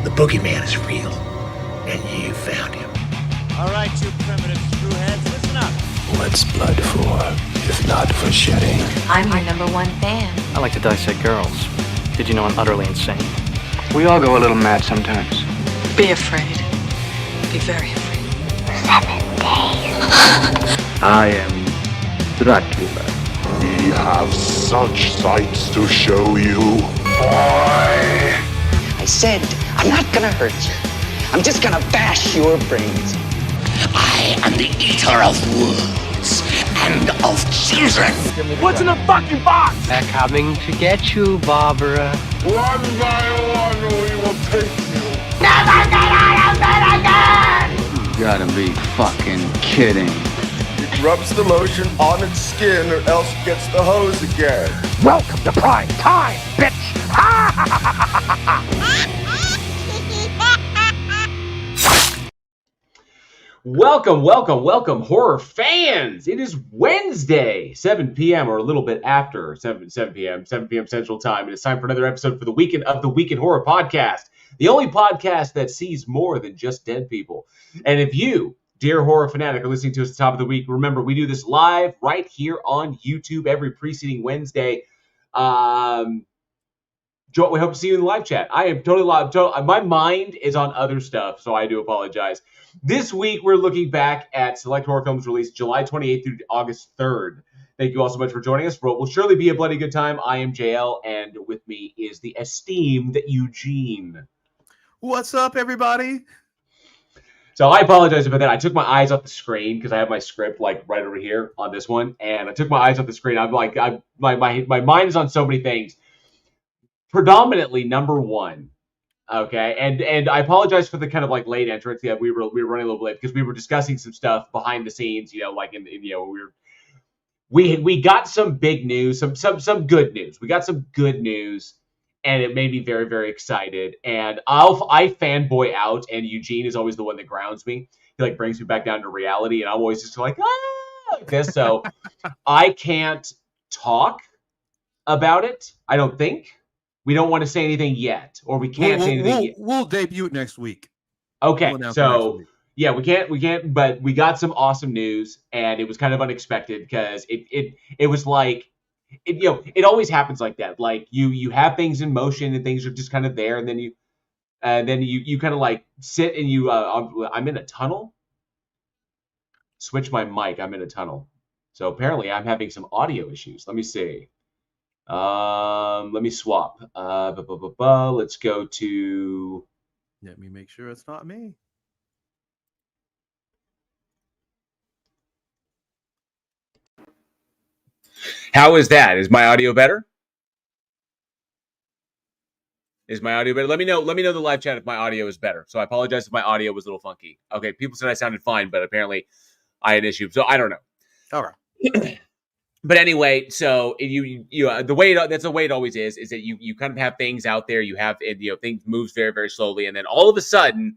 The boogeyman is real, and you found him. All right, you primitive screwheads, listen up. What's blood for, if not for shedding? I'm your number one fan. I like to dissect girls. Did you know I'm utterly insane? We all go a little mad sometimes. Be afraid. Be very afraid. 7 days. I am Dracula. We have such sights to show you. Boy! I said, I'm not gonna hurt you. I'm just gonna bash your brains. I am the eater of worlds and of children. What's in the fucking box? They're coming to get you, Barbara. One by one, we will take you. Never get out of bed again! You gotta be fucking kidding. It rubs the lotion on its skin or else gets the hose again. Welcome to prime time, bitch! Welcome, horror fans! It is Wednesday, 7 p.m. or a little bit after 7 p.m. Central Time. It is time for another episode for the weekend of the Week in Horror podcast, the only podcast that sees more than just dead people. And if you, dear horror fanatic, are listening to us at the top of the week, remember we do this live right here on YouTube every preceding Wednesday. Joel, we hope to see you in the live chat. I am totally live. My mind is on other stuff, so I do apologize. This week, we're looking back at select horror films released July 28th through August 3rd. Thank you all so much for joining us. It will surely be a bloody good time. I am JL, and with me is the esteemed Eugene. What's up, everybody? So I apologize about that. I took my eyes off the screen because I have my script like right over here on this one, and I took my eyes off the screen. I'm like, my mind is on so many things. Predominantly number one. Okay, and I apologize for the kind of like late entrance. Yeah, we were running a little late because we were discussing some stuff behind the scenes. You know, like we got some big news, some good news. We got some good news, and it made me very, very excited. And I fanboy out, and Eugene is always the one that grounds me. He like brings me back down to reality, and I'm always just like like this. So I can't talk about it. I don't think. We don't want to say anything yet, or we can't say anything yet. We'll debut it next week. Okay, so yeah, we can't, but we got some awesome news, and it was kind of unexpected because it was like, it always happens like that. Like you have things in motion and things are just kind of there, and then you kind of like sit and I'm in a tunnel. Switch my mic. I'm in a tunnel. So apparently I'm having some audio issues. Let me see. Let me swap. Let's go to. Let me make sure it's not me. How is that? Is my audio better? Is my audio better? Let me know in the live chat if my audio is better. So I apologize if my audio was a little funky. Okay, people said I sounded fine, but apparently I had issues. So I don't know. All right. But anyway, so the way that's the way it always is that you kind of have things out there. You have things moves very, very slowly, and then all of a sudden,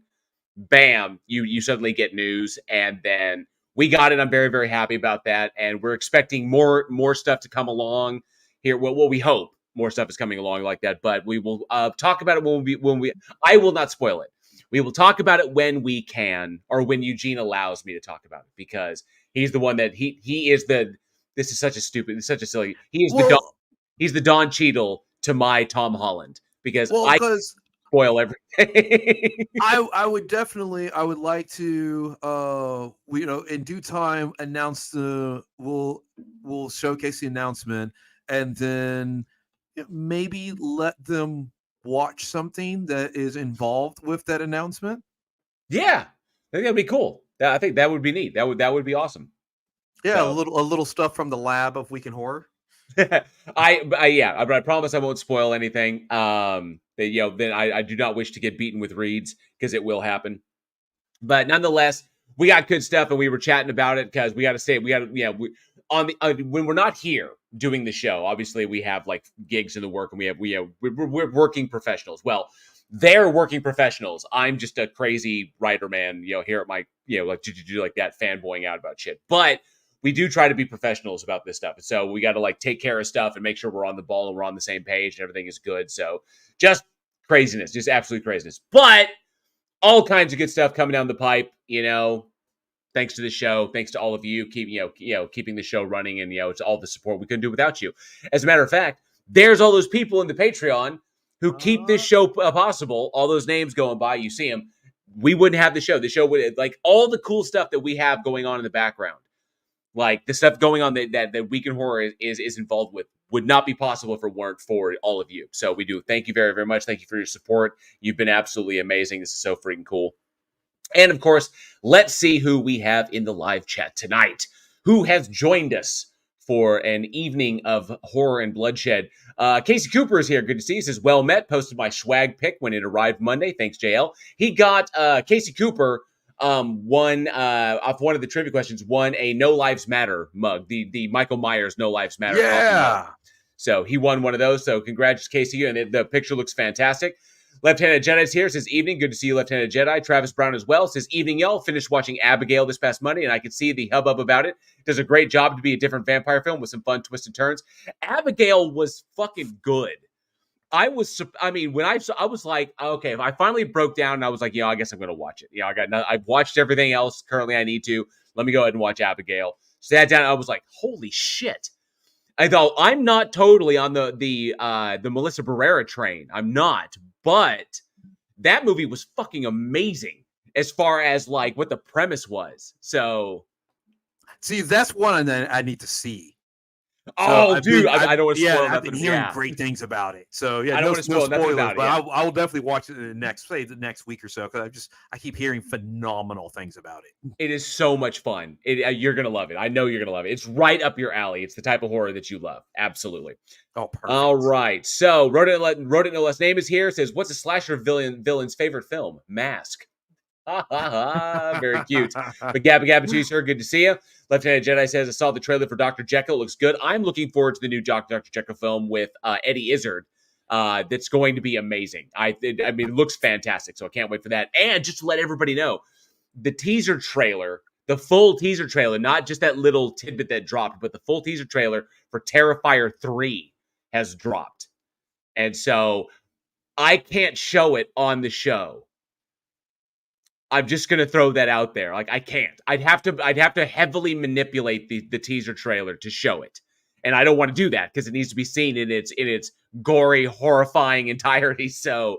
bam, you suddenly get news, and then we got it. I'm very, very happy about that, and we're expecting more stuff to come along here. Well, we hope more stuff is coming along like that, but we will talk about it when we. I will not spoil it. We will talk about it when we can, or when Eugene allows me to talk about it, because he's the one that he is the. This is such a silly. He's the Don Cheadle to my Tom Holland, because I spoil everything. I would like to in due time announce we'll showcase the announcement, and then maybe let them watch something that is involved with that announcement. Yeah, I think that'd be cool. I think that would be neat. That would be awesome. Yeah, so, a little stuff from the lab of Week in Horror. But I promise I won't spoil anything. Then I do not wish to get beaten with reeds, because it will happen. But nonetheless, we got good stuff, and we were chatting about it because we got to say when we're not here doing the show, obviously we have like gigs in the work, and we're working professionals. Well, they're working professionals. I'm just a crazy writer man, here at my like to do like that fanboying out about shit, but. We do try to be professionals about this stuff. So we got to like take care of stuff and make sure we're on the ball and we're on the same page and everything is good. So just craziness, just absolute craziness. But all kinds of good stuff coming down the pipe, you know. Thanks to the show, thanks to all of you, keeping the show running, and it's all the support we couldn't do without you. As a matter of fact, there's all those people in the Patreon who keep this show possible. All those names going by, you see them. We wouldn't have the show. The show would, like, all the cool stuff that we have going on in the background, like the stuff going on that Week in Horror is involved with, would not be possible if it weren't for all of you. So we do thank you very, very much. Thank you for your support. You've been absolutely amazing. This is so freaking cool. And of course, let's see who we have in the live chat tonight, who has joined us for an evening of horror and bloodshed. Casey Cooper is here. Good to see you. He says, well met. Posted my swag pick when it arrived Monday. Thanks, JL. He got Casey Cooper won off one of the trivia questions, won a No Lives Matter mug, the Michael Myers No Lives Matter. Yeah. So he won one of those. So congrats, Casey. And the picture looks fantastic. Left-Handed Jedi's here. Says, evening. Good to see you, Left-Handed Jedi. Travis Brown as well. Says, evening, y'all. Finished watching Abigail this past Monday, and I could see the hubbub about it. Does a great job to be a different vampire film with some fun twists and turns. Abigail was fucking good. When I was like, okay, if I finally broke down and I was like, I guess I'm going to watch it. I've watched everything else currently I need to. Let me go ahead and watch Abigail. Sat down, I was like, holy shit. I thought, I'm not totally on the Melissa Barrera train. I'm not. But that movie was fucking amazing as far as like what the premise was. So, see, that's one I need to see. Oh, so dude, I don't want to spoil nothing. I've been hearing great things about it. So yeah, I don't want to spoil nothing about it. But I will definitely watch it in the next week or so, because I keep hearing phenomenal things about it. It is so much fun. You're gonna love it. I know you're gonna love it. It's right up your alley. It's the type of horror that you love. Absolutely. Oh, perfect. All right. So wrote it no less name is here. Says, what's a slasher villain's favorite film? Mask. Very cute. But Gabba Gabba 2, sir, good to see you. Left-Handed Jedi says, I saw the trailer for Dr. Jekyll. It looks good. I'm looking forward to the new Dr. Jekyll film with Eddie Izzard. That's going to be amazing. I mean, it looks fantastic, so I can't wait for that. And just to let everybody know, the teaser trailer, the full teaser trailer, not just that little tidbit that dropped, but the full teaser trailer for Terrifier 3 has dropped. And so I can't show it on the show. I'm just gonna throw that out there. Like, I can't. I'd have to heavily manipulate the teaser trailer to show it, and I don't want to do that because it needs to be seen in its gory, horrifying entirety. So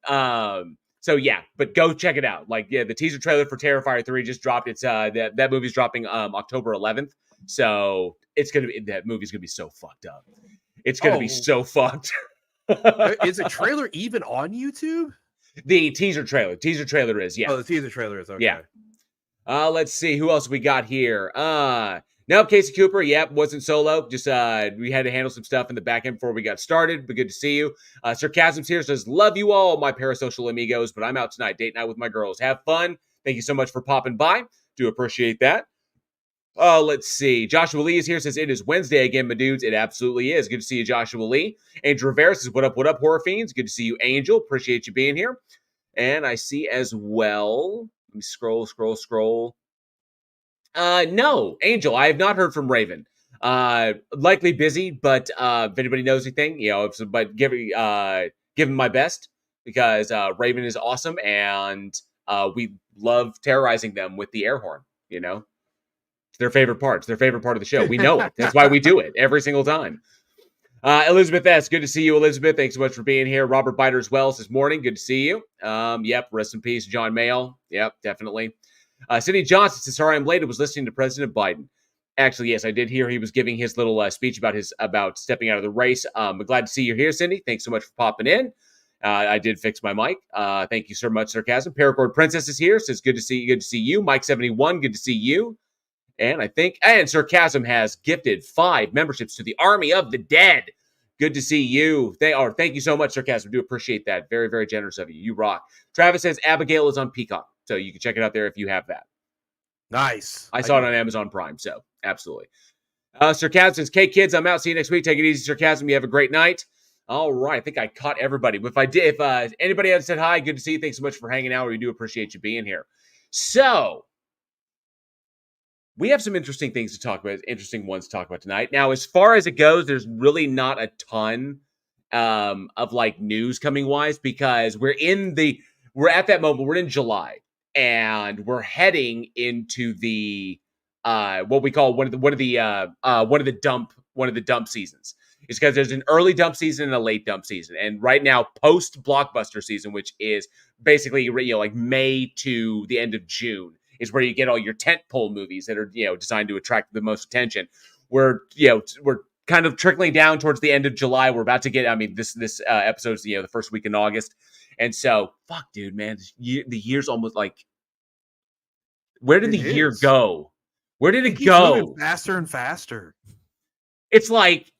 yeah. But go check it out. Like, yeah, the teaser trailer for Terrifier 3 just dropped. It's that movie's dropping October 11th. So that movie's gonna be so fucked up. It's gonna be so fucked. Is the trailer even on YouTube? The teaser trailer is, yeah. Oh, the teaser trailer is, okay. Yeah. Let's see who else we got here. Nope, Casey Cooper. Yep, wasn't solo. Just we had to handle some stuff in the back end before we got started. But good to see you. Sarcasm's here, says, love you all, my parasocial amigos, but I'm out tonight, date night with my girls. Have fun. Thank you so much for popping by. Do appreciate that. Let's see. Joshua Lee is here, says, it is Wednesday again, my dudes. It absolutely is. Good to see you, Joshua Lee. Angel Rivera says, what up, horror fiends? Good to see you, Angel. Appreciate you being here. And I see as well. Let me scroll. No, Angel, I have not heard from Raven. Likely busy, but if anybody knows anything, but give him my best, because Raven is awesome, and we love terrorizing them with the air horn, It's their favorite part. It's their favorite part of the show. We know it. That's why we do it every single time. Elizabeth S., good to see you, Elizabeth. Thanks so much for being here. Robert Biter as well says, morning. Good to see you. Yep, rest in peace, John Mayall. Yep, definitely. Sidney Johnson says, sorry I'm late. I was listening to President Biden. Actually, yes, I did hear he was giving his little speech about stepping out of the race. I'm glad to see you here, Cindy. Thanks so much for popping in. I did fix my mic. Thank you so much, Sarcasm. Paracord Princess is here. Says, good to see you. Good to see you. Mike71, good to see you. And Sarcasm has gifted 5 memberships to the Army of the Dead. Good to see you. Thank you so much, Sarcasm. Do appreciate that. Very, very generous of you. You rock. Travis says Abigail is on Peacock, so you can check it out there if you have that. Nice. I saw it on Amazon Prime, so absolutely. Sarcasm says, "Hey kids, I'm out. See you next week. Take it easy, Sarcasm. You have a great night." All right. I think I caught everybody. But if anybody had said hi, good to see you. Thanks so much for hanging out. We do appreciate you being here. So we have some interesting things to talk about, interesting ones to talk about tonight. Now, as far as it goes, there's really not a ton of like news coming wise, because we're at that moment, we're in July, and we're heading into the what we call one of the dump seasons. It's because there's an early dump season and a late dump season. And right now, post blockbuster season, which is basically like May to the end of June, is where you get all your tentpole movies that are designed to attract the most attention. We're kind of trickling down towards the end of July. We're about to get, this episode's the first week in August, and so fuck, dude, man, the year's almost like, where did the year go? Where did it go? Faster and faster. It's like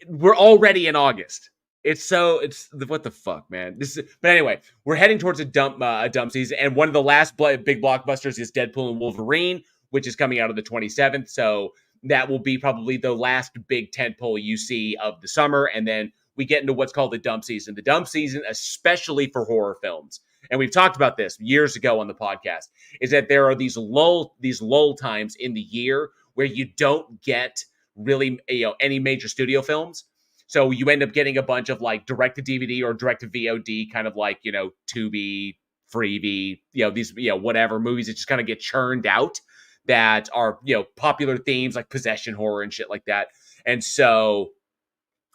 we're already in August. It's what the fuck, man. But anyway, we're heading towards a dump season, and one of the last big blockbusters is Deadpool and Wolverine, which is coming out on the 27th. So that will be probably the last big tentpole you see of the summer, and then we get into what's called the dump season. The dump season, especially for horror films, and we've talked about this years ago on the podcast, is that there are these lull times in the year where you don't get really any major studio films. So you end up getting a bunch of like direct to DVD or direct to VOD, kind of like Tubi, Freevee, these whatever movies that just kind of get churned out that are popular themes like possession horror and shit like that. And so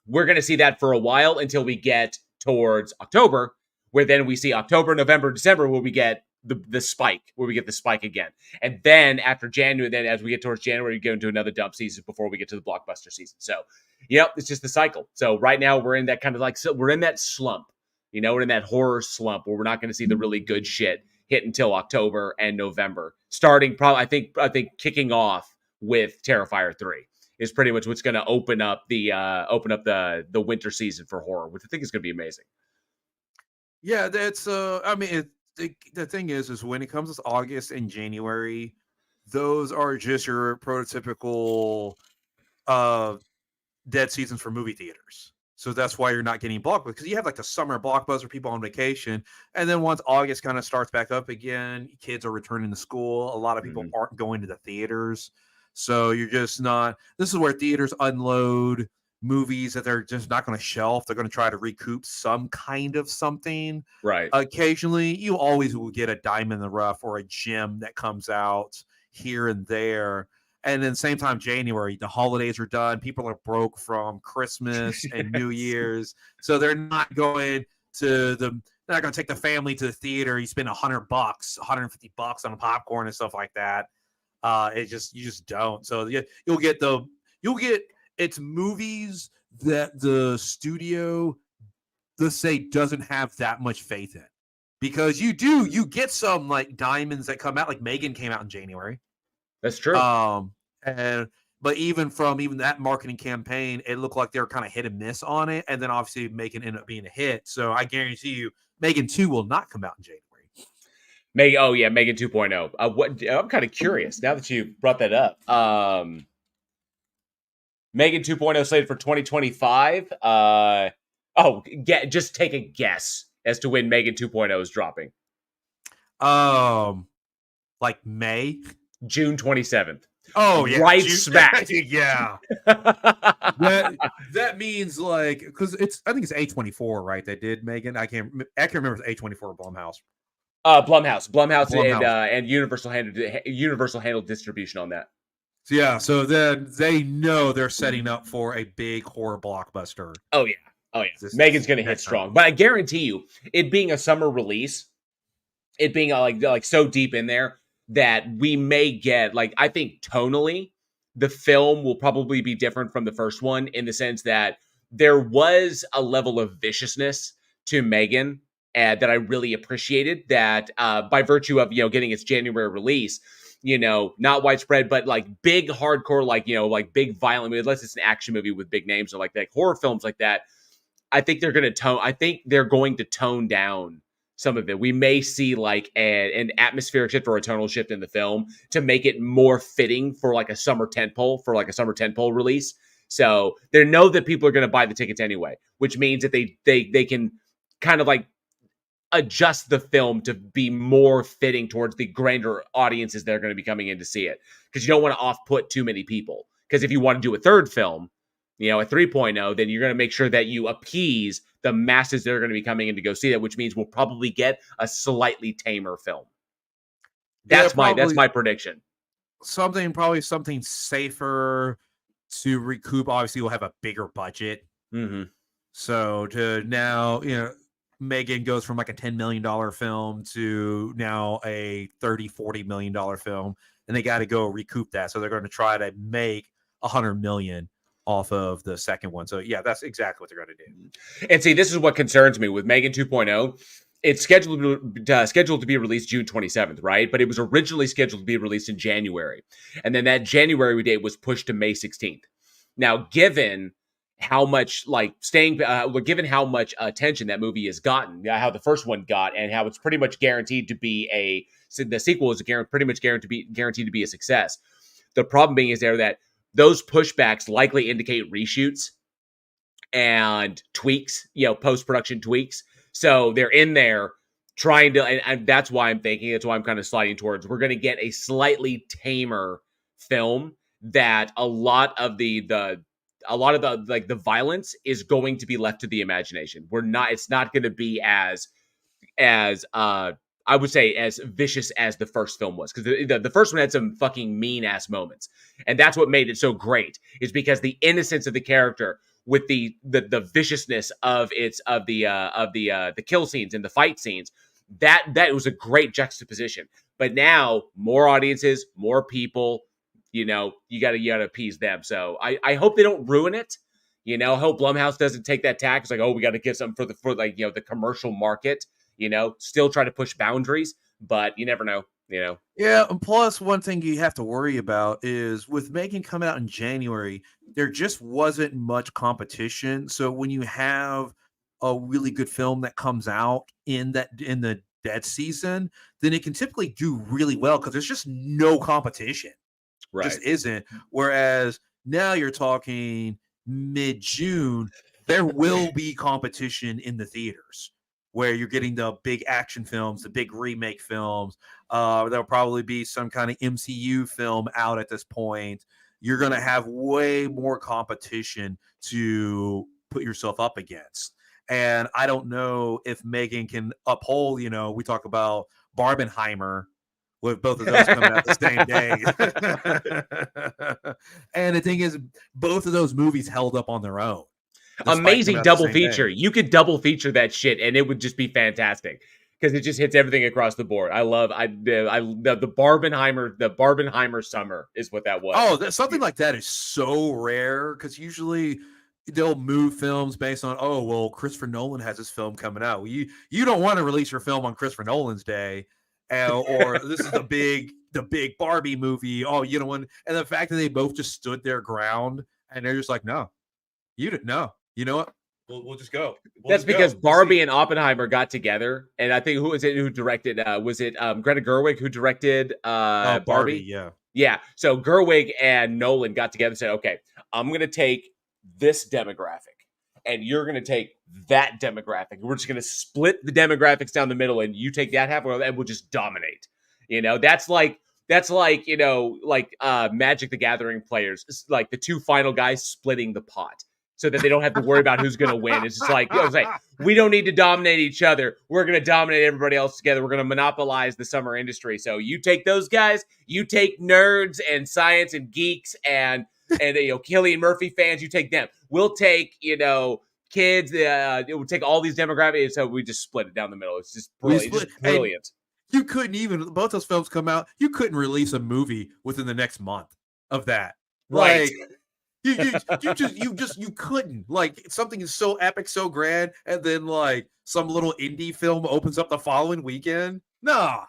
we're going to see that for a while until we get towards October, where then we see October, November, December, where we get the spike, again. And then after January, then as we get towards January, we go into another dump season before we get to the blockbuster season. So, it's just the cycle. So right now we're in that kind of like, so we're in that slump, we're in that horror slump where we're not going to see the really good shit hit until October and November, starting probably, I think kicking off with Terrifier 3 is pretty much what's going to open up the winter season for horror, which I think is going to be amazing. Yeah, that's the thing is when it comes to August and January, those are just your prototypical dead seasons for movie theaters. So that's why you're not getting blockbusters, because you have like the summer blockbuster, people on vacation, and then once August kind of starts back up again, kids are returning to school. A lot of people aren't going to the theaters, so you're just not. This is where theaters unload movies that they're just not going to shelf. They're going to try to recoup some kind of something. Right. Occasionally, you always will get a diamond in the rough or a gem that comes out here and there. And then same time, January, the holidays are done. People are broke from Christmas and New Year's. So they're not going to they're not going to take the family to the theater. You spend $100, $150 on popcorn and stuff like that. You just don't. So you'll get it's movies that the studio, let's say, doesn't have that much faith in, because you get some like diamonds that come out, like Megan came out in January. That's true. But even that marketing campaign, it looked like they were kind of hit and miss on it, and then obviously Megan ended up being a hit. So I guarantee you, Megan 2 will not come out in January. Megan 2.0. I'm kind of curious now that you brought that up. Megan 2.0 slated for 2025. Just take a guess as to when Megan 2.0 is dropping. Like May? June 27th. Oh, yeah. Right smack. Yeah. that means like, because I think it's A24, right? That did Megan. I can't remember if it's A24 or Blumhouse. Blumhouse. And Universal handled distribution on that. So yeah, so then they know they're setting up for a big horror blockbuster. Oh yeah. Megan's gonna hit strong, but I guarantee you, it being a summer release, it being like so deep in there that we may get, like, I think tonally, the film will probably be different from the first one in the sense that there was a level of viciousness to Megan that I really appreciated, that by virtue of getting its January release. Not widespread, but like big hardcore, like big violent movie, unless it's an action movie with big names or like horror films like that. I think they're going to tone down some of it. We may see like an atmospheric shift or a tonal shift in the film to make it more fitting for like a summer tentpole release. So they know that people are going to buy the tickets anyway, which means that they can kind of like adjust the film to be more fitting towards the grander audiences that are going to be coming in to see it, because you don't want to off-put too many people. Because if you want to do a third film, at 3.0, then you're going to make sure that you appease the masses that are going to be coming in to go see that, which means we'll probably get a slightly tamer film. That's my prediction. Probably something safer to recoup. Obviously, we'll have a bigger budget. Mm-hmm. So to now, Megan goes from like a $10 million film to now a $30-40 million film, and they got to go recoup that. So they're going to try to make $100 million off of the second one. So yeah, that's exactly what they're going to do. And see, this is what concerns me with Megan 2.0. It's scheduled to be released June 27th, right? But it was originally scheduled to be released in January. And then that January date was pushed to May 16th. Now, given how much given how much attention that movie has gotten, how the first one got, and how it's pretty much guaranteed to be the sequel is pretty much guaranteed to be a success. The problem being is that those pushbacks likely indicate reshoots and tweaks, post-production tweaks. So they're in there trying to, and that's why I'm kind of sliding towards, we're going to get a slightly tamer film that a lot of the violence is going to be left to the imagination. It's not going to be as I would say as vicious as the first film was, because the first one had some fucking mean ass moments, and that's what made it so great. Is because the innocence of the character with the viciousness of the kill scenes and the fight scenes, that was a great juxtaposition. But now more audiences, more people, you gotta appease them. So I hope they don't ruin it. I hope Blumhouse doesn't take that tack. It's like, oh, we got to give something for the commercial market. Still try to push boundaries, but you never know. Yeah, and plus one thing you have to worry about is with Megan coming out in January, there just wasn't much competition. So when you have a really good film that comes out in the dead season, then it can typically do really well because there's just no competition. Right. Just isn't. Whereas now you're talking mid-June, there will be competition in the theaters where you're getting the big action films, the big remake films. There'll probably be some kind of MCU film out at this point. You're going to have way more competition to put yourself up against. And I don't know if Megan can uphold, we talk about Barbenheimer with both of those coming out the same day. And the thing is, both of those movies held up on their own. Amazing double feature. You could double feature that shit and it would just be fantastic because it just hits everything across the board. I love the Barbenheimer summer is what that was. Oh, something like that is so rare because usually they'll move films based on, oh, well, Christopher Nolan has his film coming out. Well, you don't want to release your film on Christopher Nolan's day, or this is the big Barbie movie. Oh, you don't want, and the fact that they both just stood their ground and they're just like, no, you didn't know. You know what? We'll just go. That's because Barbie and Oppenheimer got together, and I think who directed? Was it Greta Gerwig who directed Barbie? Yeah. So Gerwig and Nolan got together and said, "Okay, I'm going to take this demographic, and you're going to take that demographic. We're just going to split the demographics down the middle, and you take that half, and we'll just dominate." That's like Magic the Gathering players, it's like the two final guys splitting the pot. So that they don't have to worry about who's going to win. It's just like, we don't need to dominate each other. We're going to dominate everybody else together. We're going to monopolize the summer industry. So you take those guys, you take nerds and science and geeks and Cillian Murphy fans, you take them. We'll take, kids, it would take all these demographics. So we just split it down the middle. It's just brilliant. You couldn't even, both those films come out, you couldn't release a movie within the next month of that. Right. You couldn't, like, something is so epic, so grand, and then like some little indie film opens up the following weekend. No.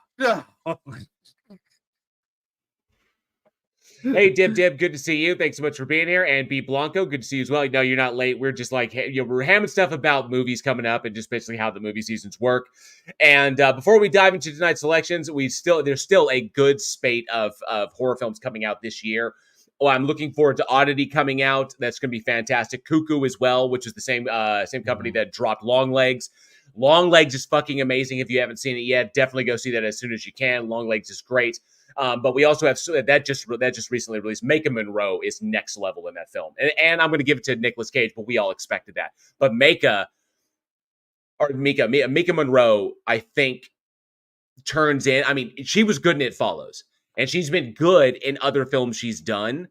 Hey, Dib, good to see you. Thanks so much for being here. And B Blanco, good to see you as well. No, you're not late. We're just like, we're hammering stuff about movies coming up and just basically how the movie seasons work. And before we dive into tonight's selections, there's still a good spate of horror films coming out this year. Oh, I'm looking forward to Oddity coming out. That's going to be fantastic. Cuckoo as well, which is the same company that dropped Long Legs. Long Legs is fucking amazing. If you haven't seen it yet, definitely go see that as soon as you can. Long Legs is great. But we also have that just recently released. Mika Monroe is next level in that film, and I'm going to give it to Nicolas Cage, but we all expected that. But Mika Monroe, I think, turns in. I mean, she was good in It Follows, and she's been good in other films she's done,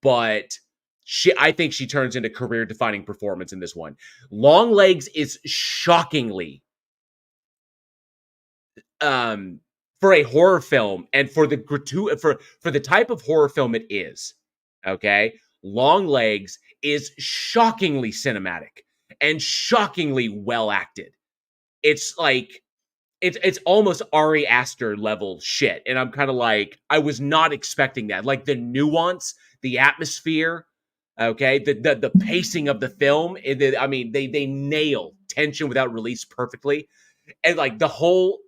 but I think she turns into career-defining performance in this one. Longlegs is shockingly, for a horror film and for the for the type of horror film it is, okay? Longlegs is shockingly cinematic and shockingly well acted. It's like it's almost Ari Aster level shit, and I'm kind of like, I was not expecting that. Like the nuance, the atmosphere. Okay, the pacing of the film. I mean, they nail tension without release perfectly, and like the whole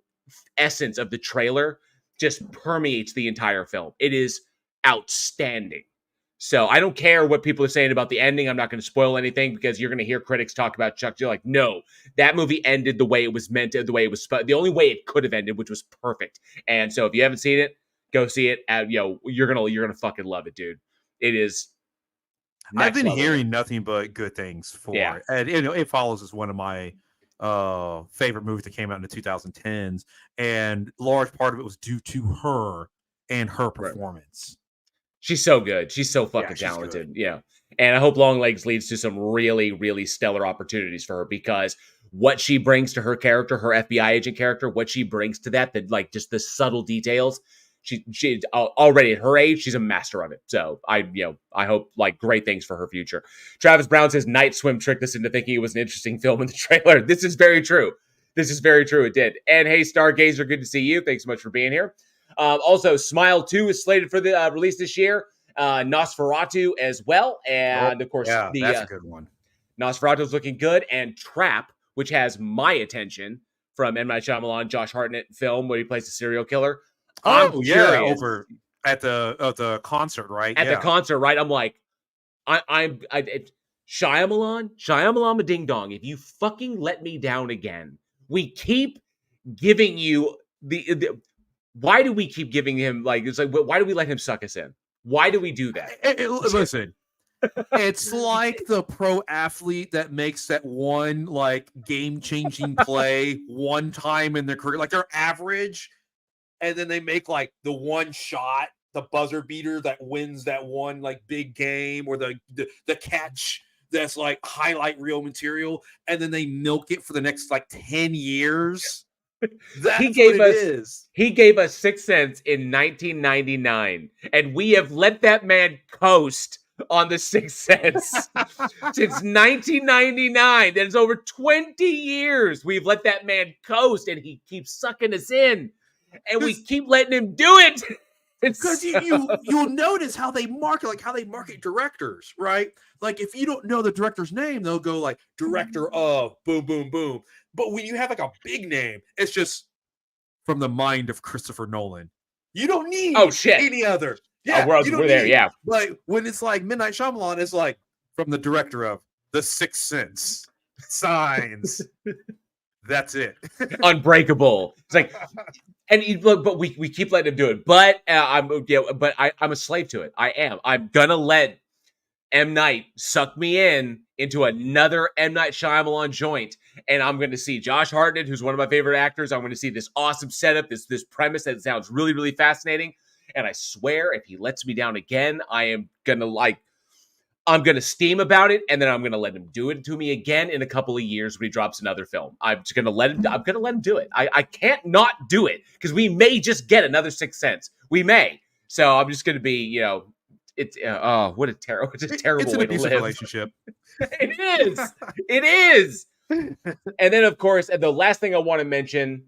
essence of the trailer just permeates the entire film. It is outstanding. So I don't care what people are saying about the ending. I'm not going to spoil anything because you're going to hear critics talk about Chuck. You're like, no, that movie ended the way it was meant to, the way it was, the only way it could have ended, which was perfect. And so if you haven't seen it, go see it. You're gonna fucking love it, dude. It is. I've been hearing nothing but good things for Yeah. it. And It Follows is one of my favorite movies that came out in the 2010s, and large part of it was due to her and her performance. She's so good. She's so fucking talented. Yeah. And I hope Longlegs leads to some really, really stellar opportunities for her, because what she brings to her character, her FBI agent character, what she brings to that like just the subtle details. She already at her age, she's a master of it. So I hope like great things for her future. Travis Brown says Night Swim tricked us into thinking it was an interesting film in the trailer. This is very true. It did. And hey, Stargazer, good to see you. Thanks so much for being here. Also, Smile 2 is slated for the release this year. Nosferatu as well. And of course, that's a good one. Nosferatu is looking good. And Trap, which has my attention from M. Night Shyamalan, Josh Hartnett film where he plays a serial killer. Over at the concert, right? At the concert, right? I'm like, Shyamalan, ding dong. If you fucking let me down again, we keep giving you the why do we keep giving him like it's like why do we let him suck us in? Why do we do that? Listen, it's like the pro athlete that makes that one like game-changing play one time in their career, like they're average. And then they make like the one shot, the buzzer beater that wins that one like big game, or the catch that's like highlight reel material, and then they milk it for the next like 10 years. That's he gave what us, it is. He gave us Sixth Sense in 1999, and we have let that man coast on the Sixth Sense since 1999. That is over 20 years. We've let that man coast, and he keeps sucking us in. And we keep letting him do it. Because you'll notice how they market directors, right? Like if you don't know the director's name, they'll go like director of boom, boom, boom. But when you have like a big name, it's just from the mind of Christopher Nolan. You don't need any other. Yeah, we're there. Yeah, like when it's like Midnight Shyamalan, it's like from the director of The Sixth Sense, Signs. That's it. Unbreakable. It's like, and you look, but we keep letting him do it. But I'm a slave to it. I am. I'm gonna let M. Night suck me into another M. Night Shyamalan joint, and I'm gonna see Josh Hartnett, who's one of my favorite actors. I'm gonna see this awesome setup, this premise that sounds really, really fascinating. And I swear, if he lets me down again, I'm gonna steam about it, and then I'm gonna let him do it to me again in a couple of years when he drops another film. I'm gonna let him do it. I can't not do it, because we may just get another Sixth Sense. We may. So I'm just gonna be, it's what a terrible way to live. Relationship. It is. And then of course, the last thing I want to mention,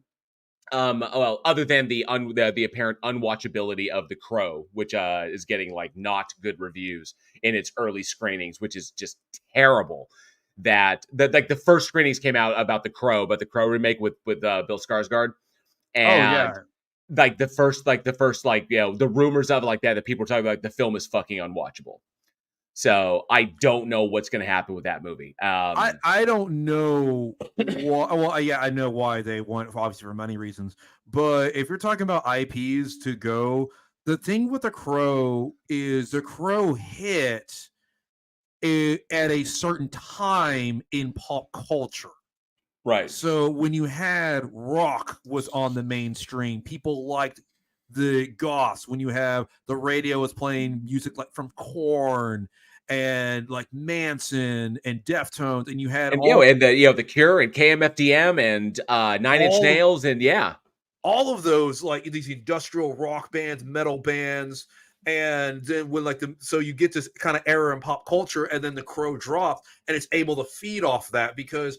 other than the apparent unwatchability of The Crow, which is getting like not good reviews in its early screenings, which is just terrible. That the first screenings came out about The Crow, but The Crow remake with Bill Skarsgård, and the first the rumors of it like that people were talking about, like, the film is fucking unwatchable. So I don't know what's going to happen with that movie. I don't know. Well, yeah, I know why they want, obviously for money reasons. But if you're talking about IPs to go, the thing with The Crow is The Crow hit at a certain time in pop culture. Right. So when you had rock was on the mainstream, people liked the goths. When you have the radio was playing music like from Korn and like Manson and Deftones, and you had And all the Cure and KMFDM and Nine Inch Nails and all of those, like these industrial rock bands, metal bands. And then when so you get this kind of era in pop culture, and then The Crow dropped, and it's able to feed off that because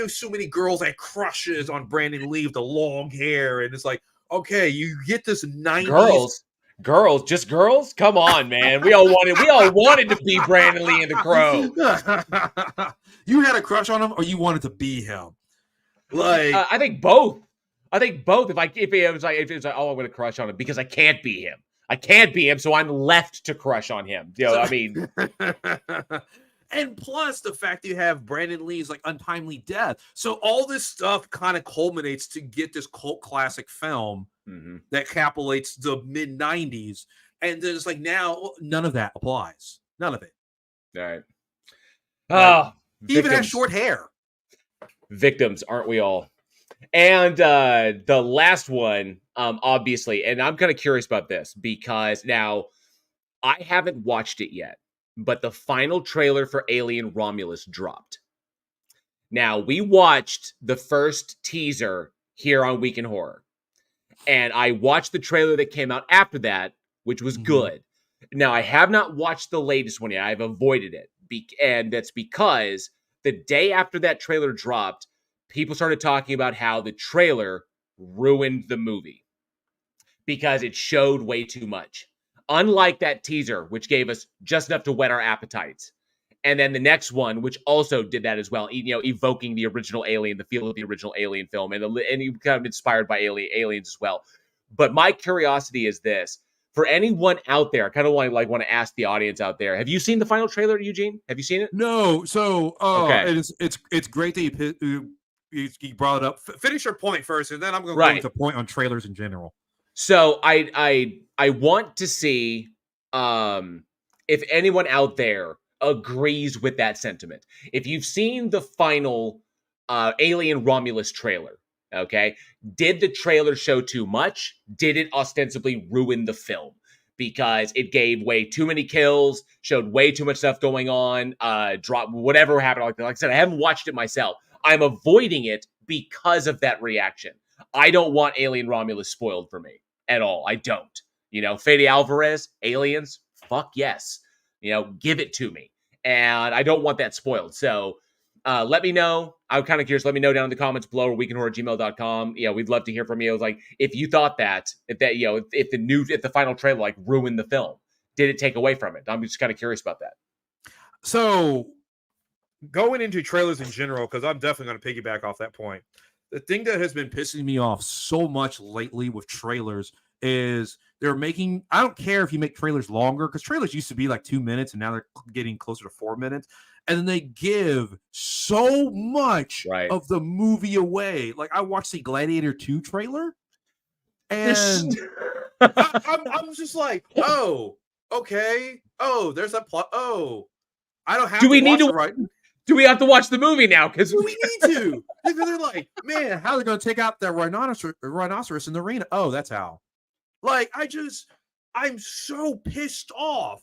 so many girls had crushes on Brandon Lee with the long hair, and it's like, okay, you get this 90s just girls. Come on, man. We all wanted to be Brandon Lee and The Crow. You had a crush on him, or you wanted to be him? Like, I think both. If it was like, oh, I'm going to crush on him because I can't be him. I can't be him, so I'm left to crush on him. I mean, and plus the fact that you have Brandon Lee's like untimely death, so all this stuff kind of culminates to get this cult classic film that capitulates the mid '90s, and then it's like now none of that applies. None of it. All right. He even has short hair. Victims, aren't we all? And the last one, obviously, and I'm kind of curious about this because now I haven't watched it yet, but the final trailer for Alien Romulus dropped. Now, we watched the first teaser here on Week in Horror, and I watched the trailer that came out after that, which was good. Now, I have not watched the latest one yet. I've avoided it, and that's because the day after that trailer dropped, people started talking about how the trailer ruined the movie because it showed way too much. Unlike that teaser, which gave us just enough to whet our appetites. And then the next one, which also did that as well, evoking the original Alien, the feel of the original Alien film, and you kind of inspired by aliens as well. But my curiosity is this. For anyone out there, I kind of want to ask the audience out there, have you seen the final trailer, Eugene? Have you seen it? No. So okay. It's great that you brought it up. Finish your point first, and then I'm going to go into point on trailers in general. So I want to see if anyone out there agrees with that sentiment. If you've seen the final Alien Romulus trailer, okay, did the trailer show too much? Did it ostensibly ruin the film? Because it gave way too many kills, showed way too much stuff going on, dropped whatever happened. Like I said, I haven't watched it myself. I'm avoiding it because of that reaction. I don't want Alien Romulus spoiled for me at all. I don't. Fede Alvarez, Aliens, fuck yes. Give it to me. And I don't want that spoiled. So let me know. I'm kind of curious. Let me know down in the comments below or weekinhorror@gmail.com. We'd love to hear from you. It was like, if you thought if the final trailer like ruined the film, did it take away from it? I'm just kind of curious about that. So going into trailers in general, because I'm definitely going to piggyback off that point. The thing that has been pissing me off so much lately with trailers is they're making, I don't care if you make trailers longer, because trailers used to be like 2 minutes and now they're getting closer to 4 minutes. And then they give so much of the movie away. Like I watched the Gladiator 2 trailer and I'm just like, oh, okay. Oh, there's that plot. Oh, I don't have to watch it right. Do we have to watch the movie now? Because we need to. They're like, man, how are they going to take out that rhinoceros in the arena? Oh, that's how. Like, I'm so pissed off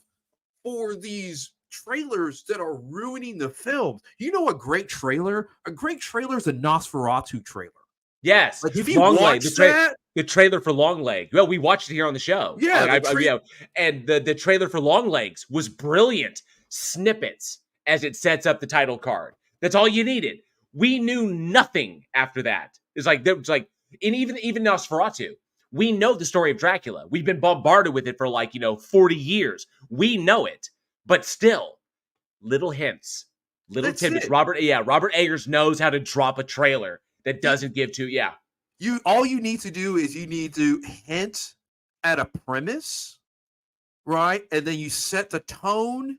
for these trailers that are ruining the film. You know, a great trailer is a Nosferatu trailer. Yes. Like, if you watch that, the trailer for Longleg. Well, we watched it here on the show. Yeah. And the trailer for Longlegs was brilliant. Snippets as it sets up the title card. That's all you needed. We knew nothing after that. It's like, and even Nosferatu. We know the story of Dracula. We've been bombarded with it for 40 years. We know it, but still, little hints, little tidbits. Robert Eggers knows how to drop a trailer that doesn't give to. Yeah. All you need to do is you need to hint at a premise, right? And then you set the tone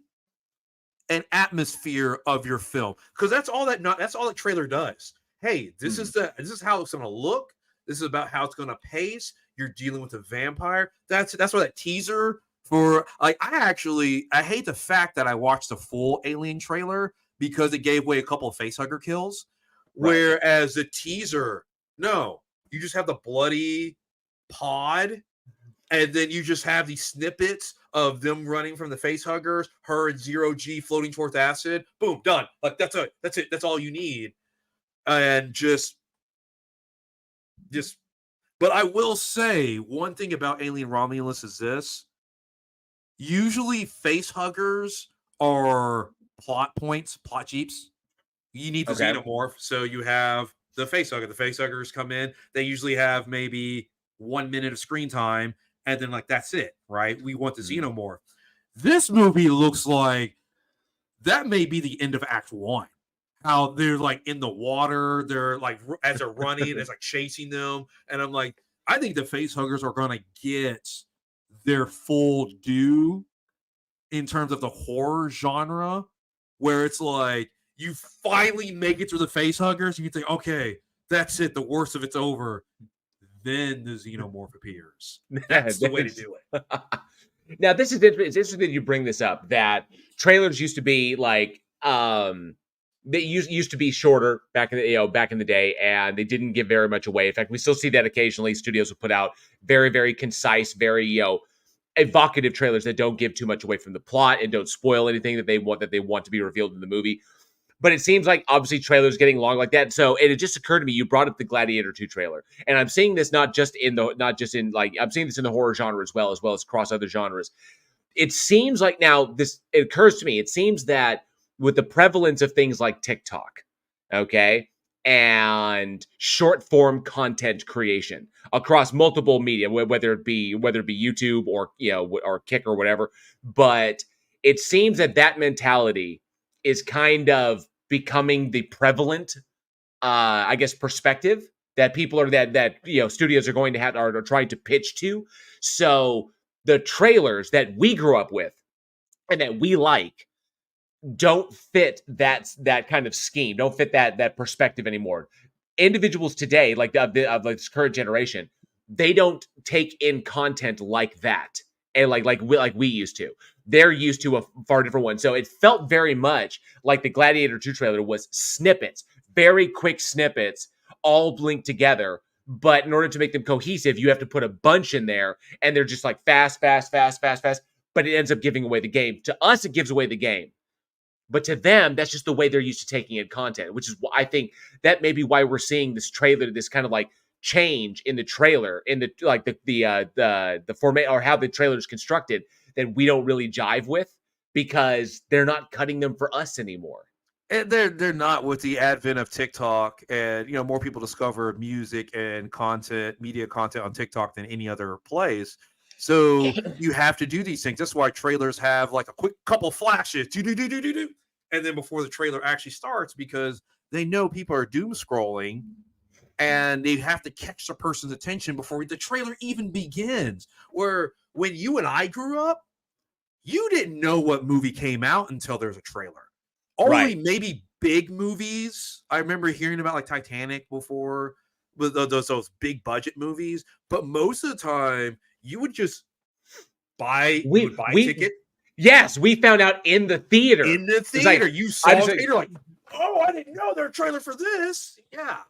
an atmosphere of your film, because that's all that trailer does. Hey, this is how it's going to look. This is about how it's going to pace. You're dealing with a vampire. That's what that teaser for. Like, I hate the fact that I watched the full Alien trailer because it gave away a couple of facehugger kills. Right. Whereas the teaser, no, you just have the bloody pod, and then you just have these snippets of them running from the facehuggers, her and Zero G floating towards acid. Boom, done. Like, that's it. That's all you need. And just. But I will say one thing about Alien Romulus is this. Usually facehuggers are plot points, plot jeeps. You need the xenomorph, so you have the facehugger. The facehuggers come in. They usually have maybe 1 minute of screen time, and then, like, that's it, right? We want the xenomorph. This movie looks like that may be the end of Act 1. How they're, like, in the water. They're, like, as they're running, it's, like, chasing them. And I'm like, I think the facehuggers are going to get their full due in terms of the horror genre, where it's like, you finally make it through the facehuggers, and you think, okay, that's it. The worst of it's over. Then the xenomorph appears. That's the way to do it. Now, it's interesting that you bring this up, that trailers used to be like, they used to be shorter back in the day, and they didn't give very much away. In fact, we still see that occasionally. Studios will put out very, very concise, very evocative trailers that don't give too much away from the plot and don't spoil anything that they want to be revealed in the movie. But it seems like, obviously, trailers getting long like that. So it just occurred to me, you brought up the Gladiator 2 trailer, and I'm seeing this I'm seeing this in the horror genre as well as across other genres. It seems like now it occurs to me, it seems that with the prevalence of things like TikTok, okay, and short form content creation across multiple media, whether it be YouTube or or Kick or whatever, but it seems that mentality is kind of becoming the prevalent, I guess, perspective that people are that studios are going to have are trying to pitch to. So the trailers that we grew up with and that we like don't fit that kind of scheme, don't fit that perspective anymore. Individuals today, like of this current generation, they don't take in content like that, and like we used to. They're used to a far different one. So it felt very much like the Gladiator 2 trailer was snippets, very quick snippets, all linked together. But in order to make them cohesive, you have to put a bunch in there, and they're just like fast. But it ends up giving away the game. To us, it gives away the game. But to them, that's just the way they're used to taking in content, which is why I think that may be why we're seeing this trailer, this kind of like change in the trailer, in the format or how the trailer is constructed, that we don't really jive with, because they're not cutting them for us anymore. And they're not, with the advent of TikTok, and more people discover music and media content on TikTok than any other place. So you have to do these things. That's why trailers have like a quick couple flashes, and then before the trailer actually starts, because they know people are doom scrolling, and they have to catch the person's attention before the trailer even begins. Where when you and I grew up, you didn't know what movie came out until there's a trailer. Only maybe big movies. I remember hearing about like Titanic before, with those big budget movies. But most of the time, you would just buy a ticket. Yes, we found out in the theater. In the theater, you saw it. You're like, oh, I didn't know there was a trailer for this. Yeah.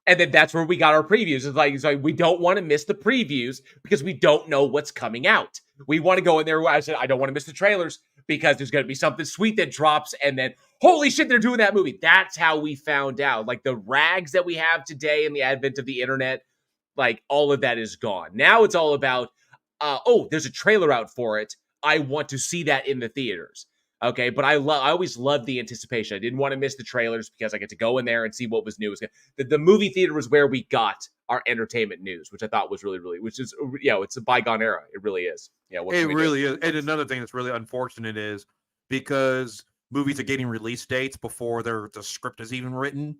And then that's where we got our previews. It's like we don't want to miss the previews because we don't know what's coming out. We want to go in there. I said, I don't want to miss the trailers because there's going to be something sweet that drops, and then, holy shit, they're doing that movie. That's how we found out. Like, the rags that we have today in the advent of the internet, like, all of that is gone. Now it's all about, there's a trailer out for it. I want to see that in the theaters. Okay, but I always loved the anticipation. I didn't want to miss the trailers because I get to go in there and see what was new. The movie theater was where we got our entertainment news, which I thought was really, really, which is, it's a bygone era. It really is. Yeah, it really is. And another thing that's really unfortunate is because movies are getting release dates before the script is even written,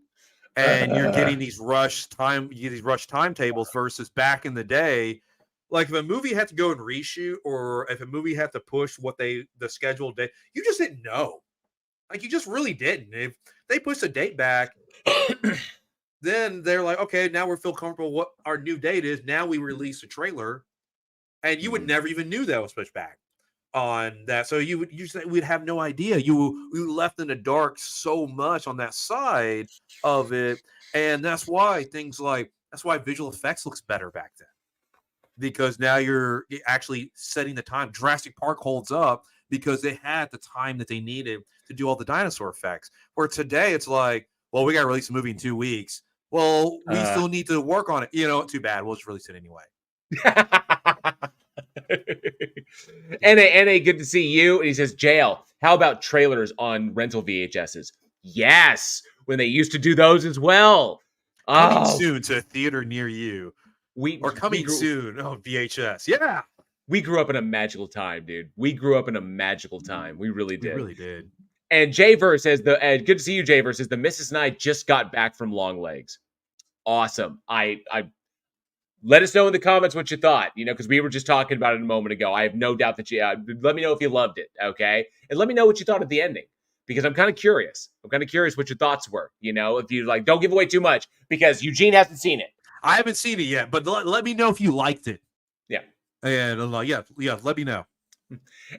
and you're getting these rush timetables versus back in the day. Like, if a movie had to go and reshoot, or if a movie had to push the scheduled day, you just didn't know. Like, you just really didn't. If they pushed the date back, then they're like, okay, now we feel comfortable what our new date is. Now we release a trailer, and you would never even knew that was pushed back on that. So we'd have no idea. We were left in the dark so much on that side of it, and that's why visual effects looks better back then, because now you're actually setting the time. Jurassic Park holds up because they had the time that they needed to do all the dinosaur effects. Where today it's like, well, we got to release a movie in 2 weeks. Well, we still need to work on it. Too bad. We'll just release it anyway. NA, good to see you. And he says, Jail, how about trailers on rental VHSs? Yes, when they used to do those as well. Coming soon to a theater near you. Coming soon on VHS. Yeah. We grew up in a magical time, dude. We grew up in a magical time. We really did. We really did. And Jverse says, good to see you, Jverse, says, the missus and I just got back from Long Legs. Awesome. I let us know in the comments what you thought, because we were just talking about it a moment ago. I have no doubt that let me know if you loved it, okay? And let me know what you thought at the ending, because I'm kind of curious. I'm kind of curious what your thoughts were, if you don't give away too much, because Eugene hasn't seen it. I haven't seen it yet, but let me know if you liked it. Yeah. And let me know.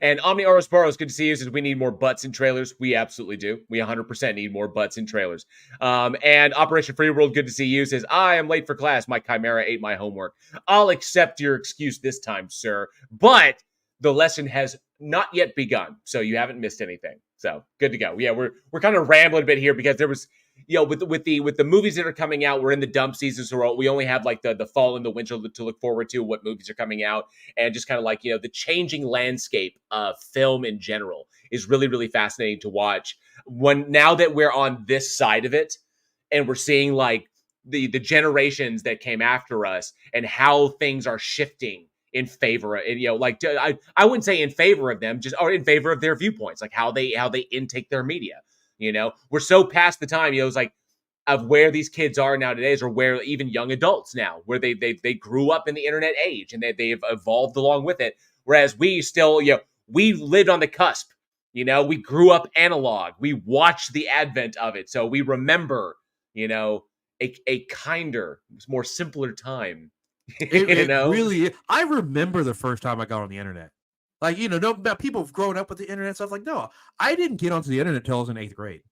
And Omni Orosporos, good to see you. Says we need more butts in trailers. We absolutely do. We 100% need more butts in trailers. And Operation Free World, good to see you. Says I am late for class. My chimera ate my homework. I'll accept your excuse this time, sir. But the lesson has not yet begun, so you haven't missed anything. So good to go. Yeah, we're kind of rambling a bit here because there was, with the movies that are coming out, we're in the dump season, so we only have like the fall and the winter to look forward to, what movies are coming out, and just kind of like the changing landscape of film in general is really, really fascinating to watch. Now that we're on this side of it, and we're seeing like the generations that came after us and how things are shifting in favor of, and I wouldn't say in favor of them, or in favor of their viewpoints, like how they intake their media. We're so past the time, it's like, of where these kids are nowadays, or where even young adults now, where they grew up in the internet age and they've evolved along with it. Whereas we still, we lived on the cusp. We grew up analog. We watched the advent of it, so we remember, a kinder, more simpler time. It really, I remember the first time I got on the internet. Like, people have grown up with the internet and stuff. Like, no, I didn't get onto the internet until I was in 8th grade.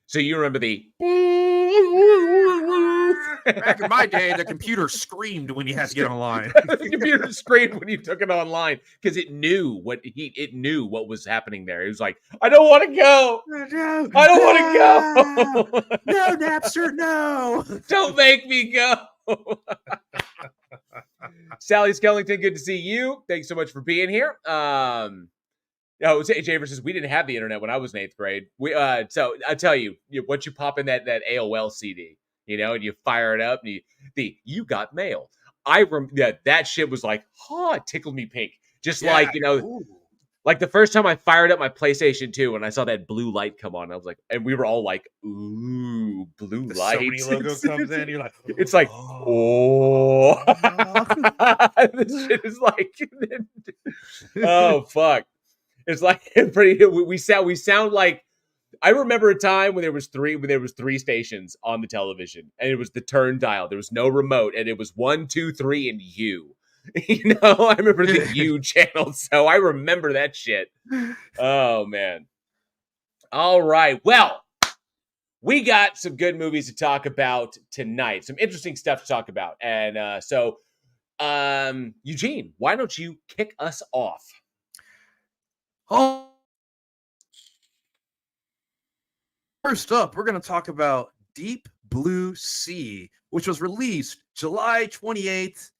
So you remember the... Back in my day, the computer screamed when you had to get online. The computer screamed when you took it online because it knew what was happening there. It was like, I don't want to go. No, I don't want to go. No, Napster, no. Don't make me go. Sally Skellington, good to see you. Thanks so much for being here. Jay versus we didn't have the internet when I was in 8th grade. So I tell you, once you pop in that AOL CD, and you fire it up, and you got mail. That shit was like, it tickled me pink. Just like, ooh. Like the first time I fired up my PlayStation 2 and I saw that blue light come on, I was like, and we were all like, ooh, blue light. The Sony logo comes in, you're like, it's like, oh. This shit is like, oh, fuck. It's like we sound like, I remember a time when there was three stations on the television, and it was the turn dial. There was no remote, and it was 1, 2, 3, and U. I remember the U channel, so I remember that shit. Oh man. All right. Well, we got some good movies to talk about tonight. Some interesting stuff to talk about. And so Eugene, why don't you kick us off? First up, we're going to talk about Deep Blue Sea, which was released July 28th,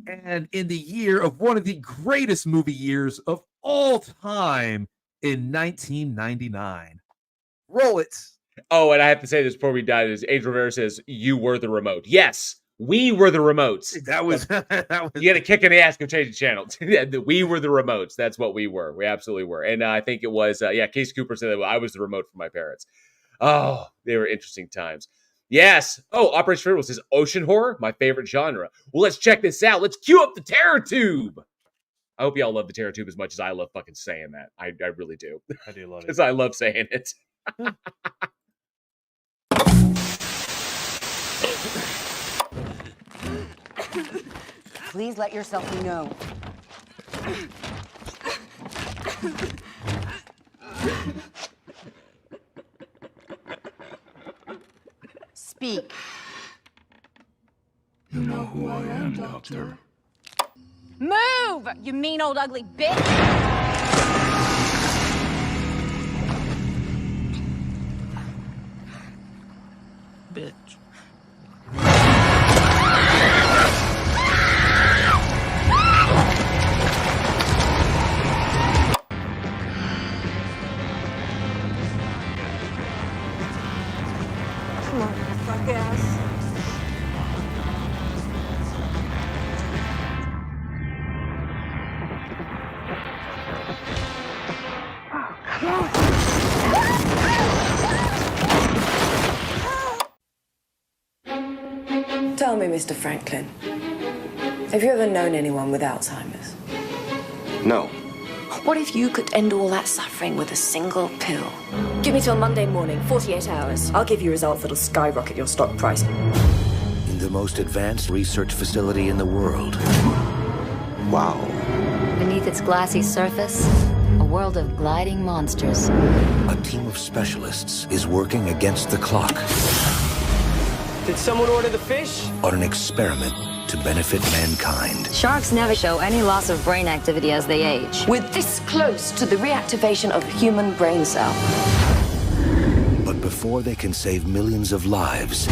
and in the year of one of the greatest movie years of all time, in 1999. Roll it. Oh, and I have to say this before we dive, is Age Rivera says, you were the remote. Yes, we were the remotes. That was... You had a kick in the ass, go change the channel. We were the remotes. That's what we were. We absolutely were. And I think it was, Case Cooper said that I was the remote for my parents. Oh, they were interesting times. Yes. Oh, Operation Free World says ocean horror, my favorite genre. Well, let's check this out. Let's cue up the Terror Tube. I hope y'all love the Terror Tube as much as I love fucking saying that. I really do. I do love it. Because I love saying it. Please let yourself be known. Speak. You know who I am, Doctor. Move, you mean old ugly bitch! Bitch. Come on, fuck ass. Tell me, Mr. Franklin, have you ever known anyone with Alzheimer's? No. What if you could end all that suffering with a single pill? Give me till Monday morning, 48 hours. I'll give you results that'll skyrocket your stock price. In the most advanced research facility in the world. Wow. Beneath its glassy surface, a world of gliding monsters. A team of specialists is working against the clock. Did someone order the fish? On an experiment to benefit mankind. Sharks never show any loss of brain activity as they age. We're this close to the reactivation of human brain cell. But before they can save millions of lives...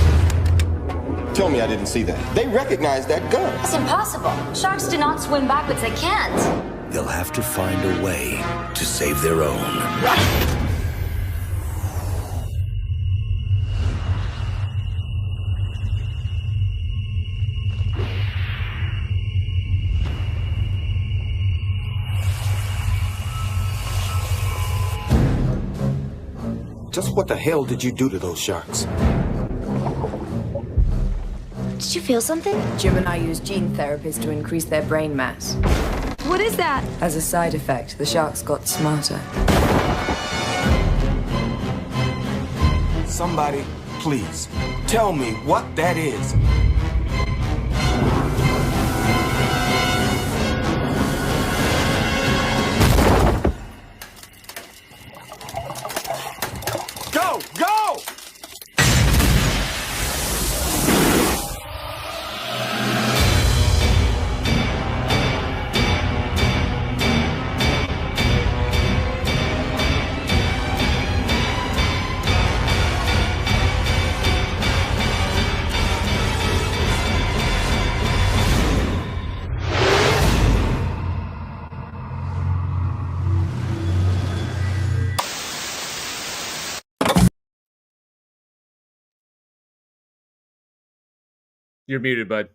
Tell me I didn't see that. They recognize that gun. It's impossible. Sharks do not swim backwards. They can't. They'll have to find a way to save their own. Just what the hell did you do to those sharks? Did you feel something? Jim and I use gene therapies to increase their brain mass. What is that? As a side effect, the sharks got smarter. Somebody, please, tell me what that is. Go! Go! You're muted, bud.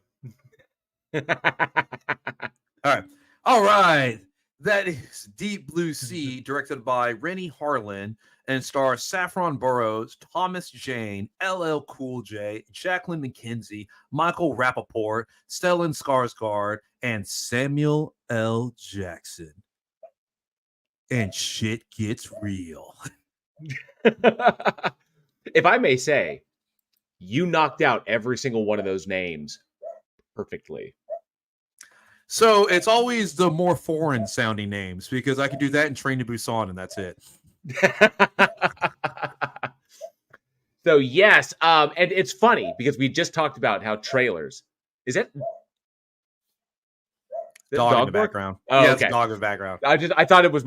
All right. That is Deep Blue Sea, directed by Rennie Harlan, and stars Saffron Burrows, Thomas Jane, LL Cool J, Jacqueline McKenzie, Michael Rappaport, Stellan Skarsgård, and Samuel L. Jackson. And shit gets real. If I may say, you knocked out every single one of those names perfectly. So it's always the more foreign sounding names because I can do that in Train to Busan and that's it. So yes, and it's funny because we just talked about how trailers. Is that dog in the background? Oh, yeah, okay. it's dog in the background. I thought it was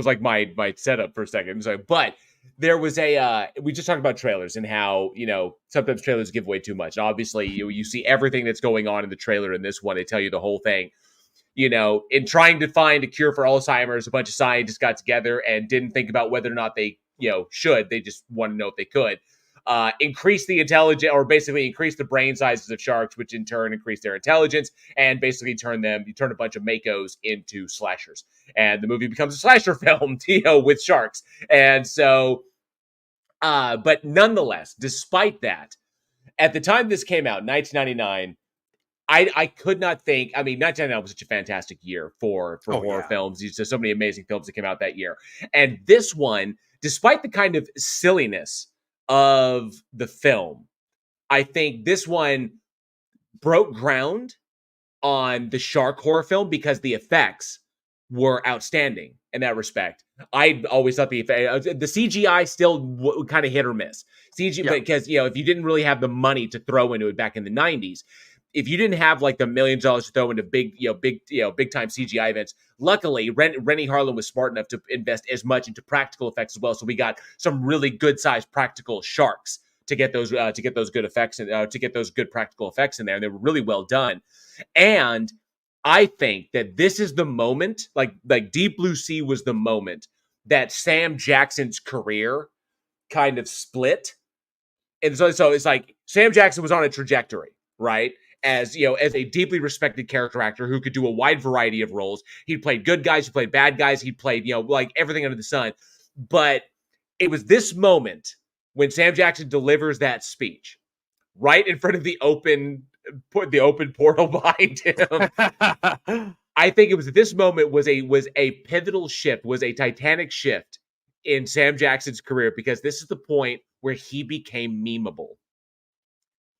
like my setup for a second. So, but there was we just talked about trailers and how, sometimes trailers give away too much. And obviously, you see everything that's going on in the trailer in this one. They tell you the whole thing. In trying to find a cure for Alzheimer's, a bunch of scientists got together and didn't think about whether or not they, should. They just want to know if they could. Increase the intelligence, or basically increase the brain sizes of sharks, which in turn increase their intelligence, and basically turn a bunch of makos into slashers. And the movie becomes a slasher film, with sharks. And so, but nonetheless, despite that, at the time this came out, 1999, I could not think. 1999 was such a fantastic year for horror films. There's so many amazing films that came out that year, and this one despite the kind of silliness of the film, I think this one broke ground on the shark horror film because the effects were outstanding in that respect. I always thought the CGI still kind of hit or miss. Because if you didn't really have the money to throw into it back in the 90s, if you didn't have like the $1 million to throw into big time CGI events, luckily Rennie Harlan was smart enough to invest as much into practical effects as well. So we got some really good sized practical sharks to get those good effects and to get those good practical effects in there. And they were really well done. And I think that this is the moment, like Deep Blue Sea was the moment that Sam Jackson's career kind of split. And so it's like Sam Jackson was on a trajectory, right? As a deeply respected character actor who could do a wide variety of roles. He played good guys, he played bad guys, he played, like everything under the sun. But it was this moment when Sam Jackson delivers that speech right in front of the open portal behind him. I think it was this moment was a pivotal shift, was a titanic shift in Sam Jackson's career, because this is the point where he became memeable.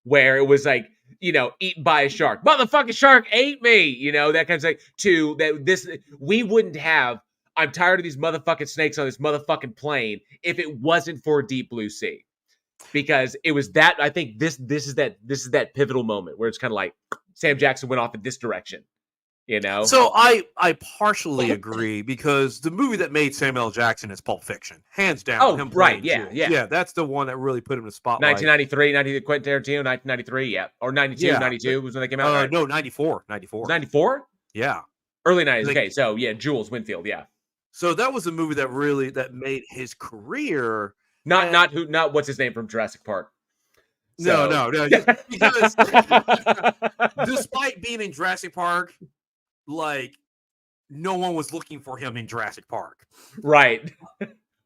Where it was like, eaten by a shark. Motherfucking shark ate me, that kind of thing. To that, we wouldn't have, I'm tired of these motherfucking snakes on this motherfucking plane if it wasn't for Deep Blue Sea. Because it was that, I think this is that pivotal moment where it's kind of like Sam Jackson went off in this direction, So I partially agree, because the movie that made Samuel L. Jackson is Pulp Fiction, hands down. Oh, right, yeah. That's the one that really put him in the spotlight. 1993, Quentin Tarantino, 1993, yeah, or 92 was when they came out. Right? No, 94. 94? Yeah, early 90s. Okay, so yeah, Jules Winfield, yeah. So that was a movie that made his career. Not what's his name from Jurassic Park. So. No. Because despite being in Jurassic Park, like, no one was looking for him in Jurassic Park. Right.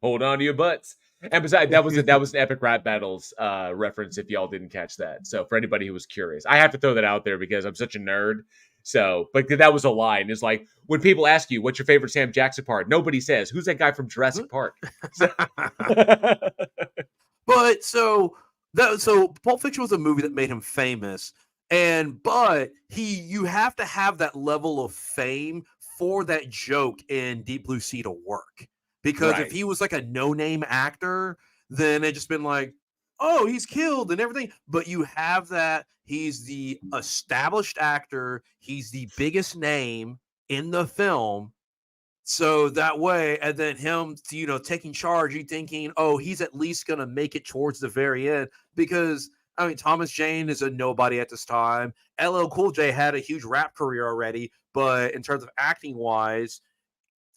Hold on to your butts. And besides, that was an Epic Rap Battles reference, if y'all didn't catch that. So for anybody who was curious, I have to throw that out there because I'm such a nerd. So, but that was a line. It's like, when people ask you, what's your favorite Sam Jackson part? Nobody says, who's that guy from Jurassic Park? But so Pulp Fiction was a movie that made him famous. But you have to have that level of fame for that joke in Deep Blue Sea to work. Because if he was like a no-name actor, then it just been like, oh, he's killed and everything. But you have that, he's the established actor, he's the biggest name in the film. So that way, and then him, taking charge, you thinking, oh, he's at least going to make it towards the very end. Because, I mean, Thomas Jane is a nobody at this time. LL Cool J had a huge rap career already, but in terms of acting wise,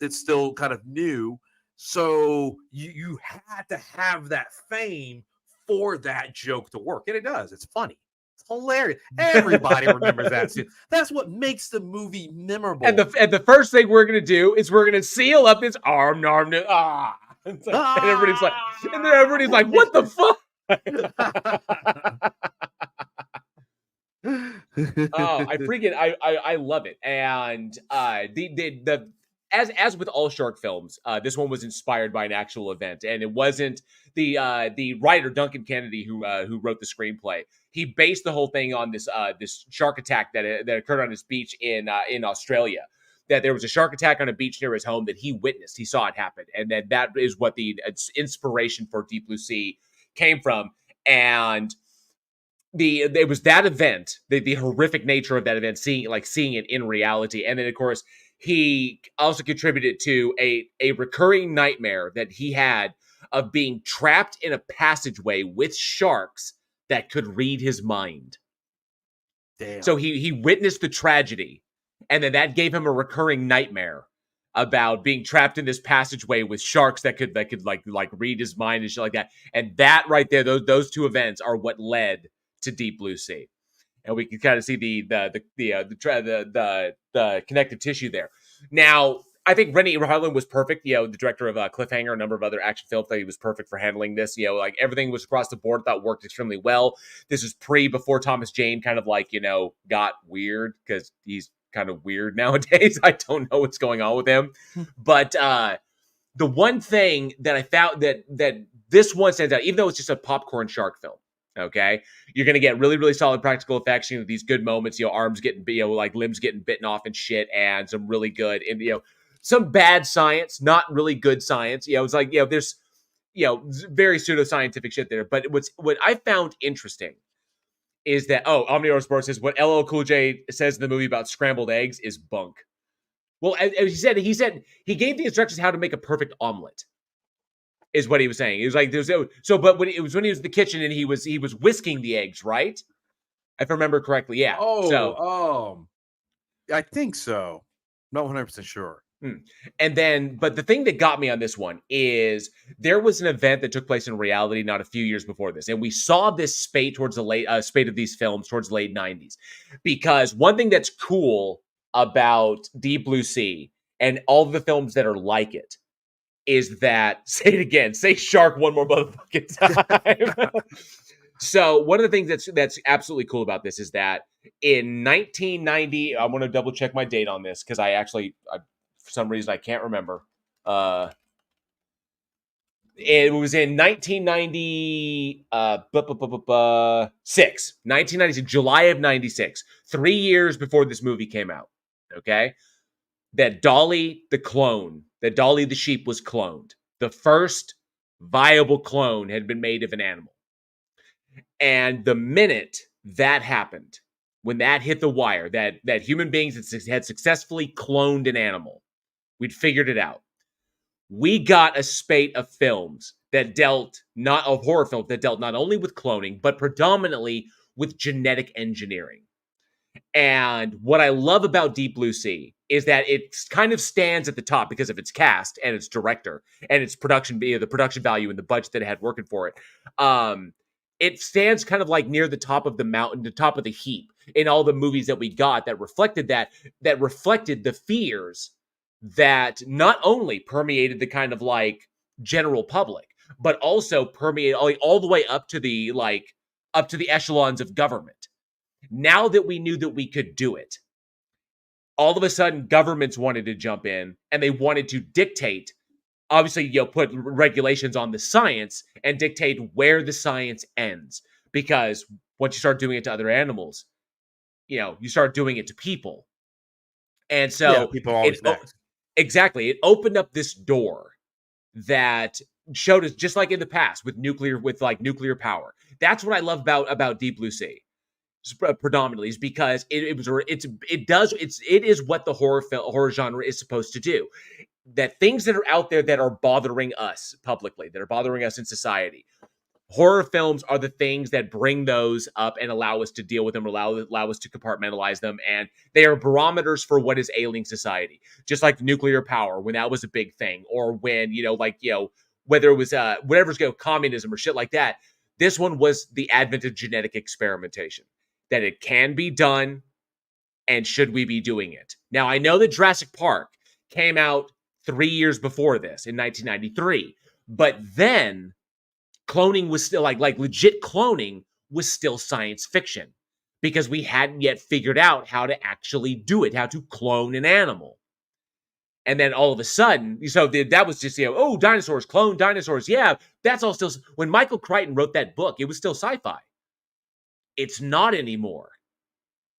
it's still kind of new. So you had to have that fame for that joke to work. And it does. It's funny. It's hilarious. Everybody remembers that scene. That's what makes the movie memorable. And the first thing we're going to do is we're going to seal up his arm. And everybody's like, what the fuck? I love it. And as with all shark films, this one was inspired by an actual event, and it wasn't the writer Duncan Kennedy who wrote the screenplay. He based the whole thing on this shark attack that occurred on his beach in Australia. That there was a shark attack on a beach near his home that he witnessed. He saw it happen, and that is what the inspiration for Deep Blue Sea came from. And it was that event, the horrific nature of that event, seeing it in reality, and then of course he also contributed to a recurring nightmare that he had of being trapped in a passageway with sharks that could read his mind. Damn. So he witnessed the tragedy, and then that gave him a recurring nightmare about being trapped in this passageway with sharks that could like read his mind and shit like that. And that right there, those two events are what led to Deep Blue Sea. And we can kind of see the connective tissue there. Now, I think Rennie Harlan was perfect. The director of Cliffhanger, a number of other action films, that he was perfect for handling this. Like everything was across the board. Thought worked extremely well. This was before Thomas Jane kind of got weird, because he's kind of weird nowadays. I don't know what's going on with him, but the one thing that I found that this one stands out, even though it's just a popcorn shark film. Okay, you're gonna get really, really solid practical effects. You know, these good moments. You know, arms getting, like limbs getting bitten off and shit, and some really good, and some bad science, not really good science. It's like there's very pseudoscientific shit there. But what I found interesting is that Omnior Sports says what LL Cool J says in the movie about scrambled eggs is bunk. Well, as he said he gave the instructions how to make a perfect omelet. Is what he was saying. He was like, but when he was in the kitchen and he was whisking the eggs, right? If I remember correctly, yeah. I think so. Not 100% sure. And then, but the thing that got me on this one is there was an event that took place in reality not a few years before this, and we saw this spate towards the late spate of these films towards the late 90s. Because one thing that's cool about Deep Blue Sea and all the films that are like it is that, say it again, say shark one more motherfucking time. So one of the things that's absolutely cool about this is that in 1990, I want to double check my date on this because I for some reason I can't remember. It was in 1996, 1996, July of 96, 3 years before this movie came out. Okay, that Dolly the sheep was cloned. The first viable clone had been made of an animal. And the minute that happened, when that hit the wire, that human beings had successfully cloned an animal, we'd figured it out. We got a spate of films horror films that dealt not only with cloning, but predominantly with genetic engineering. And what I love about Deep Blue Sea is that it kind of stands at the top because of its cast and its director and its production, the production value and the budget that it had working for it. It stands kind of like near the top of the mountain, the top of the heap in all the movies that we got that reflected the fears that not only permeated the kind of like general public, but also permeated all the way up to the echelons of government. Now that we knew that we could do it, all of a sudden governments wanted to jump in and they wanted to dictate, obviously, put regulations on the science and dictate where the science ends. Because once you start doing it to other animals, you start doing it to people. And so people always exactly, it opened up this door that showed us, just like in the past with nuclear power. That's what I love about Deep Blue Sea. Predominantly is because it is what the horror genre is supposed to do. That things that are out there that are bothering us publicly, that are bothering us in society, horror films are the things that bring those up and allow us to deal with them, allow us to compartmentalize them, and they are barometers for what is ailing society. Just like nuclear power, when that was a big thing, or when whether it was whatever's communism or shit like that. This one was the advent of genetic experimentation. That it can be done, and should we be doing it? Now, I know that Jurassic Park came out 3 years before this, in 1993, but then cloning was still, like legit cloning was still science fiction, because we hadn't yet figured out how to actually do it, how to clone an animal. And then all of a sudden, so that was just, dinosaurs, clone dinosaurs, yeah, that's all still, when Michael Crichton wrote that book, it was still sci-fi. It's not anymore,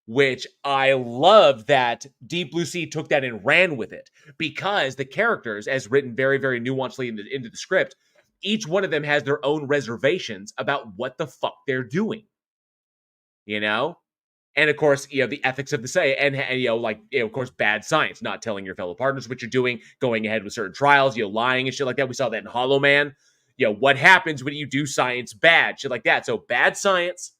which I love that Deep Blue Sea took that and ran with it, because the characters, as written very, very nuancedly into the script, each one of them has their own reservations about what the fuck they're doing, And of course, the ethics of the say, and of course, bad science, not telling your fellow partners what you're doing, going ahead with certain trials, lying and shit like that. We saw that in Hollow Man. What happens when you do science bad, shit like that. So bad science,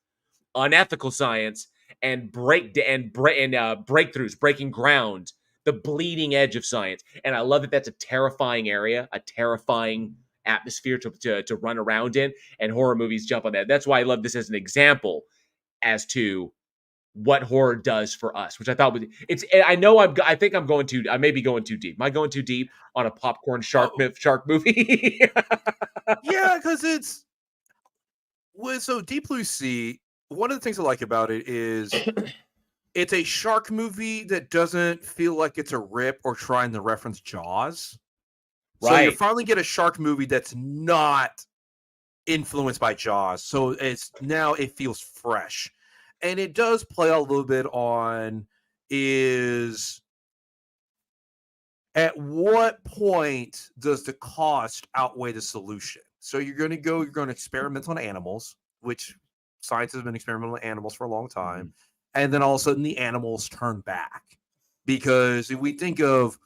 unethical science, and breakthroughs, breaking ground, the bleeding edge of science. And I love that that's a terrifying area, a terrifying atmosphere to run around in, and horror movies jump on that. That's why I love this as an example as to what horror does for us, which I thought I may be going too deep. Am I going too deep on a popcorn shark movie? Yeah, because so Deep Blue Sea, one of the things I like about it is it's a shark movie that doesn't feel like it's a rip or trying to reference Jaws. So you Right. finally get a shark movie that's not influenced by Jaws. So it feels fresh. And it does play a little bit on is at what point does the cost outweigh the solution? So you're going to experiment on animals, which science has been experimenting on animals for a long time. And then all of a sudden the animals turn back. Because if we think of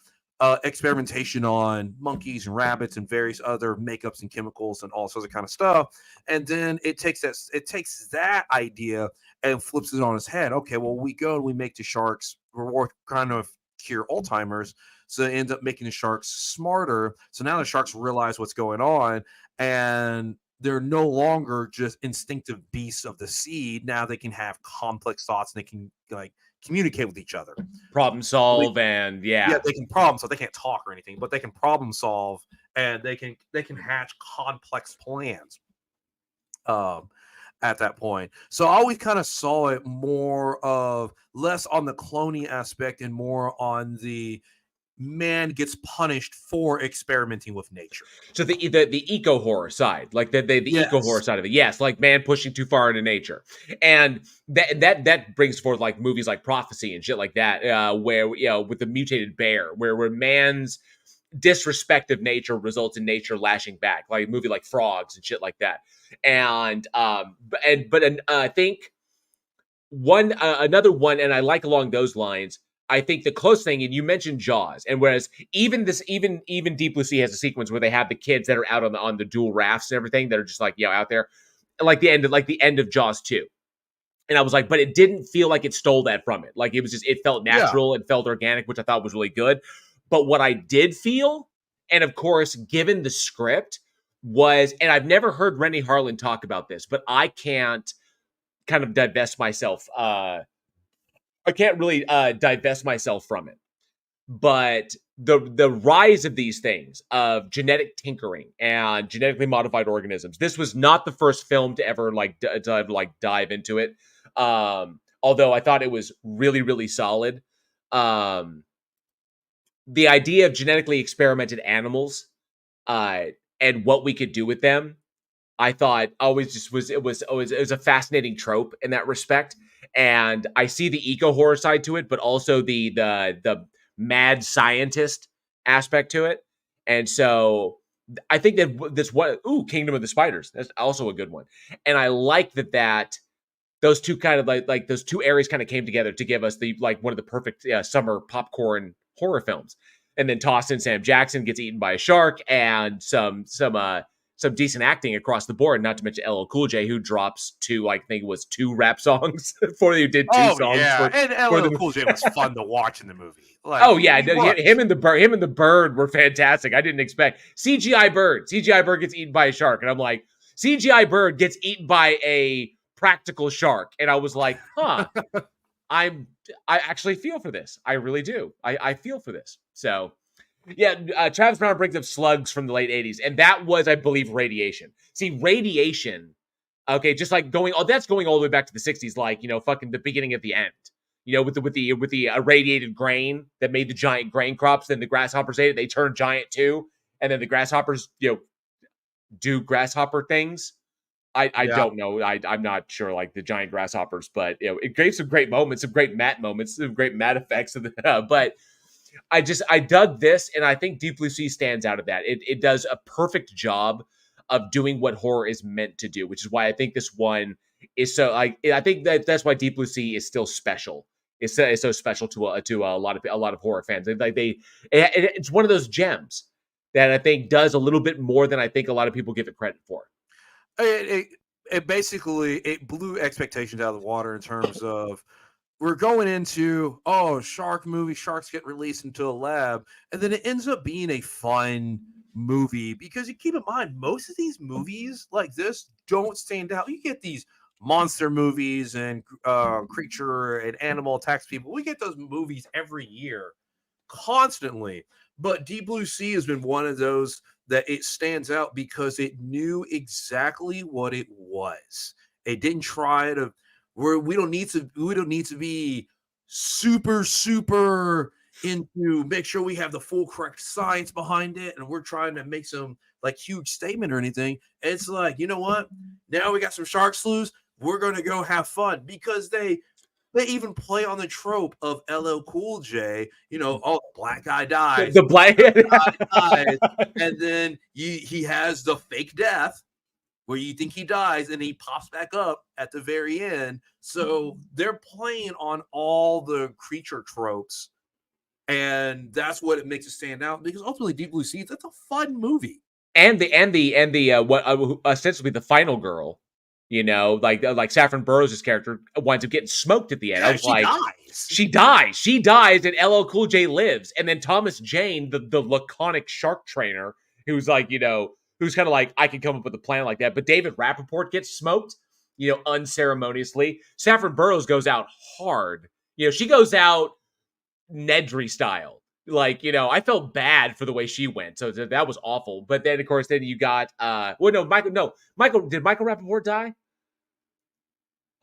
experimentation on monkeys and rabbits and various other makeups and chemicals and all sorts of kind of stuff, and then it takes that idea and flips it on its head. Okay, well, we go and we make the sharks, we're kind of cure Alzheimer's, so it ends up making the sharks smarter. So now the sharks realize what's going on, and they're no longer just instinctive beasts of the sea. Now they can have complex thoughts and they can like communicate with each other, problem solve, and yeah, they can problem solve. They can't talk or anything, but they can problem solve, and they can hatch complex plans at that point. So I always kind of saw it more of less on the cloning aspect and more on the man gets punished for experimenting with nature. So the eco horror side, like the eco horror side of it, yes, like man pushing too far into nature, and that brings forth like movies like Prophecy and shit like that, where with the mutated bear, where man's disrespect of nature results in nature lashing back, like a movie like Frogs and shit like that, and I think another one, and I like along those lines. I think the close thing, and you mentioned Jaws, and whereas even Deep Blue Sea has a sequence where they have the kids that are out on the dual rafts and everything that are just like out there, like the end of Jaws 2. And I was like, but it didn't feel like it stole that from it. Like it felt natural, it felt organic, which I thought was really good. But what I did feel, and of course, given the script, was, and I've never heard Rennie Harlan talk about this, but I can't kind of divest myself. I can't really divest myself from it. But the rise of these things, of genetic tinkering and genetically modified organisms, this was not the first film to ever dive into it. Although I thought it was really, really solid. The idea of genetically experimented animals and what we could do with them, I thought always just was a fascinating trope in that respect. And I see the eco horror side to it, but also the mad scientist aspect to it. And so I think that this Kingdom of the Spiders, that's also a good one. And I like that those two kind of like those two areas kind of came together to give us the one of the perfect summer popcorn horror films. And then toss in Sam Jackson gets eaten by a shark, and some decent acting across the board, not to mention LL Cool J, who drops I think it was 2 rap songs before they did 2 songs. Yeah, and LL Cool J was fun to watch in the movie. Like, him and the bird were fantastic. I didn't expect CGI bird gets eaten by a shark, and I'm like, CGI bird gets eaten by a practical shark, and I was like, huh. I actually feel for this. I really do. I feel for this. So, yeah, Travis Brown brings up Slugs from the late 80s, and that was, I believe, Radiation. See, Radiation, okay, just like that's going all the way back to the 60s, like, fucking the beginning at the end. With the irradiated grain that made the giant grain crops, then the grasshoppers ate it, they turned giant too, and then the grasshoppers, do grasshopper things. I don't know. I'm not sure, like the giant grasshoppers, but it gave some great moments, some great matte moments, some great matte effects. But I dug this, and I think Deep Blue Sea stands out of that. It does a perfect job of doing what horror is meant to do, which is why I think this one is so. I think that's why Deep Blue Sea is still special. It's so special to a lot of horror fans. It's one of those gems that I think does a little bit more than I think a lot of people give it credit for. It basically blew expectations out of the water in terms of we're going into shark movie, sharks get released into a lab, and then it ends up being a fun movie because you keep in mind most of these movies like this don't stand out. You get these monster movies and creature and animal attacks people. We get those movies every year constantly, but Deep Blue Sea has been one of those that it stands out because it knew exactly what it was. It didn't try to we don't need to be super into make sure we have the full correct science behind it, and we're trying to make some like huge statement or anything. It's like, you know what? Now we got some shark slews. We're gonna go have fun because they even play on the trope of LL Cool J. You know, oh, the black guy dies, the black guy dies, and then he has the fake death where you think he dies and he pops back up at the very end. So they're playing on all the creature tropes, and that's what it makes it stand out. Because ultimately, Deep Blue Sea, that's a fun movie. And the what ostensibly the final girl, you know, like Saffron Burrows' character winds up getting smoked at the end. Yeah, I was like, dies. She dies, and LL Cool J lives. And then Thomas Jane, the laconic shark trainer, who's like, you know, who's kind of like, I can come up with a plan like that. But David Rappaport gets smoked, you know, unceremoniously. Saffron Burrows goes out hard. You know, she goes out Nedry style. Like, you know, I felt bad for the way she went. So that was awful. But then, of course, then you got, Michael, did Michael Rappaport die?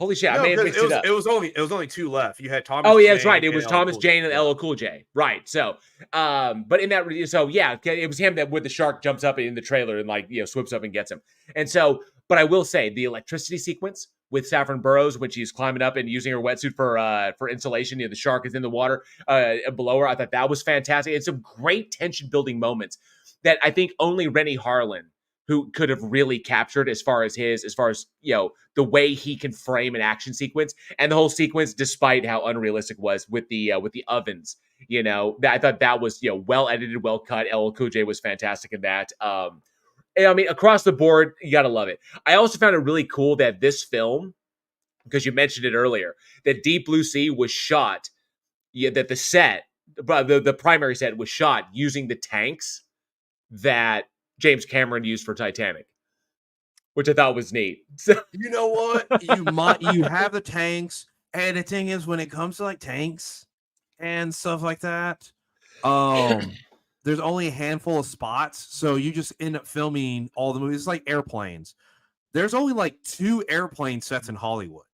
Holy shit, No, I may have mixed it up. It was only two left. You had Thomas. Oh, yeah, Jane that's right. It was and Thomas LL Jane and LL Cool J. Right. So, but in that, so yeah, it was him that with the shark jumps up in the trailer and like, you know, swoops up and gets him. And so, but I will say the electricity sequence with Saffron Burrows when she's climbing up and using her wetsuit for insulation, you know, the shark is in the water below her. I thought that was fantastic. It's some great tension building moments that I think only Rennie Harlan, who could have really captured as far as you know, the way he can frame an action sequence and the whole sequence, despite how unrealistic it was with the ovens. You know, I thought that was, you know, well edited, well cut. LL Cool J was fantastic in that. I mean, across the board, you gotta love it. I also found it really cool that this film, because you mentioned it earlier, that Deep Blue Sea was shot, that the set, the primary set was shot using the tanks that James Cameron used for Titanic, which I thought was neat. So, you know what? You have the tanks, and the thing is, when it comes to like tanks and stuff like that, there's only a handful of spots, so you just end up filming all the movies. It's like airplanes. There's only like 2 airplane sets in Hollywood.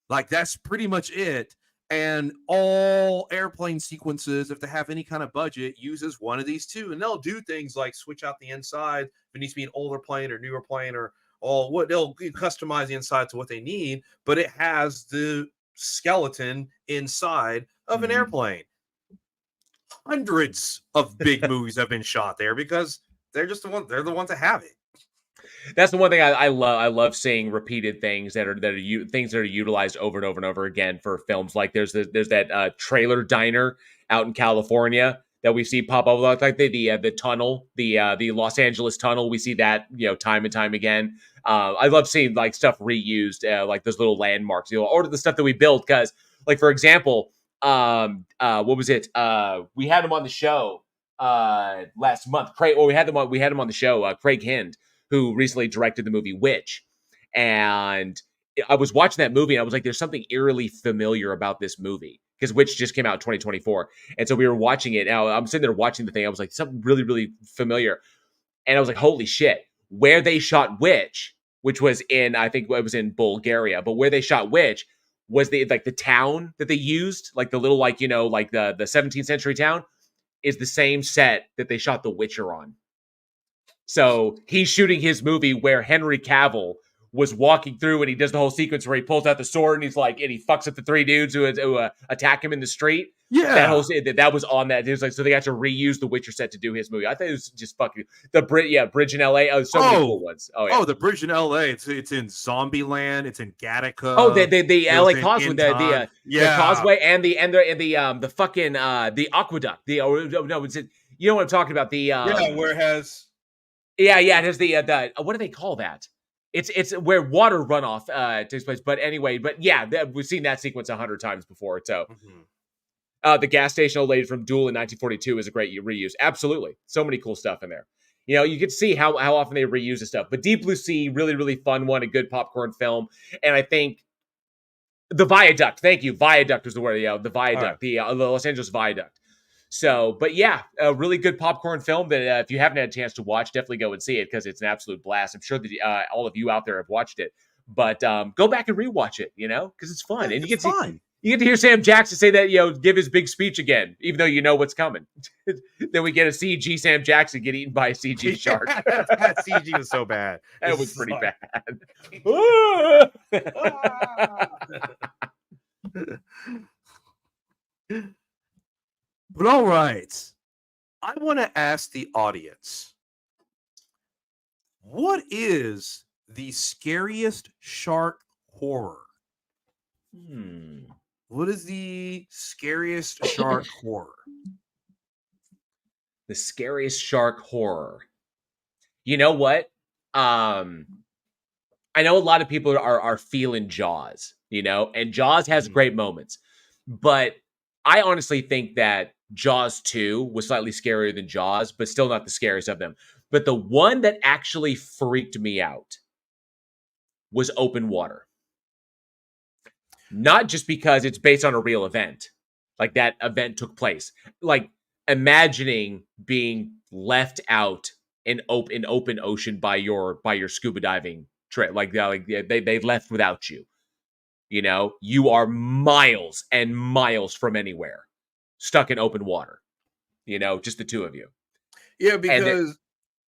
Like that's pretty much it. And all airplane sequences, if they have any kind of budget, uses one of these 2. And they'll do things like switch out the inside if it needs to be an older plane or newer plane, or all what they'll customize the inside to what they need, but it has the skeleton inside of an airplane. Hundreds of big movies have been shot there because they're the ones that have it. That's the one thing I love. I love seeing repeated things that are things that are utilized over and over and over again for films. Like there's that trailer diner out in California that we see pop up, like the tunnel, the Los Angeles tunnel. We see that, you know, time and time again. I love seeing like stuff reused, like those little landmarks, you know, or the stuff that we built. Because, like for example, what was it? We had him on the show last month. We had him on the show. Craig Hind, who recently directed the movie Witch. And I was watching that movie and I was like, there's something eerily familiar about this movie, because Witch just came out in 2024. And so we were watching it. Now I'm sitting there watching the thing. I was like, something really, really familiar. And I was like, holy shit, where they shot Witch, which was in, I think it was in Bulgaria, but where they shot Witch was the town that they used, like the little, like, you know, like the 17th century town, is the same set that they shot The Witcher on. So he's shooting his movie where Henry Cavill was walking through, and he does the whole sequence where he pulls out the sword and he's like, and he fucks up the 3 dudes who attack him in the street. Yeah, that was on that. It was like, so they got to reuse the Witcher set to do his movie. I thought it was just fucking the bridge in LA. Oh, so many cool ones. Oh yeah. Oh, the bridge in LA. It's in Zombieland. It's in Gattaca. Oh, the LA Causeway, the Causeway, and the fucking the aqueduct. You know what I'm talking about? Where it has. Yeah, it has the what do they call that? It's where water runoff takes place. But anyway, we've seen that sequence 100 times before. So the gas station old lady from Duel in 1942 is a great reuse. Absolutely, so many cool stuff in there. You know, you can see how often they reuse the stuff. But Deep Blue Sea, really, really fun one, a good popcorn film. And I think the Viaduct. Thank you, Viaduct was the word. Yeah, the Viaduct, the Los Angeles Viaduct. So, but yeah, a really good popcorn film that if you haven't had a chance to watch, definitely go and see it because it's an absolute blast. I'm sure that all of you out there have watched it, but go back and rewatch it, you know, because it's fun. And you get You get to hear Sam Jackson say that, give his big speech again, even though you know what's coming. Then we get a CG Sam Jackson get eaten by a CG shark. That CG was so bad. That was pretty bad. But all right, I want to ask the audience, what is the scariest shark horror? What is the scariest shark horror? The scariest shark horror. You know what? I know a lot of people are feeling Jaws, and Jaws has great moments. But I honestly think that Jaws 2 was slightly scarier than Jaws, but still not the scariest of them. But the one that actually freaked me out was Open Water. Not just because it's based on a real event. Like, that event took place. Like, imagining being left out in open ocean by your scuba diving trip. Like they left without you. You are miles and miles from anywhere, stuck in open water. Just the two of you. Yeah, because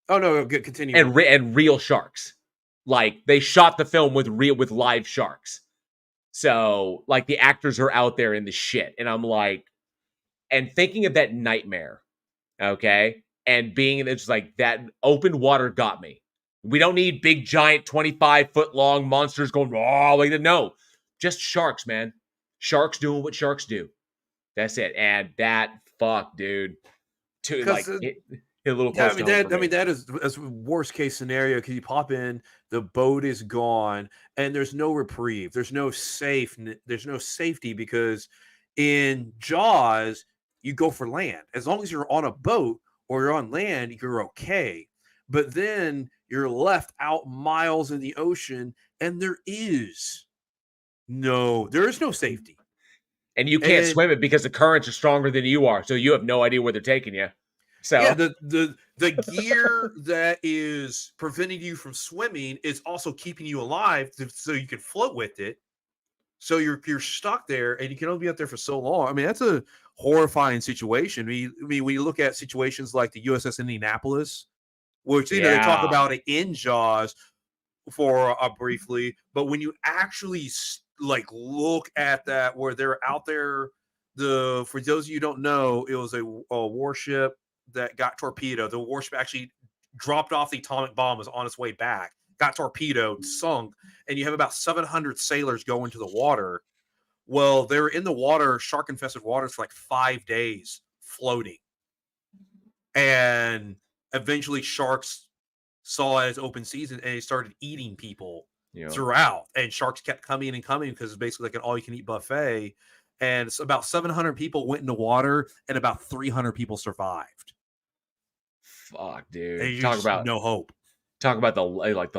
continue. And real sharks. Like, they shot the film with live sharks. So, like, the actors are out there in the shit, and I'm like, and thinking of that nightmare, okay, and it's like that open water got me. We don't need big, giant, 25-foot long monsters going, oh, like that. No, just sharks, man. Sharks doing what sharks do. That's it. And that, fuck, dude. Hit a little close. That is worst case scenario, because you pop in, the boat is gone, and there's no reprieve. There's no safety, because in Jaws, you go for land. As long as you're on a boat or you're on land, you're okay. But then you're left out miles in the ocean, and there is no safety. And you can't swim it because the currents are stronger than you are, so you have no idea where they're taking you. So yeah, the gear that is preventing you from swimming is also keeping you alive, so you can float with it. So you're stuck there, and you can only be out there for so long. I mean, that's a horrifying situation. I mean, when you look at situations like the USS Indianapolis, which they talk about it in Jaws for briefly, but when you actually look at that, where they're out there, for those of you who don't know, it was a warship that got torpedoed. The warship actually dropped off the atomic bomb, was on its way back, got torpedoed, sunk, and you have about 700 sailors go into the water. Well, they were in the water, shark-infested waters, for like 5 days floating. And eventually sharks saw it as open season, and they started eating people throughout. And sharks kept coming and coming, because it's basically like an all-you-can-eat buffet. And it's about 700 people went into water, and about 300 people survived. Fuck, dude. And talk about no hope. Talk about the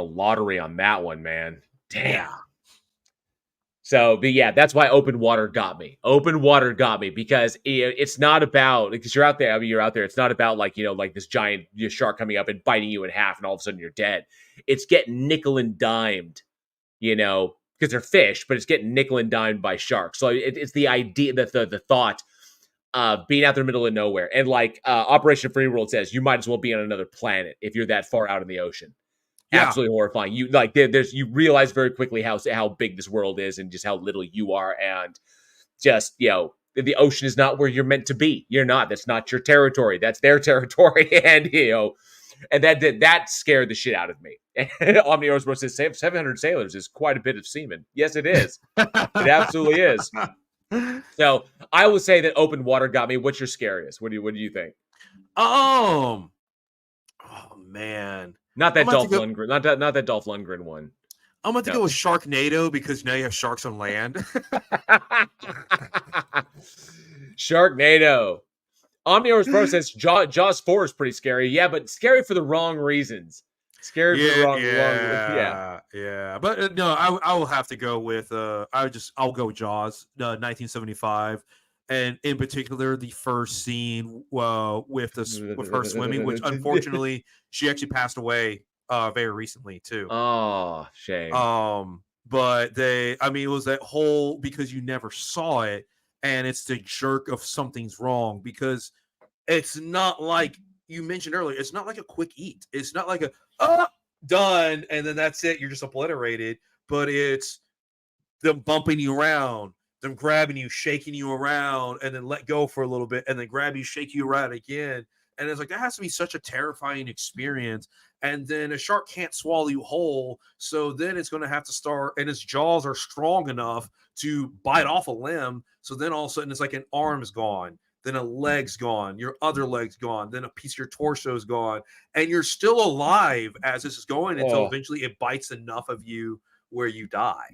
lottery on that one, man. Damn. Yeah. So, but yeah, that's why Open Water got me. Open Water got me because it's not about, because you're out there. I mean, you're out there. It's not about like this giant shark coming up and biting you in half, and all of a sudden you're dead. It's getting nickel and dimed, because they're fish, but it's getting nickel and dimed by sharks. So it's the idea, that the thought of being out there in the middle of nowhere, and like Operation Free World says, you might as well be on another planet if you're that far out in the ocean. Yeah. Absolutely horrifying. You you realize very quickly how big this world is, and just how little you are, and just the ocean is not where you're meant to be. You're not. That's not your territory. That's their territory, and and that scared the shit out of me. Omnior's Bro says 700 sailors is quite a bit of semen. Yes, it is. It absolutely is. So I would say that Open Water got me. What's your scariest? What do you think? Oh man. Not that Dolph Lundgren. Not that Dolph Lundgren one. I'm going to go with Sharknado, because now you have sharks on land. Sharknado. Omnior's Pro says Jaws 4 is pretty scary. Yeah, but scary for the wrong reasons. Scary for the wrong reasons. Yeah. But no, I will have to go with I'll go Jaws, 1975. And in particular, the first scene with her swimming, which unfortunately she actually passed away very recently too. Oh, shame. but it was that whole, because you never saw it, and it's the jerk of something's wrong, because it's not like you mentioned earlier. It's not like a quick eat. It's not like done and then that's it. You're just obliterated. But it's them bumping you around, them grabbing you, shaking you around, and then let go for a little bit, and then grab you, shake you around again. And it's like, that has to be such a terrifying experience. And then a shark can't swallow you whole. So then it's going to have to start, and its jaws are strong enough to bite off a limb. So then all of a sudden it's like an arm is gone, then a leg's gone, your other leg's gone, then a piece of your torso is gone. And you're still alive as this is going until eventually it bites enough of you where you die.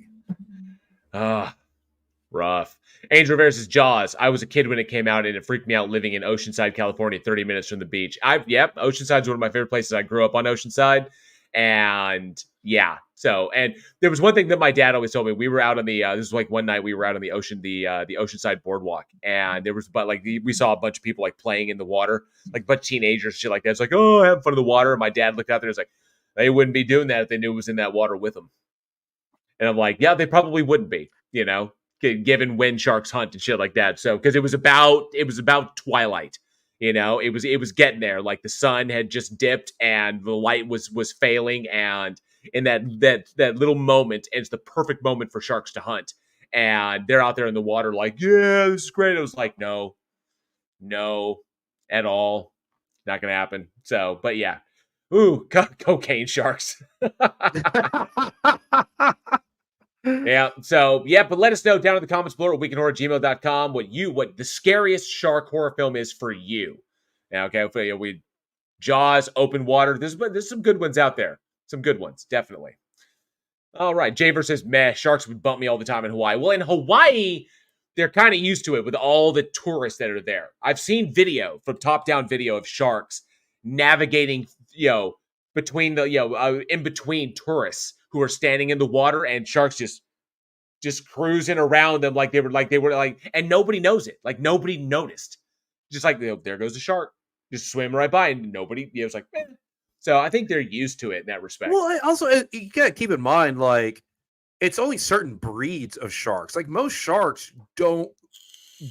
Rough. Angel Rivera says Jaws. I was a kid when it came out, and it freaked me out living in Oceanside, California, 30 minutes from the beach. Oceanside's one of my favorite places. I grew up on Oceanside, and yeah. So, and there was one thing that my dad always told me. We were out on the this was like one night we were out on the ocean, the Oceanside boardwalk, and there was we saw a bunch of people like playing in the water, like a bunch of teenagers, shit like that. It's like, oh, having fun in the water. And my dad looked out there and was like, they wouldn't be doing that if they knew it was in that water with them. And I'm like, yeah, they probably wouldn't be, given when sharks hunt and shit like that. So, because it was about twilight, it was getting there. Like the sun had just dipped and the light was failing, and in that little moment, it's the perfect moment for sharks to hunt. And they're out there in the water, like, yeah, this is great. I was like, no, at all, not gonna happen. So, but yeah, cocaine sharks. Yeah. So, yeah, but let us know down in the comments below at weekinhorror@gmail.com what the scariest shark horror film is for you. Now, okay, we Jaws, Open Water. There's some good ones out there. Some good ones, definitely. All right. Javer says, meh, sharks would bump me all the time in Hawaii. Well, in Hawaii, they're kind of used to it with all the tourists that are there. I've seen top-down video of sharks navigating, between the, in between tourists who are standing in the water, and sharks just cruising around them like they were and nobody knows it. Like nobody noticed. Just like, there goes a shark. Just swim right by, and nobody, it was like, eh. So I think they're used to it in that respect. Well, also, you gotta keep in mind, like, it's only certain breeds of sharks. Like, most sharks don't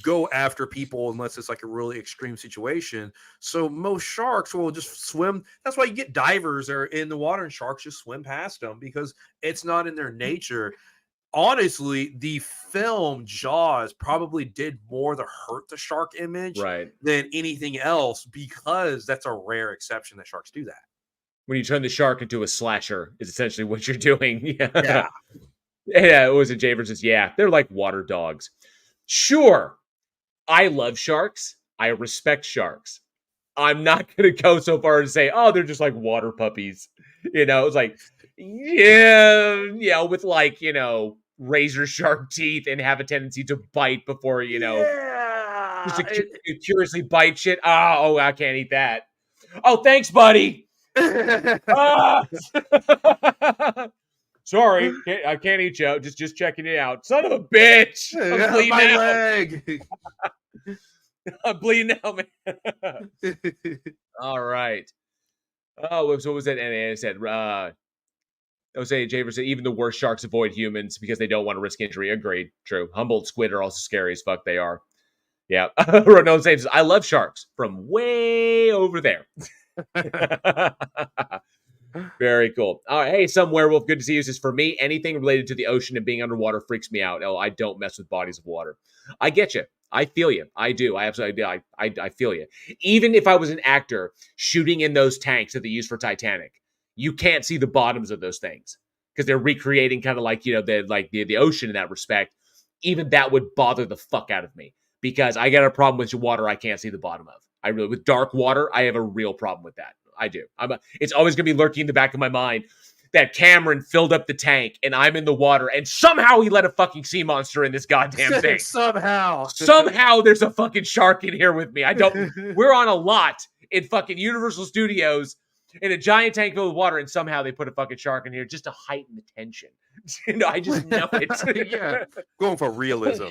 go after people unless it's like a really extreme situation. So most sharks will just swim. That's why you get divers that are in the water, and sharks just swim past them because it's not in their nature. Honestly, the film Jaws probably did more to hurt the shark image than anything else, because that's a rare exception that sharks do that. When you turn the shark into a slasher is essentially what you're doing. Yeah. It was a Javer says, yeah, they're like water dogs. Sure, I love sharks. I respect sharks. I'm not going to go so far as to say, oh, they're just like water puppies. It's like, yeah, with like, razor sharp teeth and have a tendency to bite before, just to curiously bite shit. Oh, I can't eat that. Oh, thanks, buddy. Sorry, I can't eat you. Just checking it out. Son of a bitch! I'm bleeding my out. Leg. I'm bleeding out, man. All right. Oh, what was that? And it said, Javer said, even the worst sharks avoid humans because they don't want to risk injury. Agreed. True. Humboldt squid are also scary as fuck. They are. Yeah. Ronald says, I love sharks from way over there. Very cool. All right. Hey, some werewolf. Good to see you. This is for me. Anything related to the ocean and being underwater freaks me out. Oh, I don't mess with bodies of water. I get you. I feel you. I do. I absolutely do. I feel you. Even if I was an actor shooting in those tanks that they use for Titanic, you can't see the bottoms of those things because they're recreating kind of like, the ocean in that respect. Even that would bother the fuck out of me because I got a problem with water I can't see the bottom of. With dark water, I have a real problem with that. I do. It's always going to be lurking in the back of my mind that Cameron filled up the tank and I'm in the water and somehow he let a fucking sea monster in this goddamn thing. Somehow there's a fucking shark in here with me. We're on a lot in fucking Universal Studios in a giant tank filled with water, and somehow they put a fucking shark in here just to heighten the tension. I just know it. Yeah, going for realism.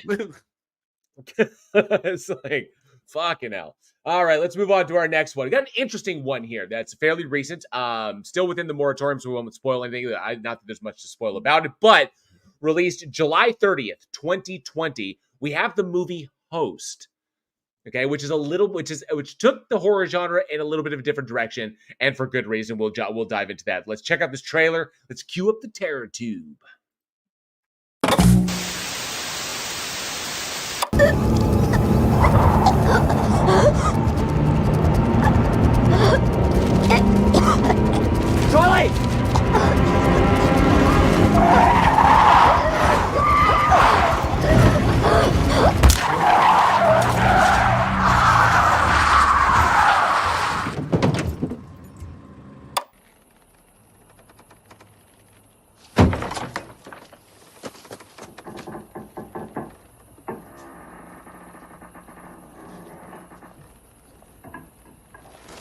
It's like, fucking hell. All right, let's move on to our next one. We got an interesting one here that's fairly recent. Still within the moratorium, so we won't spoil anything. Not that there's much to spoil about it, but released July 30th, 2020. We have the movie Host. Okay, which took the horror genre in a little bit of a different direction, and for good reason. We'll dive into that. Let's check out this trailer. Let's cue up the terror tube. Charlie!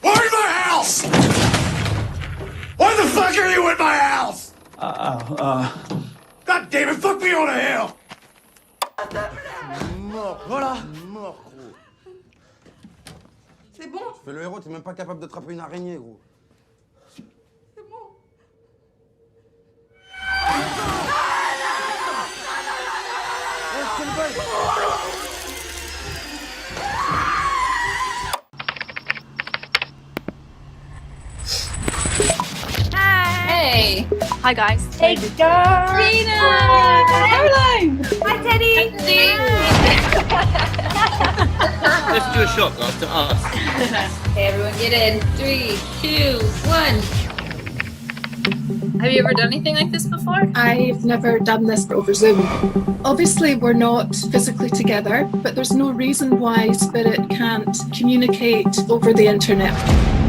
Where's my house? Why the fuck are you in my house? God damn it, fuck me on the hell! Voilà. C'est bon? Tu fais le héros, t'es même pas capable d'attraper une araignée, gros. C'est bon. Hey! Hi guys. Hey guys! Trina! Caroline! Hi Teddy! Let's do a shot, guys, to us. Hey everyone, get in. 3, 2, 1. Have you ever done anything like this before? I've never done this over Zoom. Obviously, we're not physically together, but there's no reason why Spirit can't communicate over the internet.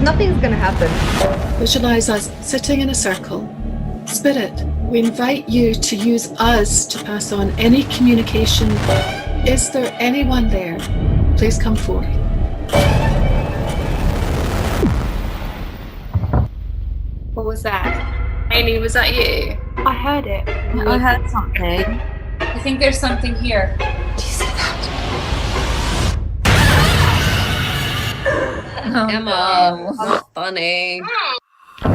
Nothing's gonna happen. Visualize us sitting in a circle. Spirit, we invite you to use us to pass on any communication. Is there anyone there? Please come forth. What was that? Amy, was that you? I heard it. I heard something. I think there's something here. Do you see that? Oh, Emma, that's funny. I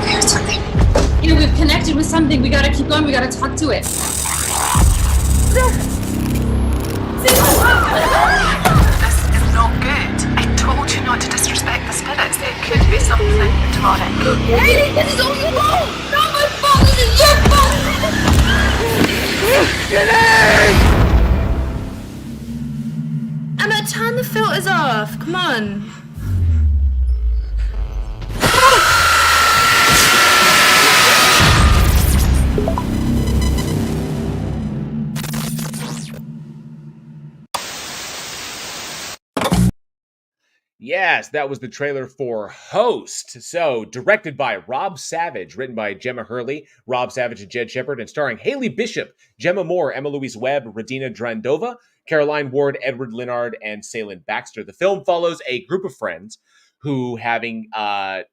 heard something. You know, we've connected with something. We gotta keep going. We gotta talk to it. This is not good. I told you not to disrespect the spirits. It could be something demonic. Hey, this is all your fault! Not my fault! This is your fault! Emma, turn the filters off. Come on. Yes, that was the trailer for Host. So, directed by Rob Savage, written by Gemma Hurley, Rob Savage and Jed Shepard, and starring Haley Bishop, Gemma Moore, Emma Louise Webb, Radina Drandova, Caroline Ward, Edward Linnard, and Salen Baxter. The film follows a group of friends who are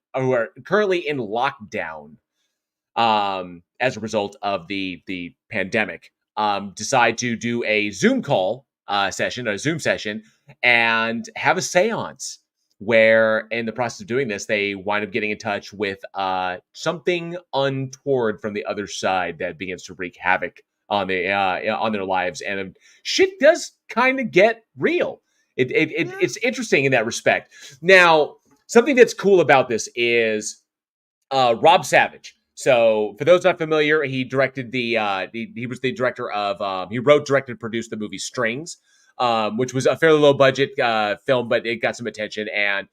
currently in lockdown as a result of the pandemic. Decide to do a Zoom session, and have a seance where, in the process of doing this, they wind up getting in touch with something untoward from the other side that begins to wreak havoc on their lives, and shit does kind of get real. It's interesting in that respect. Now, something that's cool about this is Rob Savage. So, for those not familiar, he directed he was the director of he wrote, directed, produced the movie Strings, which was a fairly low budget film, but it got some attention. And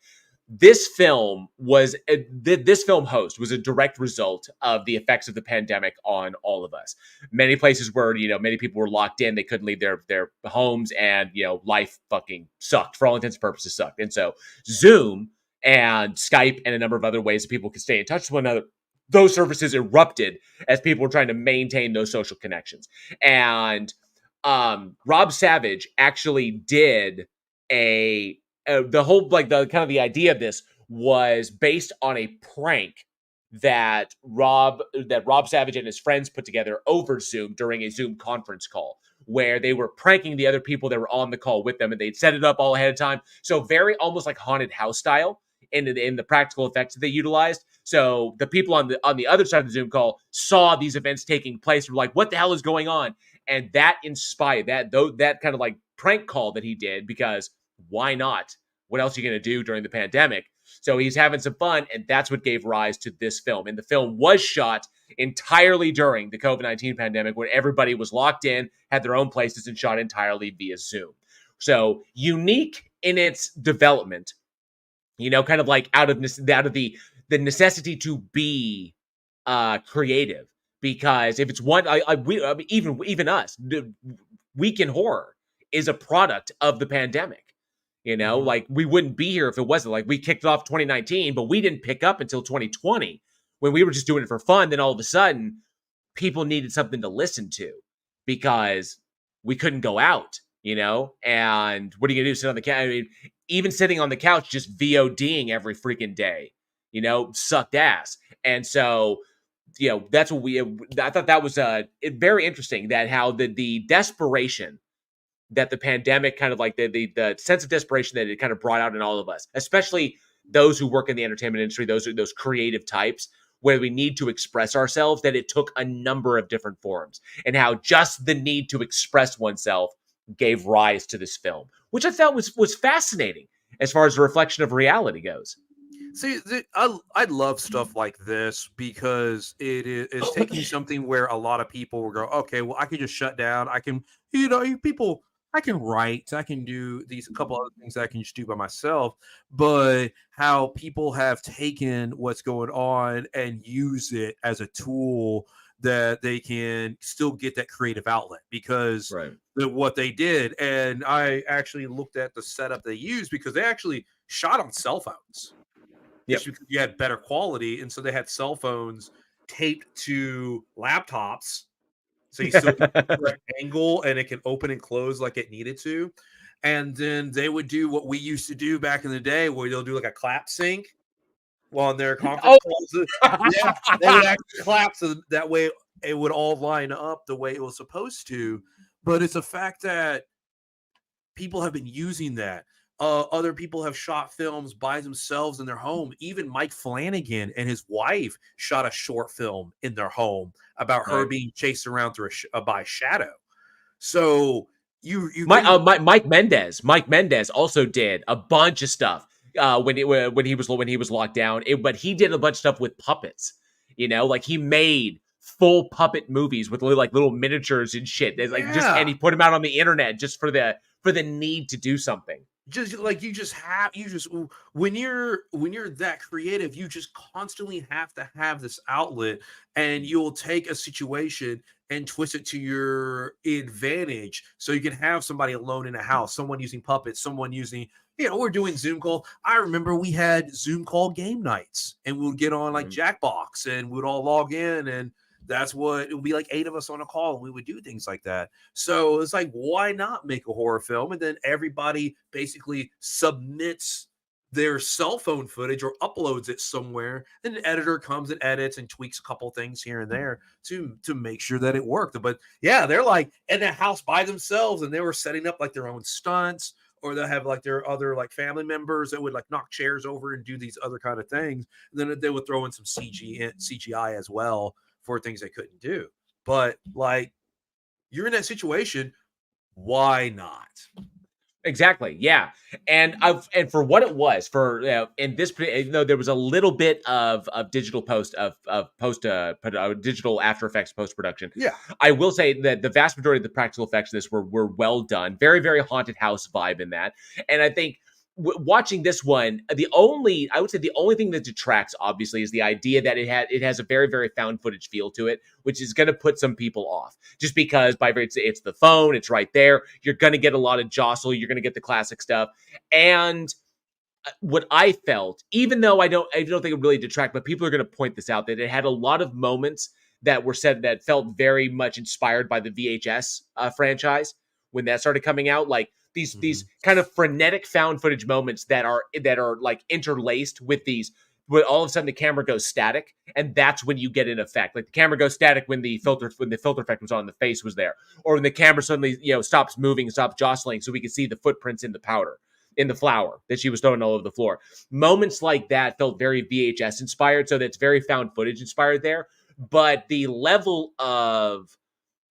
this film Host was a direct result of the effects of the pandemic on all of us. Many places where, many people were locked in, they couldn't leave their homes, and, life fucking sucked. For all intents and purposes sucked. And so Zoom and Skype and a number of other ways that people could stay in touch with one another, those services erupted as people were trying to maintain those social connections. And Rob Savage actually did the idea of this was based on a prank that Rob Savage and his friends put together over Zoom during a Zoom conference call, where they were pranking the other people that were on the call with them, and they'd set it up all ahead of time. So very almost like haunted house style, in the practical effects that they utilized. So the people on the other side of the Zoom call saw these events taking place and were like, what the hell is going on? And that inspired that kind of like prank call that he did, because why not? What else are you going to do during the pandemic? So he's having some fun, and that's what gave rise to this film. And the film was shot entirely during the COVID-19 pandemic, when everybody was locked in, had their own places, and shot entirely via Zoom. So unique in its development, kind of like out of the necessity to be creative. Because if it's one, even us, Week in Horror is a product of the pandemic. Like we wouldn't be here if it wasn't. Like we kicked off 2019, but we didn't pick up until 2020 when we were just doing it for fun. Then all of a sudden, people needed something to listen to because we couldn't go out, And what are you gonna do? Sit on the couch? I mean, even sitting on the couch, just VODing every freaking day, sucked ass. And so, that's what I thought that was very interesting, that how the desperation that the pandemic kind of like the sense of desperation that it kind of brought out in all of us, especially those who work in the entertainment industry, those creative types, where we need to express ourselves, that it took a number of different forms, and how just the need to express oneself gave rise to this film, which I thought was fascinating as far as the reflection of reality goes. See, I love stuff like this because it's taking something where a lot of people will go, okay, well, I can just shut down. I can, people, I can write, I can do these couple other things that I can just do by myself. But how people have taken what's going on and use it as a tool that they can still get that creative outlet, because what they did. And I actually looked at the setup they used, because they actually shot on cell phones. Yep. Because you had better quality, and so they had cell phones taped to laptops, so you still get the correct angle, and it can open and close like it needed to. And then they would do what we used to do back in the day, where they'll do like a clap sync while in their conference calls. Yeah, they would actually clap, so that way it would all line up the way it was supposed to. But it's a fact that people have been using that. Other people have shot films by themselves in their home. Even Mike Flanagan and his wife shot a short film in their home about her being chased around through by a shadow. So Mike Mendez also did a bunch of stuff when he was locked down. But he did a bunch of stuff with puppets. Like he made full puppet movies with little miniatures and shit. And he put them out on the internet just for the need to do something. Just like when you're that creative, you just constantly have to have this outlet, and you'll take a situation and twist it to your advantage. So you can have somebody alone in a house, someone using puppets, someone using, we're doing Zoom call. I remember we had Zoom call game nights, and we'd get on like Jackbox, and we'd all log in, and that's what it would be, like 8 of us on a call, and we would do things like that. So it's like, why not make a horror film? And then everybody basically submits their cell phone footage or uploads it somewhere, and the editor comes and edits and tweaks a couple things here and there to make sure that it worked. But yeah, they're like in a house by themselves, and they were setting up like their own stunts, or they'll have like their other like family members that would like knock chairs over and do these other kind of things. And then they would throw in some CGI as well for things they couldn't do. But like, you're in that situation, why not? Exactly. Yeah. And for what it was, in this, there was a little bit of digital digital After Effects post-production. Yeah. I will say that the vast majority of the practical effects of this were well done. Very, very haunted house vibe in that. And I think watching this one, the only thing that detracts, obviously, is the idea that it has a very, very found footage feel to it, which is going to put some people off. Just because it's the phone, it's right there. You're going to get a lot of jostle. You're going to get the classic stuff. And what I felt, even though I don't think it really detract, but people are going to point this out, that it had a lot of moments that were said that felt very much inspired by the VHS franchise when that started coming out, like. These kind of frenetic found footage moments that are like interlaced with these, where all of a sudden the camera goes static, and that's when you get an effect. Like the camera goes static when the filter effect was on, the face was there, or when the camera suddenly stops moving, stops jostling, so we can see the footprints in the powder. in the flour that she was throwing all over the floor. Moments like that felt very VHS inspired, so that's very found footage inspired there. But the level of,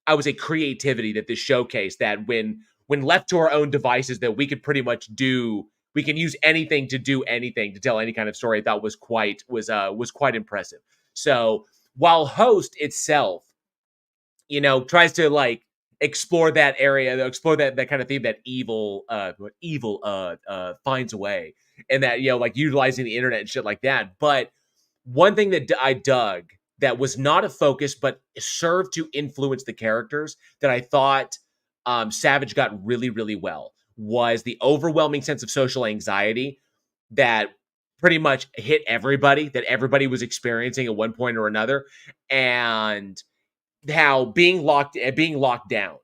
I would say, creativity that this showcased, that when left to our own devices, that we could pretty much do, we can use anything to do anything to tell any kind of story, I thought was quite impressive. So while Host itself, tries to like explore that area, explore that kind of theme, that evil finds a way, and that, like utilizing the internet and shit like that. But one thing that I dug that was not a focus, but served to influence the characters, that I thought Savage got really, really well, was the overwhelming sense of social anxiety that pretty much hit everybody, that everybody was experiencing at one point or another, and how being locked down,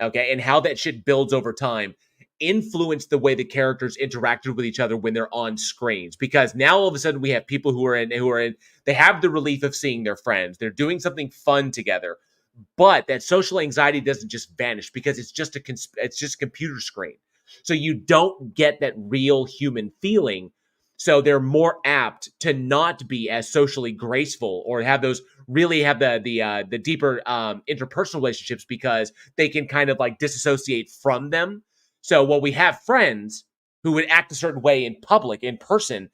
okay, and how that shit builds over time influenced the way the characters interacted with each other when they're on screens. Because now all of a sudden we have people who are in, they have the relief of seeing their friends. They're doing something fun together, but that social anxiety doesn't just vanish because it's just a computer screen. So you don't get that real human feeling. So they're more apt to not be as socially graceful, or have the deeper interpersonal relationships, because they can kind of like disassociate from them. So while we have friends who would act a certain way in public, in person,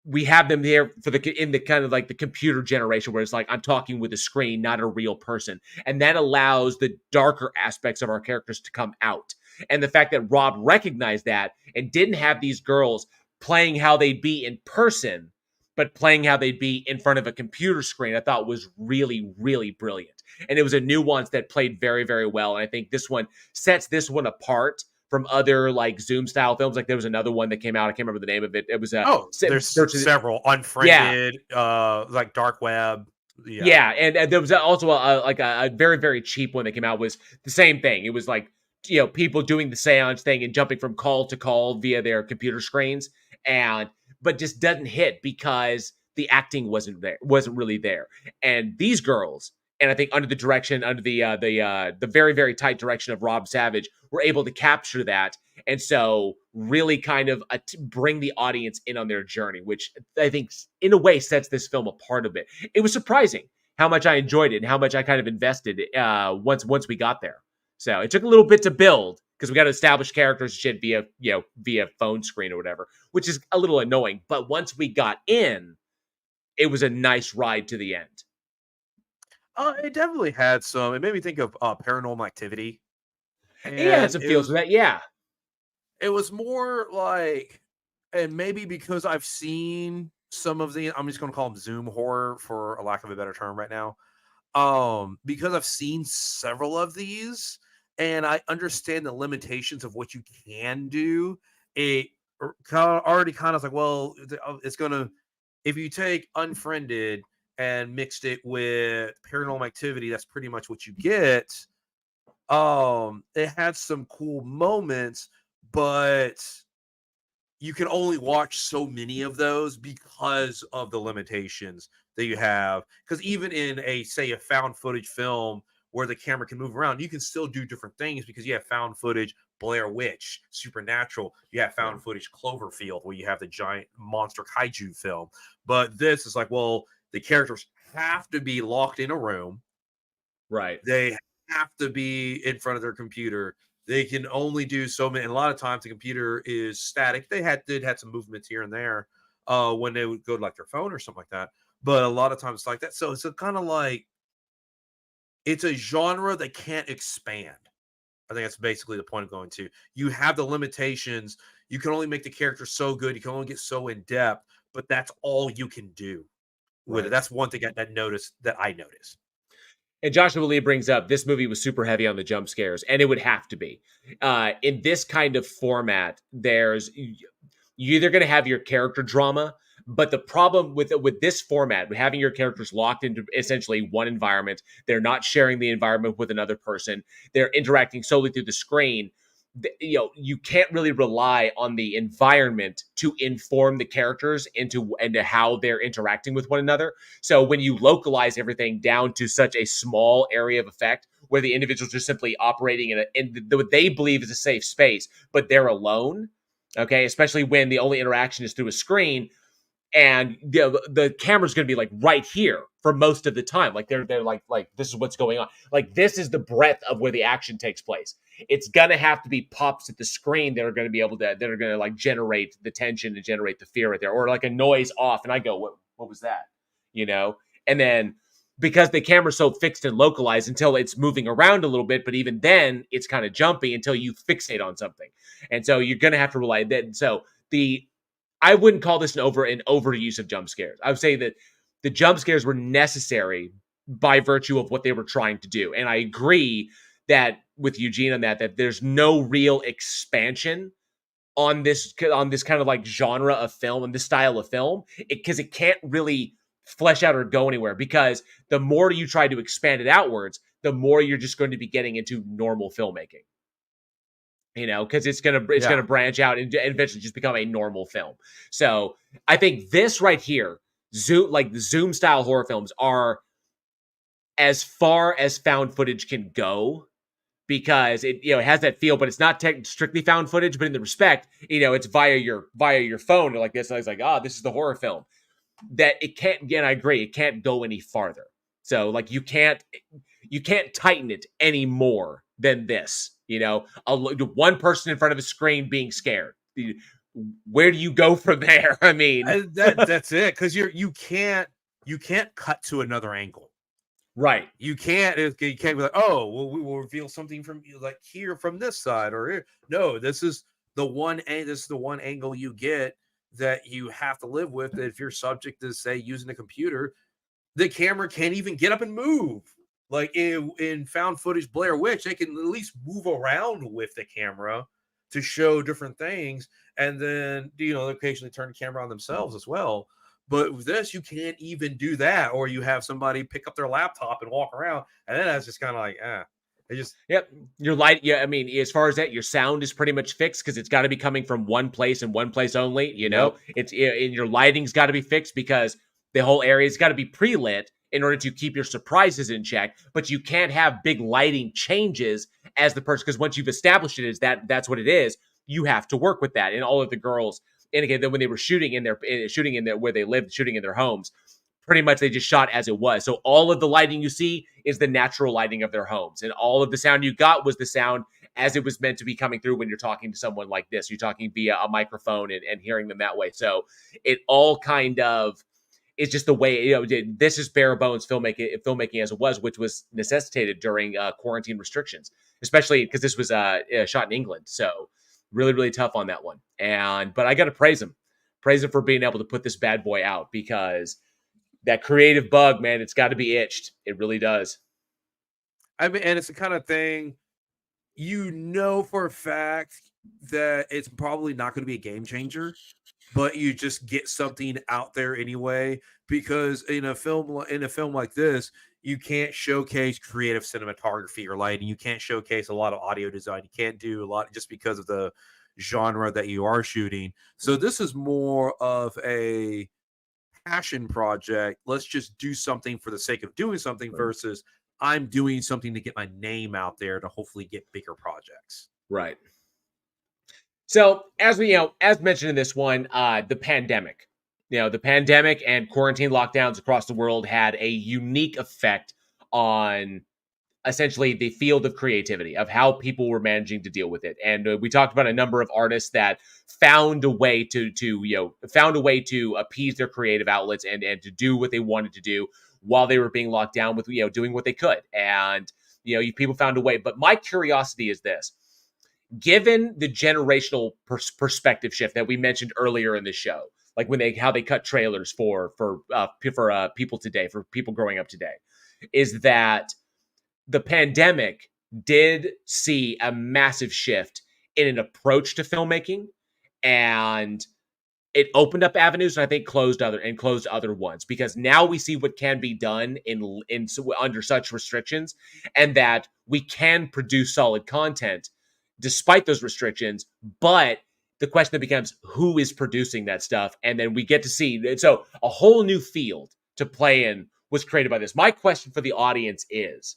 we have them there in the kind of like the computer generation, where it's like, I'm talking with a screen, not a real person. And that allows the darker aspects of our characters to come out. And the fact that Rob recognized that and didn't have these girls playing how they'd be in person, but playing how they'd be in front of a computer screen, I thought was really, really brilliant. And it was a nuance that played very, very well. And I think this one sets this one apart from other like Zoom style films. Like there was another one that came out, I can't remember the name of it. It was there's several. Unfriended, like Dark Web. Yeah, and there was also a very, very cheap one that came out, was the same thing. It was like, people doing the seance thing and jumping from call to call via their computer screens, but just doesn't hit because the acting wasn't really there. And these girls, and I think under the very, very tight direction of Rob Savage, were able to capture that, and so really kind of bring the audience in on their journey, which I think in a way sets this film apart a bit. It was surprising how much I enjoyed it and how much I kind of invested once we got there. So it took a little bit to build, because we got to establish characters shit via phone screen or whatever, which is a little annoying. But once we got in, it was a nice ride to the end. It definitely had some. It made me think of Paranormal Activity. And it had some feels for that, yeah. It was more like, and maybe because I've seen some of the, I'm just going to call them Zoom horror for a lack of a better term right now. Because I've seen several of these, and I understand the limitations of what you can do. It already kind of like, well, it's going to, if you take Unfriended and mixed it with Paranormal Activity, that's pretty much what you get. It had some cool moments, but you can only watch so many of those because of the limitations that you have. Because even in a found footage film where the camera can move around, you can still do different things, because you have found footage Blair Witch, Supernatural, you have found footage Cloverfield, where you have the giant monster kaiju film. But this is like, well, the characters have to be locked in a room. Right. They have to be in front of their computer. They can only do so many. And a lot of times the computer is static. They did have some movements here and there when they would go to like their phone or something like that. But a lot of times it's like that. So it's kind of like, it's a genre that can't expand. I think that's basically the point of going to. You have the limitations. You can only make the character so good. You can only get so in depth, but that's all you can do with it. That's one thing that I noticed. And Joshua Lee brings up, this movie was super heavy on the jump scares, and it would have to be. In this kind of format, you're either going to have your character drama, but the problem with this format, having your characters locked into essentially one environment, they're not sharing the environment with another person, they're interacting solely through the screen. You can't really rely on the environment to inform the characters into how they're interacting with one another. So when you localize everything down to such a small area of effect, where the individuals are simply operating in what they believe is a safe space, but they're alone, Okay, especially when the only interaction is through a screen, and the camera's going to be like right here for most of the time. Like they're like this is what's going on. Like this is the breadth of where the action takes place. It's going to have to be pops at the screen that are going to be able to like generate the tension and generate the fear right there, or like a noise off, and I go, what was that? And then because the camera's so fixed and localized until it's moving around a little bit, but even then it's kind of jumpy until you fixate on something, and so you're going to have to rely that. So I wouldn't call this an overuse of jump scares. I would say that the jump scares were necessary by virtue of what they were trying to do. And I agree that with Eugene on that there's no real expansion on this kind of like genre of film and this style of film, because it can't really flesh out or go anywhere, because the more you try to expand it outwards, the more you're just going to be getting into normal filmmaking. Because it's gonna branch out and eventually just become a normal film. So I think this right here, the Zoom style horror films are as far as found footage can go, because it has that feel, but it's not strictly found footage. But in the respect, it's via your phone like this. It's like, this is the horror film. That it can't. Again, I agree, it can't go any farther. So like you can't tighten it any more than this. One person in front of a screen being scared. Where do you go from there? I mean, that's it, because you can't cut to another angle, right? You can't be like, oh, well, we will reveal something from like here from this side or here. No, this is the one angle you get that you have to live with. That if you're subject to, say, using a computer, the camera can't even get up and move. Like in found footage Blair Witch, they can at least move around with the camera to show different things, and then they occasionally turn the camera on themselves as well. But with this, you can't even do that, or you have somebody pick up their laptop and walk around, and then that's just kind of like, it just your light. Yeah, I mean, as far as that, your sound is pretty much fixed because it's got to be coming from one place and one place only. It's and your lighting's got to be fixed because the whole area's got to be pre-lit in order to keep your surprises in check. But you can't have big lighting changes as the person, because once you've established it as that's what it is, you have to work with that. And all of the girls indicated that when they were shooting in where they lived, shooting in their homes, pretty much they just shot as it was. So all of the lighting you see is the natural lighting of their homes, and all of the sound you got was the sound as it was meant to be coming through when you're talking to someone like this. You're talking via a microphone and hearing them that way. So it all kind of is just the way, this is bare bones filmmaking as it was, which was necessitated during quarantine restrictions, especially because this was shot in England. So really, really tough on that one. But I got to praise him for being able to put this bad boy out, because that creative bug, man, it's got to be itched. It really does. I mean, and it's the kind of thing, for a fact that it's probably not going to be a game changer, but you just get something out there anyway, because in a film like this, you can't showcase creative cinematography or lighting. You can't showcase a lot of audio design. You can't do a lot just because of the genre that you are shooting. So this is more of a passion project. Let's just do something for the sake of doing something versus I'm doing something to get my name out there to hopefully get bigger projects. Right. So as mentioned in this one, the pandemic and quarantine lockdowns across the world had a unique effect on essentially the field of creativity, of how people were managing to deal with it. And we talked about a number of artists that found a way to appease their creative outlets and to do what they wanted to do while they were being locked down with, doing what they could. And, people found a way. But my curiosity is this: given the generational perspective shift that we mentioned earlier in the show, like how they cut trailers for people today, for people growing up today, is that the pandemic did see a massive shift in an approach to filmmaking, and it opened up avenues, and I think closed other ones, because now we see what can be done under such restrictions, and that we can produce solid content despite those restrictions. But the question that becomes, who is producing that stuff? And then we get to see, so a whole new field to play in was created by this. My question for the audience is,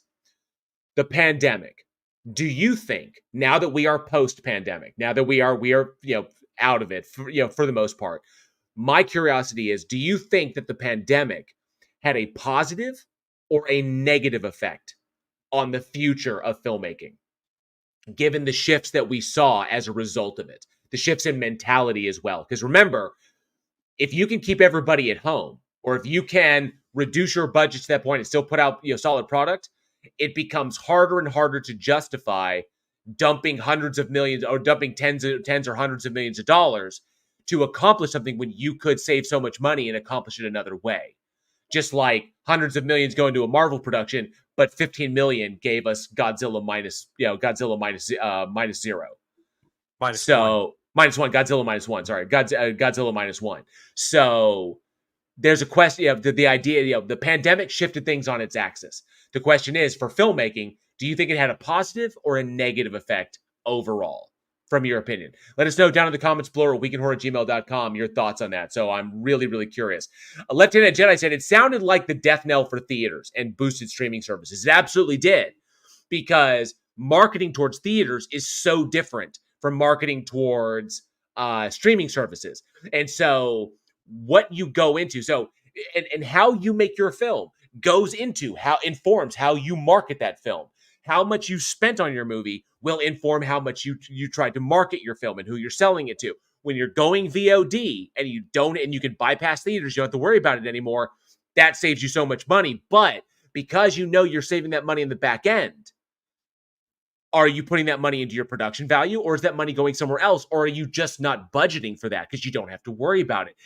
the pandemic, do you think, now that we are post-pandemic, now that we are out of it, for the most part. My curiosity is, do you think that the pandemic had a positive or a negative effect on the future of filmmaking, given the shifts that we saw as a result of it, the shifts in mentality as well? Because remember, if you can keep everybody at home, or if you can reduce your budget to that point and still put out solid product, it becomes harder and harder to justify dumping hundreds of millions or dumping tens or hundreds of millions of dollars to accomplish something when you could save so much money and accomplish it another way. Just like hundreds of millions go into a Marvel production, but 15 million gave us Godzilla minus zero. Minus one, Godzilla minus one. Sorry, Godzilla minus one. So there's a question. The idea, the pandemic shifted things on its axis. The question is, for filmmaking, do you think it had a positive or a negative effect overall, from your opinion? Let us know down in the comments below, or weekinhorror@gmail.com, your thoughts on that. So I'm really, really curious. Lieutenant Jedi said, it sounded like the death knell for theaters and boosted streaming services. It absolutely did, because marketing towards theaters is so different from marketing towards streaming services. And so what you go into, and how you make your film informs how you market that film. How much you spent on your movie will inform how much you tried to market your film and who you're selling it to. When you're going VOD and you can bypass theaters, you don't have to worry about it anymore. That saves you so much money. But because you're saving that money in the back end, are you putting that money into your production value, or is that money going somewhere else? Or are you just not budgeting for that because you don't have to worry about it?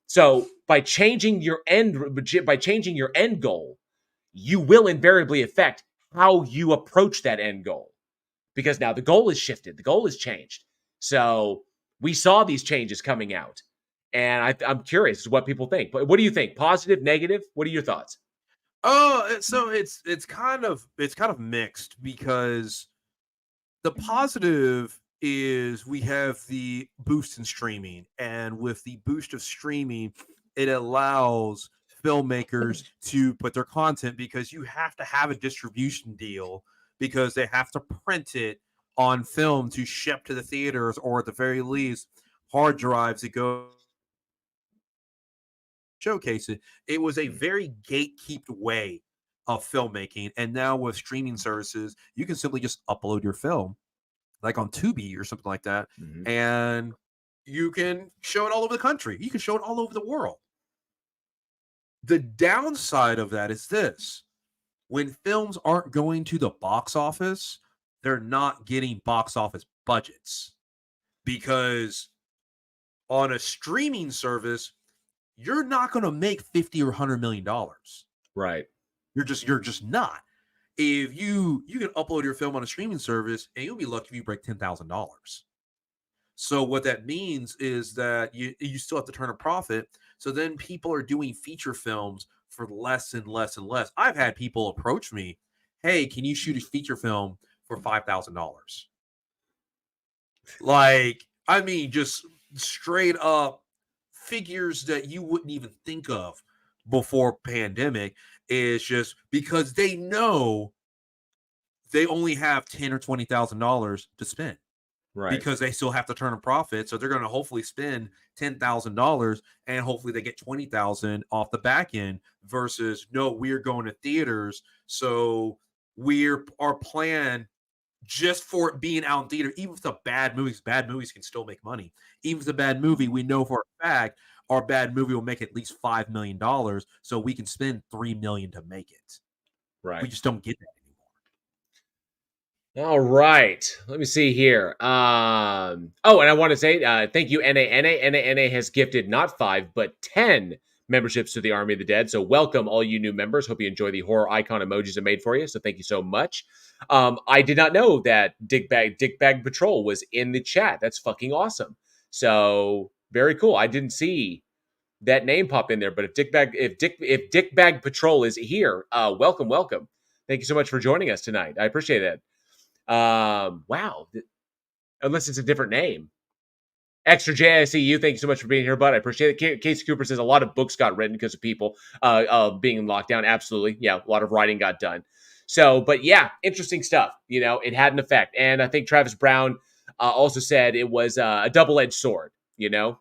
So by changing your end goal, you will invariably affect how you approach that end goal, because now the goal is shifted, the goal is changed. So we saw these changes coming out, and I'm curious what people think. But what do you think? Positive, negative? What are your thoughts? Oh, so it's kind of mixed, because the positive is we have the boost in streaming, and with the boost of streaming, it allows filmmakers to put their content, because you have to have a distribution deal, because they have to print it on film to ship to the theaters, or at the very least hard drives that go showcase it. It was a very gatekeeped way of filmmaking, and now with streaming services, you can simply just upload your film, like on Tubi or something like that, and you can show it all over the country. You can show it all over the world. The downside of that is this: when films aren't going to the box office, they're not getting box office budgets, because on a streaming service, you're not going to make $50 or $100 million. Right. You're just not. If you can upload your film on a streaming service, and you'll be lucky if you break $10,000. So what that means is that you still have to turn a profit. So then people are doing feature films for less and less and less. I've had people approach me, "Hey, can you shoot a feature film for $5,000?" Like, I mean, just straight up figures that you wouldn't even think of before pandemic. Is just because they know they only have $10,000 or $20,000 to spend. Right. Because they still have to turn a profit. So they're going to hopefully spend $10,000, and hopefully they get $20,000 off the back end, versus, no, we're going to theaters. So our plan, just for it being out in theater, even if it's a bad movies can still make money. Even if it's a bad movie, we know for a fact our bad movie will make at least $5 million. So we can spend $3 million to make it. Right. We just don't get that. All right. Let me see here. And I want to say thank you, NA. NA has gifted not 5, but 10 memberships to the Army of the Dead. So welcome all you new members. Hope you enjoy the horror icon emojis I made for you. So thank you so much. I did not know that Dickbag Patrol was in the chat. That's fucking awesome. So very cool. I didn't see that name pop in there, but if Dickbag Patrol is here, welcome. Thank you so much for joining us tonight. I appreciate it. Wow. Unless it's a different name. Extra J, I see you. Thank you so much for being here, bud. I appreciate it. Casey Cooper says a lot of books got written because of people being in lockdown. Absolutely. Yeah, a lot of writing got done. So, but yeah, interesting stuff. It had an effect. And I think Travis Brown also said it was a double-edged sword you know?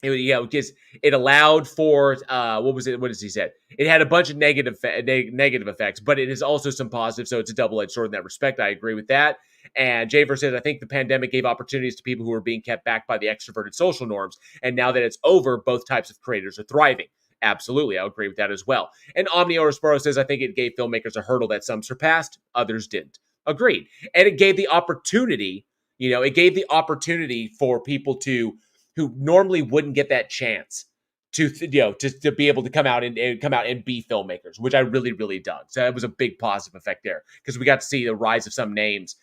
Because it allowed for what was it? What does he said? It had a bunch of negative effects, but it is also some positive. So it's a double-edged sword in that respect. I agree with that. And Javer says, I think the pandemic gave opportunities to people who were being kept back by the extroverted social norms. And now that it's over, both types of creators are thriving. Absolutely. I agree with that as well. And Omni Orosporo says, I think it gave filmmakers a hurdle that some surpassed, others didn't. Agreed. And it gave the opportunity, for people who normally wouldn't get that chance to be able to come out and be filmmakers, which I really, really dug. So it was a big positive effect there because we got to see the rise of some names,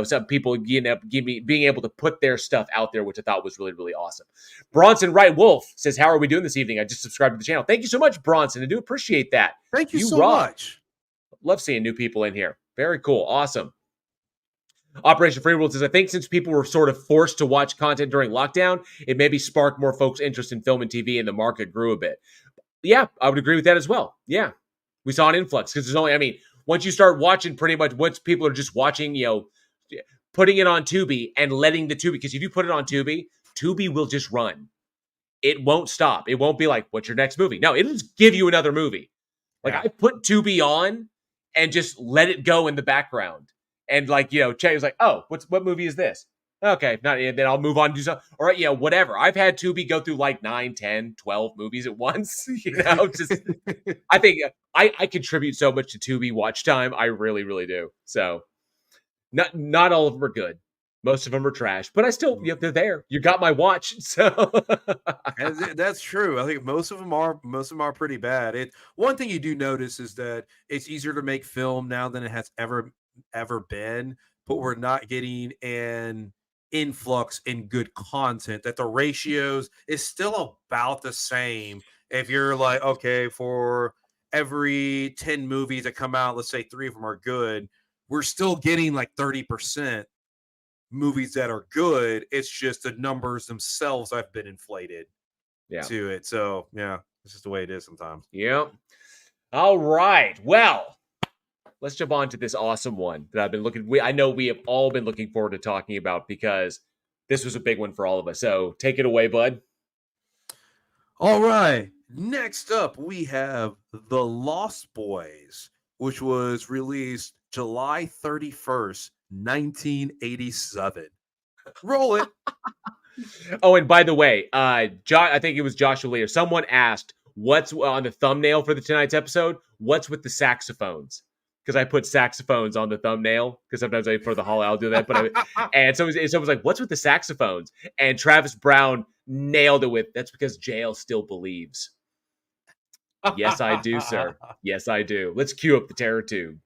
some people being able to put their stuff out there, which I thought was really, really awesome. Bronson Wright Wolf says, how are we doing this evening? I just subscribed to the channel. Thank you so much, Bronson. I do appreciate that. Thank you so much. Love seeing new people in here. Very cool. Awesome. Operation Free World says, I think since people were sort of forced to watch content during lockdown, it maybe sparked more folks' interest in film and TV and the market grew a bit. Yeah, I would agree with that as well. Yeah, we saw an influx because there's only, once you start watching pretty much, once people are just watching, putting it on Tubi and letting the Tubi, because if you put it on Tubi, Tubi will just run. It won't stop. It won't be like, what's your next movie? No, it'll just give you another movie. Like I put Tubi on and just let it go in the background. And Che was like, oh, what movie is this? Okay, then I'll move on to do something. All right, whatever. I've had Tubi go through like 9, 10, 12 movies at once. Just I think I contribute so much to Tubi watch time. I really, really do. So not all of them are good. Most of them are trash, but I still, they're there. You got my watch, so that's true. I think most of them are pretty bad. One thing you do notice is that it's easier to make film now than it has ever been, but we're not getting an influx in good content. That the ratios is still about the same. If you're like, okay, for every 10 movies that come out, let's say 3 of them are good, we're still getting like 30% movies that are good. It's just the numbers themselves have been inflated to it. So yeah, it's just the way it is sometimes. Yep. All right. Well, let's jump on to this awesome one that I've been I know we have all been looking forward to talking about because this was a big one for all of us. So take it away, bud. All right. Next up, we have The Lost Boys, which was released July 31st, 1987. Roll it. Oh, and by the way, I think it was Joshua Lee or someone asked what's on the thumbnail for tonight's episode. What's with the saxophones? Because I put saxophones on the thumbnail because sometimes for the holiday I'll do that. And so someone was like, "What's with the saxophones?" And Travis Brown nailed it with, "That's because jail still believes." Yes, I do, sir. Yes, I do. Let's cue up the terror tube.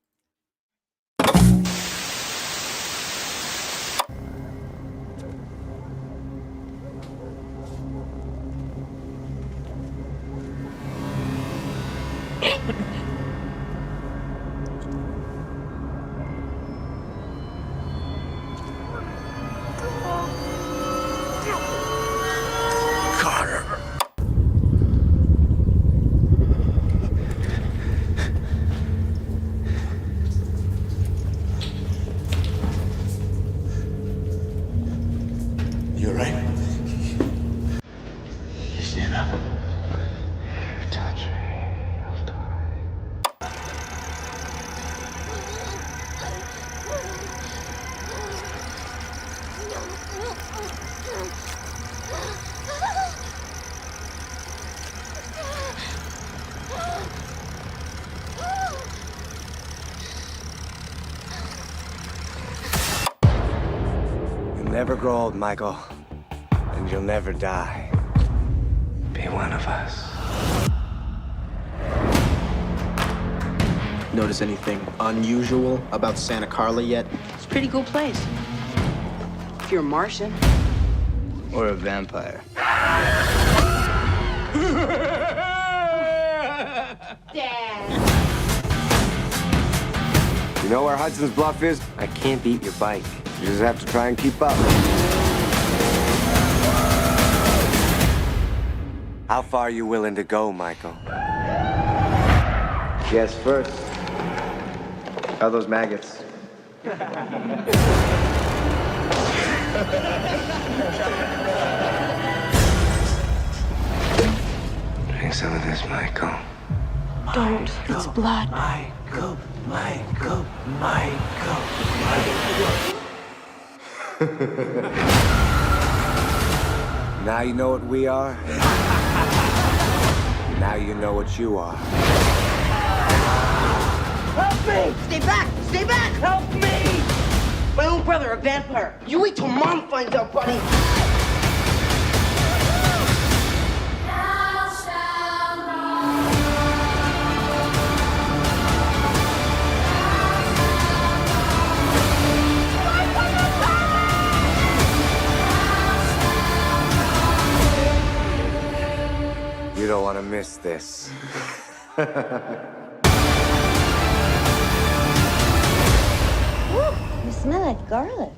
You're right. You'll never grow old, Michael. And you'll never die. Be one of us. Notice anything unusual about Santa Carla yet? It's a pretty cool place. If you're a Martian. Or a vampire? Dad. You know where Hudson's Bluff is? I can't beat your bike. You just have to try and keep up. How far are you willing to go, Michael? Guess first. How are those maggots? Drink some of this, Michael. Don't. It's blood. Michael, Michael. Now you know what we are. Now you know what you are. Help me! Stay back! Stay back! Help me! My own brother, a vampire. You wait till Mom finds out, buddy. You don't want to miss this. You smell like garlic.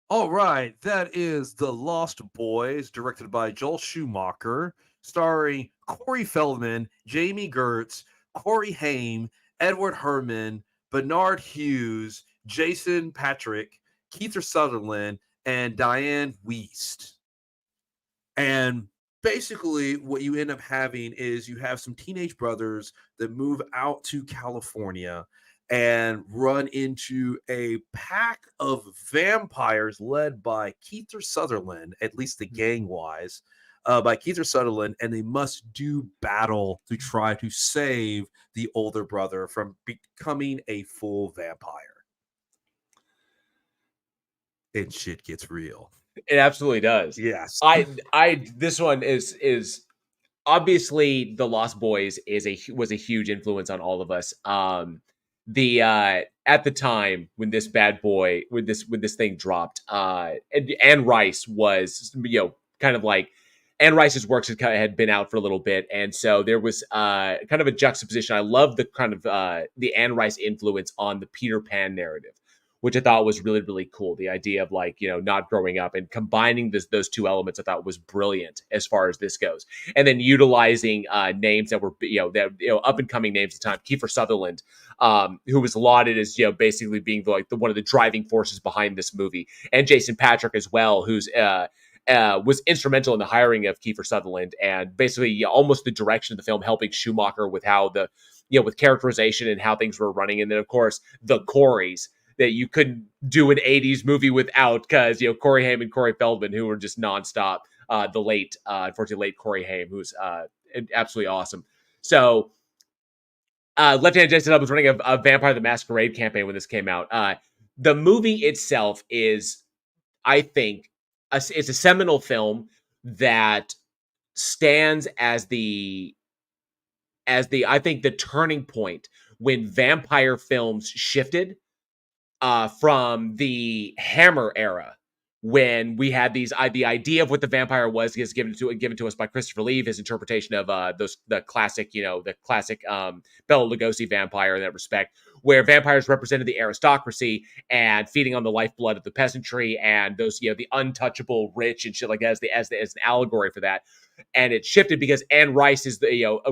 All right, that is The Lost Boys, directed by Joel Schumacher, starring Corey Feldman, Jamie Gertz, Corey Haim, Edward Herman, Bernard Hughes, Jason Patrick, Kiefer Sutherland, and Diane Wiest. And basically, what you end up having is you have some teenage brothers that move out to California and run into a pack of vampires led by Kiefer Sutherland, at least the gang-wise, by Kiefer Sutherland, and they must do battle to try to save the older brother from becoming a full vampire. And shit gets real. It absolutely does. Yes. This one is obviously The Lost Boys was a huge influence on all of us. At the time when this bad boy when this thing dropped, and Anne Rice was kind of like Anne Rice's works had been out for a little bit, and so there was kind of a juxtaposition. I love the kind of the Anne Rice influence on the Peter Pan narrative, which I thought was really, really cool. The idea of not growing up and combining those two elements, I thought was brilliant as far as this goes. And then utilizing names that were, up and coming names at the time. Kiefer Sutherland, who was lauded as, basically being one of the driving forces behind this movie, and Jason Patrick as well, who's was instrumental in the hiring of Kiefer Sutherland and basically almost the direction of the film, helping Schumacher with how with characterization and how things were running. And then of course the Coreys, that you couldn't do an 80s movie without, because, Corey Haim and Corey Feldman, who were just nonstop. Unfortunately, late Corey Haim, who's absolutely awesome. So, Left-Handed Jason was running a Vampire the Masquerade campaign when this came out. The movie itself is, I think, it's a seminal film that stands as the I think the turning point when vampire films shifted from the Hammer era, when we had the idea of what the vampire was given to us by Christopher Lee, his interpretation of the classic Bela Lugosi vampire in that respect, where vampires represented the aristocracy and feeding on the lifeblood of the peasantry and those the untouchable rich and shit like that as an allegory for that. And it shifted because Anne Rice is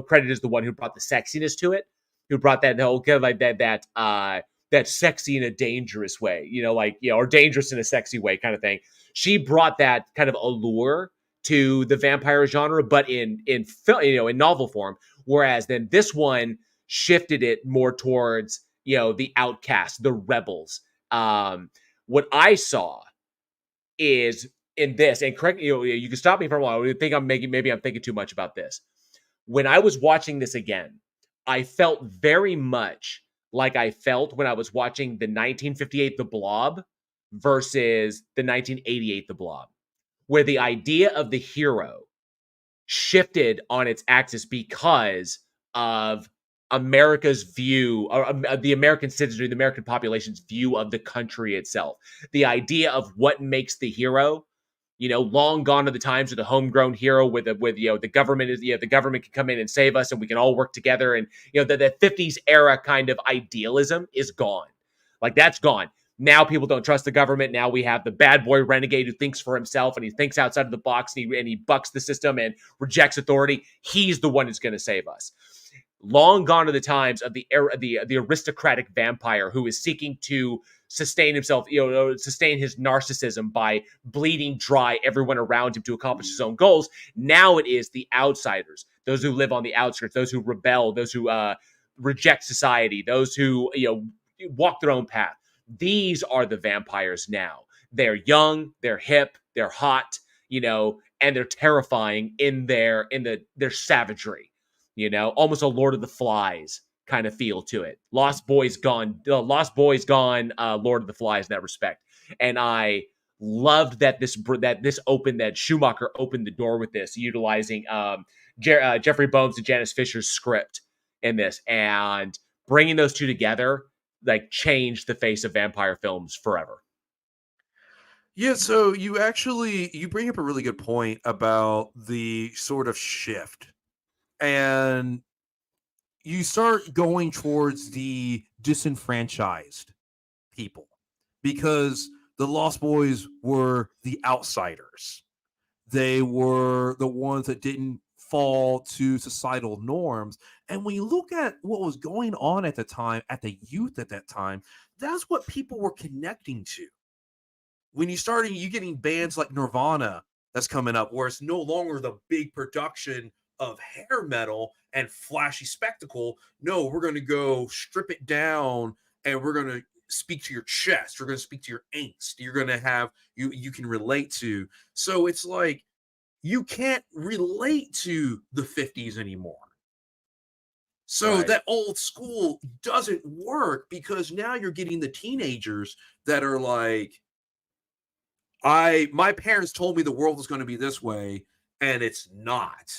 credited as the one who brought the sexiness to it, who brought that whole kind of that sexy in a dangerous way, or dangerous in a sexy way kind of thing. She brought that kind of allure to the vampire genre, but in novel form. Whereas then this one shifted it more towards, the outcasts, the rebels. What I saw is in this, and correct, you can stop me for a while. I think maybe I'm thinking too much about this. When I was watching this again, I felt very much like I felt when I was watching the 1958 The Blob versus the 1988 The Blob, where the idea of the hero shifted on its axis because of America's view, or the American citizenry, the American population's view of the country itself. The idea of what makes the hero, long gone are the times of the homegrown hero with the government is, the government can come in and save us and we can all work together. And, the 50s era kind of idealism is gone. Like, that's gone. Now people don't trust the government. Now we have the bad boy renegade who thinks for himself and he thinks outside of the box and he bucks the system and rejects authority. He's the one who's going to save us. Long gone are the times of the aristocratic vampire who is seeking to sustain himself, sustain his narcissism by bleeding dry everyone around him to accomplish his own goals. Now it is the outsiders, those who live on the outskirts, those who rebel, those who reject society, those who walk their own path. These are the vampires now. They're young, they're hip, they're hot, and they're terrifying in their savagery. Almost a Lord of the Flies kind of feel to it. Lost Boys gone, Lord of the Flies in that respect. And I loved that that Schumacher opened the door with this, utilizing Jeffrey Bones and Janice Fisher's script in this, and bringing those two together like changed the face of vampire films forever. Yeah, so you bring up a really good point about the sort of shift. And you start going towards the disenfranchised people because the Lost Boys were the outsiders. They were the ones that didn't fall to societal norms. And when you look at what was going on at the time, at the youth at that time, that's what people were connecting to. When you getting bands like Nirvana that's coming up, where it's no longer the big production of hair metal and flashy spectacle. No, we're going to go strip it down and we're going to speak to your chest. We're going to speak to your angst. You're going to have you can relate to. So it's like you can't relate to the 50s anymore. So that old school doesn't work because now you're getting the teenagers that are like, my parents told me the world was going to be this way, and it's not.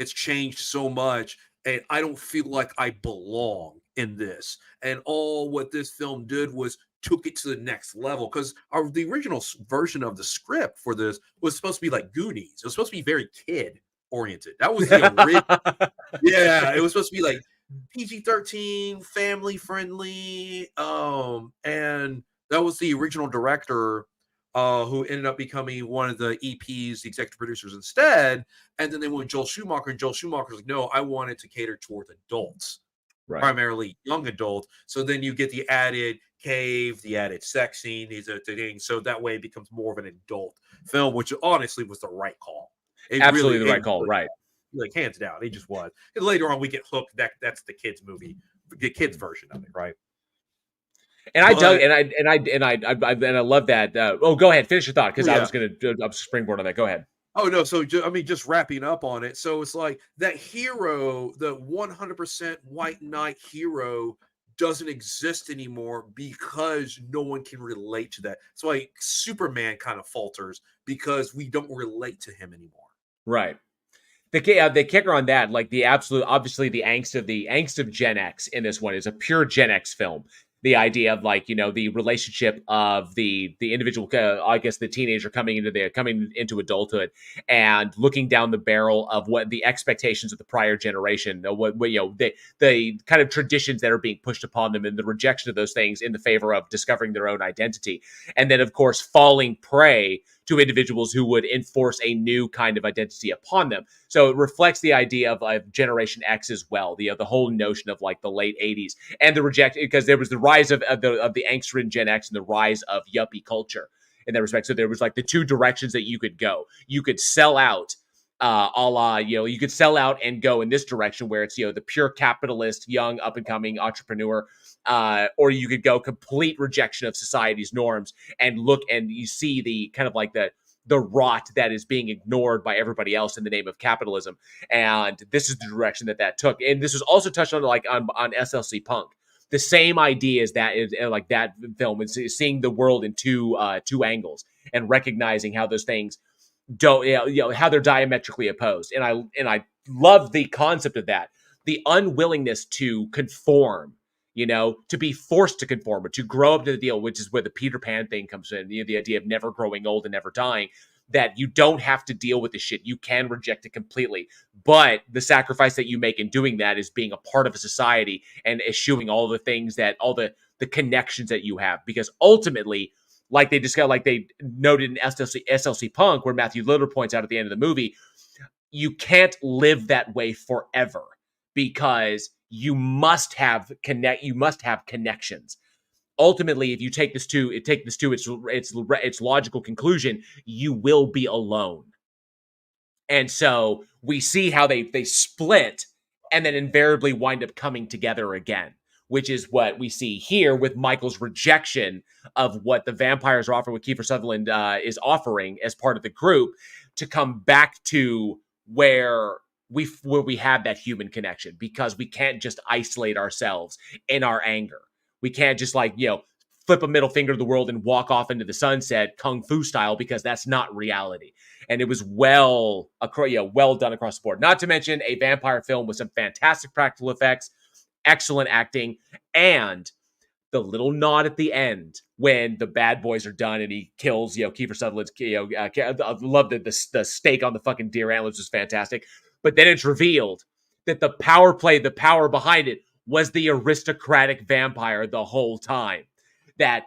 It's changed so much, and I don't feel like I belong in this. And all what this film did was took it to the next level, because the original version of the script for this was supposed to be like Goonies. It was supposed to be very kid oriented. That was the original. Yeah, it was supposed to be like PG-13, family friendly, and that was the original director. Who ended up becoming one of the EPs, the executive producers instead. And then they went with Joel Schumacher, and Joel Schumacher's like, no, I wanted to cater towards adults, primarily young adults. So then you get the added cave, the added sex scene, these are things. So that way it becomes more of an adult film, which honestly was the right call. Absolutely the right call, right? Like hands down, it just was. And later on, we get hooked. That's the kids' movie, the kids' version of it, right? And I dug, and I love that. Go ahead, finish your thought, because I was going to springboard on that. Go ahead. Oh no, so just wrapping up on it. So it's like that hero, the 100% white knight hero, doesn't exist anymore because no one can relate to that. So like Superman kind of falters because we don't relate to him anymore. Right. The kicker on that, like obviously the angst of Gen X in this one is a pure Gen X film. The idea of the relationship of the individual, I guess the teenager coming into adulthood and looking down the barrel of what the expectations of the prior generation, the kind of traditions that are being pushed upon them and the rejection of those things in the favor of discovering their own identity. And then of course falling prey to individuals who would enforce a new kind of identity upon them. So it reflects the idea of Generation X as well, the whole notion of like the late 80s and the rejection, because there was the rise of the angst-ridden Gen X and the rise of yuppie culture in that respect. So there was like the two directions that you could go. You could sell out, you could sell out and go in this direction where it's, the pure capitalist, young, up-and-coming entrepreneur, or you could go complete rejection of society's norms and look and you see the kind of like the rot that is being ignored by everybody else in the name of capitalism. And this is the direction that took. And this was also touched on on SLC Punk. The same idea is that is like that film is seeing the world in two angles and recognizing how those things don't, how they're diametrically opposed. And I love the concept of that, the unwillingness to conform, to be forced to conform, or to grow up to the deal, which is where the Peter Pan thing comes in, the idea of never growing old and never dying, that you don't have to deal with the shit. You can reject it completely. But the sacrifice that you make in doing that is being a part of a society and eschewing all the things that, all the connections that you have. Because ultimately, like they noted in SLC Punk, where Matthew Lillard points out at the end of the movie, you can't live that way forever. because you must have connections. Ultimately, if you take this to its logical conclusion, you will be alone. And so we see how they split and then invariably wind up coming together again, which is what we see here with Michael's rejection of what the vampires are offering, what Kiefer Sutherland is offering as part of the group, to come back to where we have that human connection, because we can't just isolate ourselves in our anger. We can't just flip a middle finger to the world and walk off into the sunset kung fu style, because that's not reality. And it was well done across the board. Not to mention a vampire film with some fantastic practical effects, excellent acting, and the little nod at the end when the bad boys are done and he kills Kiefer Sutherland's. I love the steak on the fucking deer antlers was fantastic. But then it's revealed that the power behind it was the aristocratic vampire the whole time. That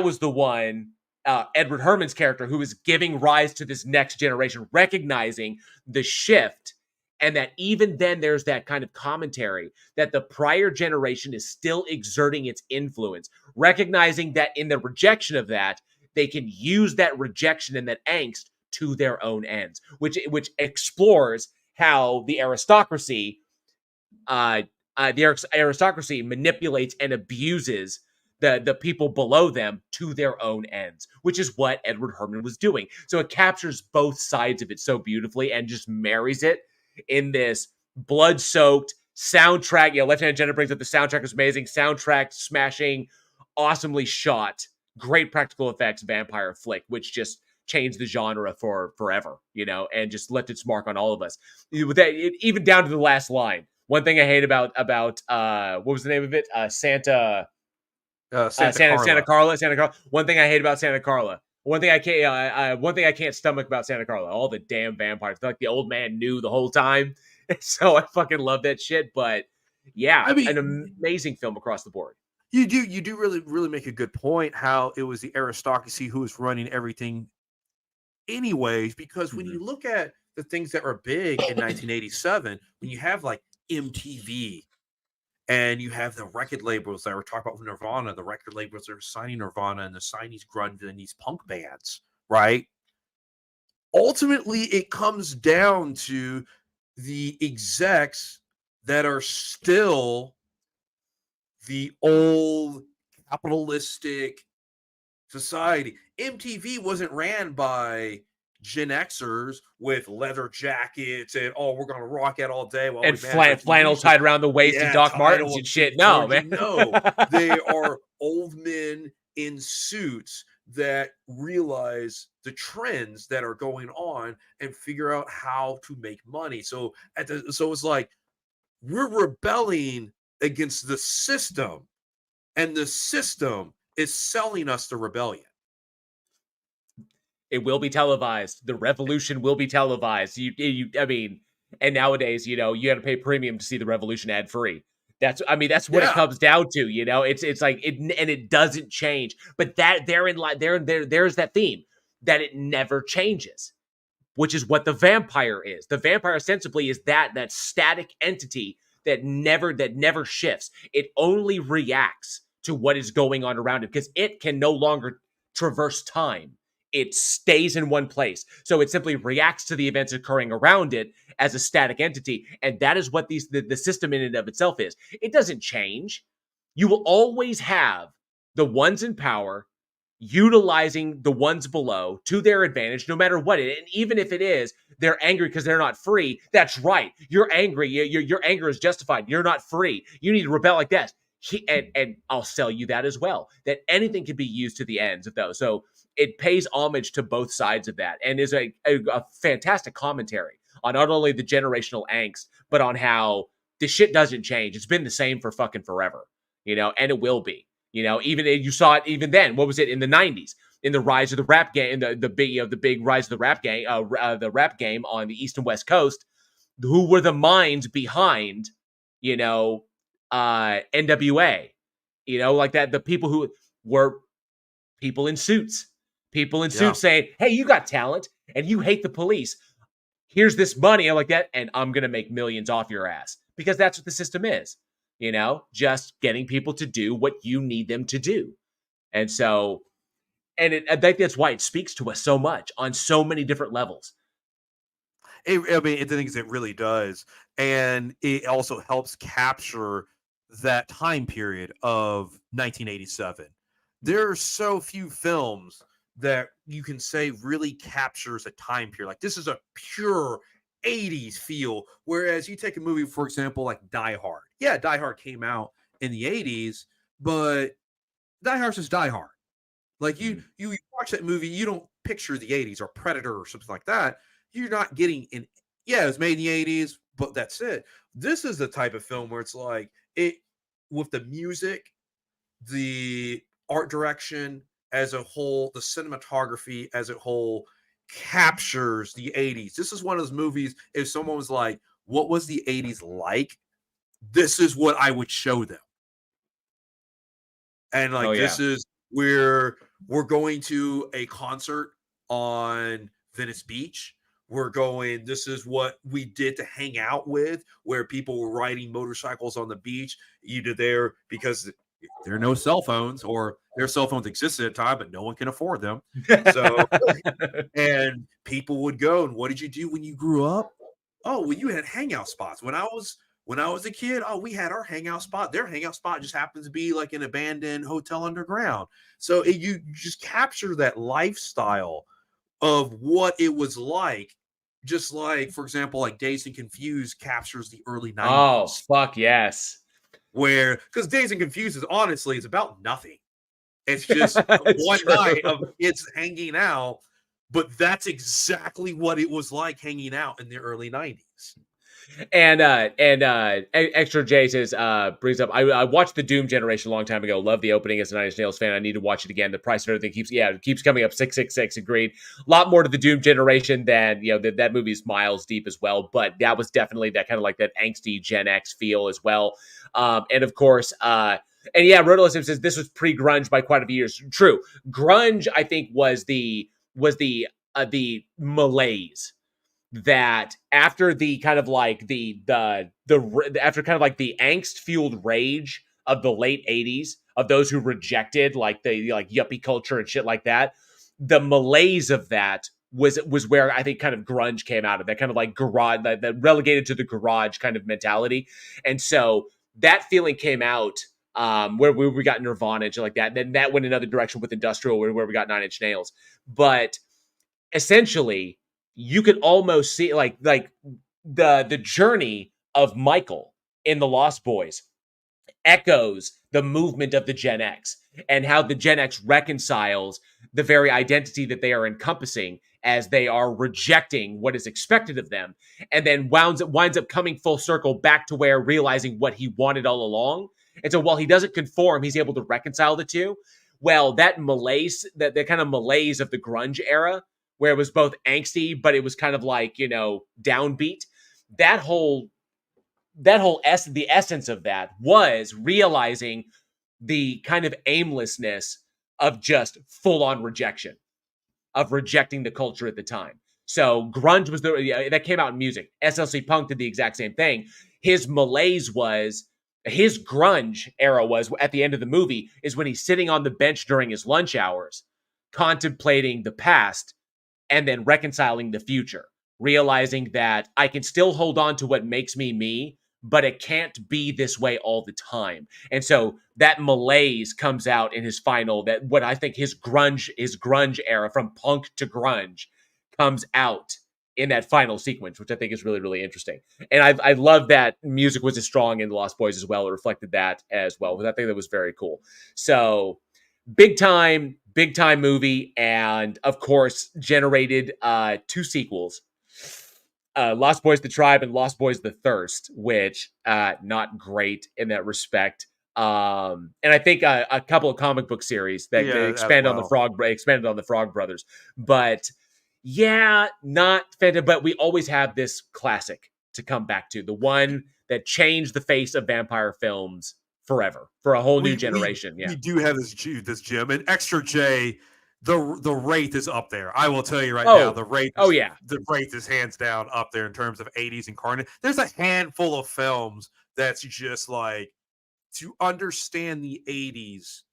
was the one, Edward Herrmann's character, who is giving rise to this next generation, recognizing the shift. And that even then there's that kind of commentary that the prior generation is still exerting its influence, recognizing that in the rejection of that, they can use that rejection and that angst to their own ends, which explores how the aristocracy manipulates and abuses the people below them to their own ends, which is what Edward Herrmann was doing. So it captures both sides of it so beautifully and just marries it in this blood-soaked soundtrack. Lieutenant Jenna brings up the soundtrack is amazing. Soundtrack smashing, awesomely shot, great practical effects vampire flick, which just changed the genre for forever, and just left its mark on all of us. With that, even down to the last line. One thing I hate about what was the name of it? Santa Carla. One thing I hate about Santa Carla. One thing I can't stomach about Santa Carla. All the damn vampires. I feel like the old man knew the whole time. So I fucking love that shit. But yeah, I mean, an amazing film across the board. You do really make a good point. How it was the aristocracy who was running everything, anyways. Because when you look at the things that were big in 1987, when you have like MTV. And you have the record labels that were talking about Nirvana, the record labels that are signing Nirvana and the signees grunge and these punk bands, right? Ultimately, it comes down to the execs that are still the old capitalistic society. MTV wasn't ran by Gen Xers with leather jackets and we're gonna rock out all day while and flannel tied around the waist and Doc Martens and shit. No, man. No, they are old men in suits that realize the trends that are going on and figure out how to make money. So it's like we're rebelling against the system, and the system is selling us the rebellion. It will be televised. The revolution will be televised. And nowadays, you got to pay premium to see the revolution ad free. That's what it comes down to. It's like it, and it doesn't change. But there's that theme that it never changes, which is what the vampire is. The vampire ostensibly is that static entity that never shifts. It only reacts to what is going on around it because it can no longer traverse time. It stays in one place. So it simply reacts to the events occurring around it as a static entity. And that is what the system in and of itself is. It doesn't change. You will always have the ones in power utilizing the ones below to their advantage, no matter what. And even if it is, they're angry because they're not free. That's right. You're angry. Your anger is justified. You're not free. You need to rebel like that. And I'll sell you that as well, that anything can be used to the ends of those. So it pays homage to both sides of that and is a fantastic commentary on not only the generational angst, but on how the shit doesn't change. It's been the same for fucking forever, and it will be, even you saw it even then. What was it in the 90s? In the rise of the rap game, the big rise of the rap game, on the East and West Coast, who were the minds behind, NWA, like that, the people who were people in suits saying, hey, you got talent and you hate the police. here's this money, I'm like that, and I'm gonna make millions off your ass, because that's what the system is, just getting people to do what you need them to do. And so, I think that's why it speaks to us so much on so many different levels. I mean, the things it really does, and it also helps capture that time period of 1987. There are so few films that you can say really captures a time period. Like, this is a pure 80s feel. Whereas you take a movie, for example, like Die Hard. Yeah, Die Hard came out in the 80s, but Die Hard's just Die Hard. Like, you watch that movie, you don't picture the 80s or Predator or something like that. You're not getting in. Yeah, it was made in the 80s, but that's it. This is the type of film where it's like it, with the music, the art direction as a whole, the cinematography as a whole captures the 80s. This is one of those movies, if someone was like, what was the 80s like? This is what I would show them. And like, this is where we're going to a concert on Venice Beach. This is what we did to hang out with, where people were riding motorcycles on the beach, either there because there are no cell phones, or their cell phones existed at the time, but no one can afford them. So, and people would go, and what did you do when you grew up? Oh, well, you had hangout spots. When I was a kid, we had our hangout spot. Their hangout spot just happens to be like an abandoned hotel underground. So you just capture that lifestyle of what it was like. Just like, for example, like Dazed and Confused captures the early 90s. Oh, fuck yes. Because Dazed and Confused is about nothing. It's just one night of kids hanging out, but that's exactly what it was like hanging out in the early 90s. And Extra J says, brings up, I watched the Doom Generation a long time ago. Love the opening as a Nine Inch Nails fan. I need to watch it again. The price of everything keeps coming up. 666, agreed. A lot more to the Doom Generation than, that movie's miles deep as well. But that was definitely that kind of like that angsty Gen X feel as well. And of course, Rotolism says this was pre-grunge by quite a few years. True. Grunge, I think, was the malaise that after the kind of like after kind of like the angst fueled rage of the late 80s of those who rejected like the like yuppie culture and shit like that, the malaise of that was where I think kind of grunge came out of, that kind of like garage, that relegated to the garage kind of mentality. And so that feeling came out where we got Nirvana and shit like that. And then that went another direction with industrial, where we got Nine Inch Nails. But essentially, you could almost see like the journey of Michael in The Lost Boys echoes the movement of the Gen X, and how the Gen X reconciles the very identity that they are encompassing as they are rejecting what is expected of them, and then winds up coming full circle back to where realizing what he wanted all along. And so while he doesn't conform, he's able to reconcile the two. Well, that malaise, that kind of malaise of the grunge era, where it was both angsty, but it was kind of like, downbeat. The essence of that was realizing the kind of aimlessness of just full-on rejection, of rejecting the culture at the time. So grunge was that came out in music. SLC Punk did the exact same thing. His grunge era was at the end of the movie, is when he's sitting on the bench during his lunch hours, contemplating the past, and then reconciling the future, realizing that I can still hold on to what makes me me, but it can't be this way all the time. And so that malaise comes out in his final, that what I think his grunge era, from punk to grunge, comes out in that final sequence, which I think is really, really interesting. And I love that music was as strong in The Lost Boys as well. It reflected that as well. I think that was very cool. So big time movie, and of course generated 2 sequels, Lost Boys the Tribe and Lost Boys the Thirst, which not great in that respect. And I think a couple of comic book series that expanded on the Frog Brothers, but not fantastic. But we always have this classic to come back to, the one that changed the face of vampire films forever, for a whole new generation. We do have this gem, and Extra J the Wraith is up there. I will tell you right now, the Wraith. The Wraith is hands down up there in terms of 80s incarnate. There's a handful of films that's just like, to understand the 80s,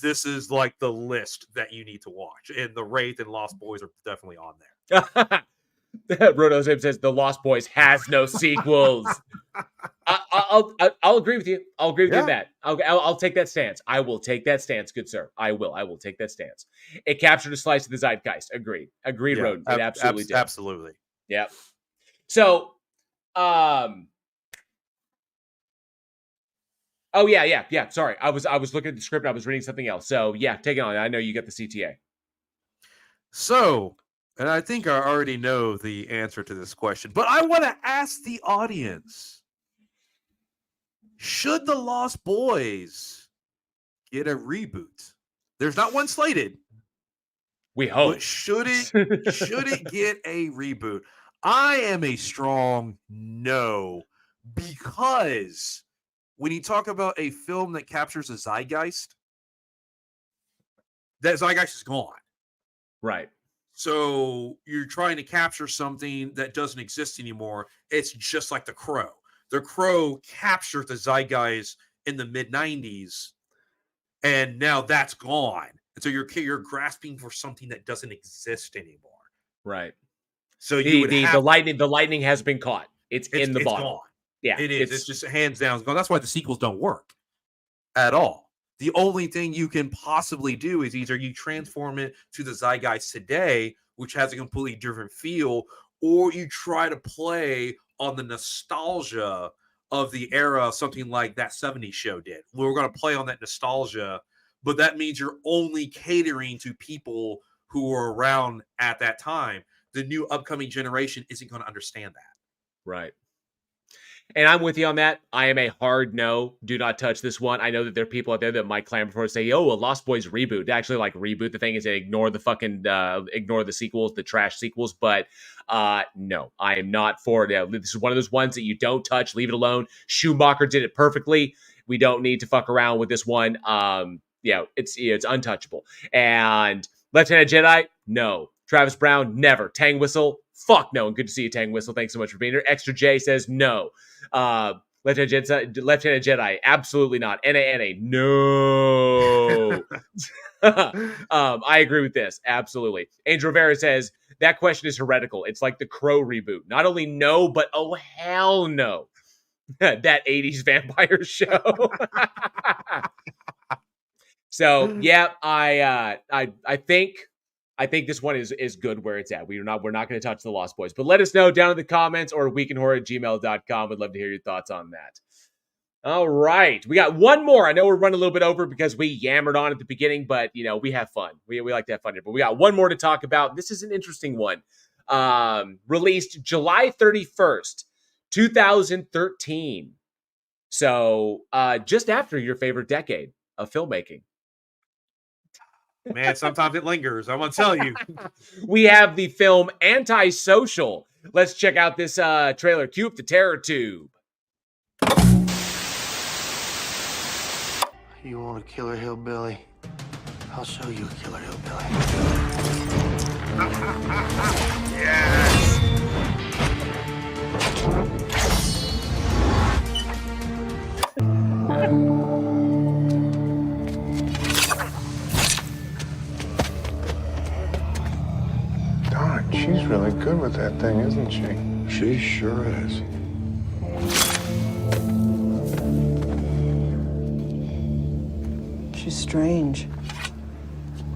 this is like the list that you need to watch, and the Wraith and Lost Boys are definitely on there. Roto Zip says the Lost Boys has no sequels. I'll agree with you. I'll agree with you on that. I'll take that stance. I will take that stance, good sir. I will take that stance. It captured a slice of the zeitgeist. Agreed, Roden. It absolutely did. Absolutely. Yeah. So, Oh yeah. Sorry, I was looking at the script. I was reading something else. So yeah, take it on. I know you got the CTA. So, and I think I already know the answer to this question, but I want to ask the audience: should the Lost Boys get a reboot? There's not one slated. We hope. But should it get a reboot? I am a strong no, because when you talk about a film that captures a zeitgeist, that zeitgeist is gone. Right. So you're trying to capture something that doesn't exist anymore. It's just like The Crow. The Crow captured the zeitgeist in the mid-90s, and now that's gone. And so you're grasping for something that doesn't exist anymore. Right. So the lightning has been caught. It's in the bottle. Gone. Yeah, it is. It's just hands down gone. That's why the sequels don't work at all. The only thing you can possibly do is either you transform it to the zeitgeist today, which has a completely different feel, or you try to play on the nostalgia of the era, something like that 70s show did. We're going to play on that nostalgia, but that means you're only catering to people who were around at that time. The new upcoming generation isn't going to understand that. Right. And I'm with you on that. I am a hard no. Do not touch this one. I know that there are people out there that might clamor for it, say, "Oh, a Lost Boys reboot." They actually like reboot the thing is ignore the fucking ignore the sequels, the trash sequels. But no, I am not for it. This is one of those ones that you don't touch. Leave it alone. Schumacher did it perfectly. We don't need to fuck around with this one. It's untouchable. And Lieutenant Jedi, no. Travis Brown, never. Tang Whistle, fuck no. And good to see you, Tang Whistle. Thanks so much for being here. Extra J says no. Lieutenant Jedi, absolutely not. NA, no. I agree with this. Absolutely. Angel Rivera says, that question is heretical. It's like the Crow reboot. Not only no, but oh hell no. That 80s vampire show. So yeah, I think this one is good where it's at. We're not going to touch the Lost Boys, but let us know down in the comments or weekinhorror@gmail.com. We'd love to hear your thoughts on that. All right. We got one more. I know we're running a little bit over because we yammered on at the beginning, but we have fun. We like to have fun here, but we got one more to talk about. This is an interesting one. Released July 31st, 2013. So, just after your favorite decade of filmmaking. Man, sometimes it lingers. I'm going to tell you. We have the film Antisocial. Let's check out this trailer. Cue up the terror tube. You want a killer hillbilly? I'll show you a killer hillbilly. Yes! Darn, she's really good with that thing, isn't she? She sure is. She's strange.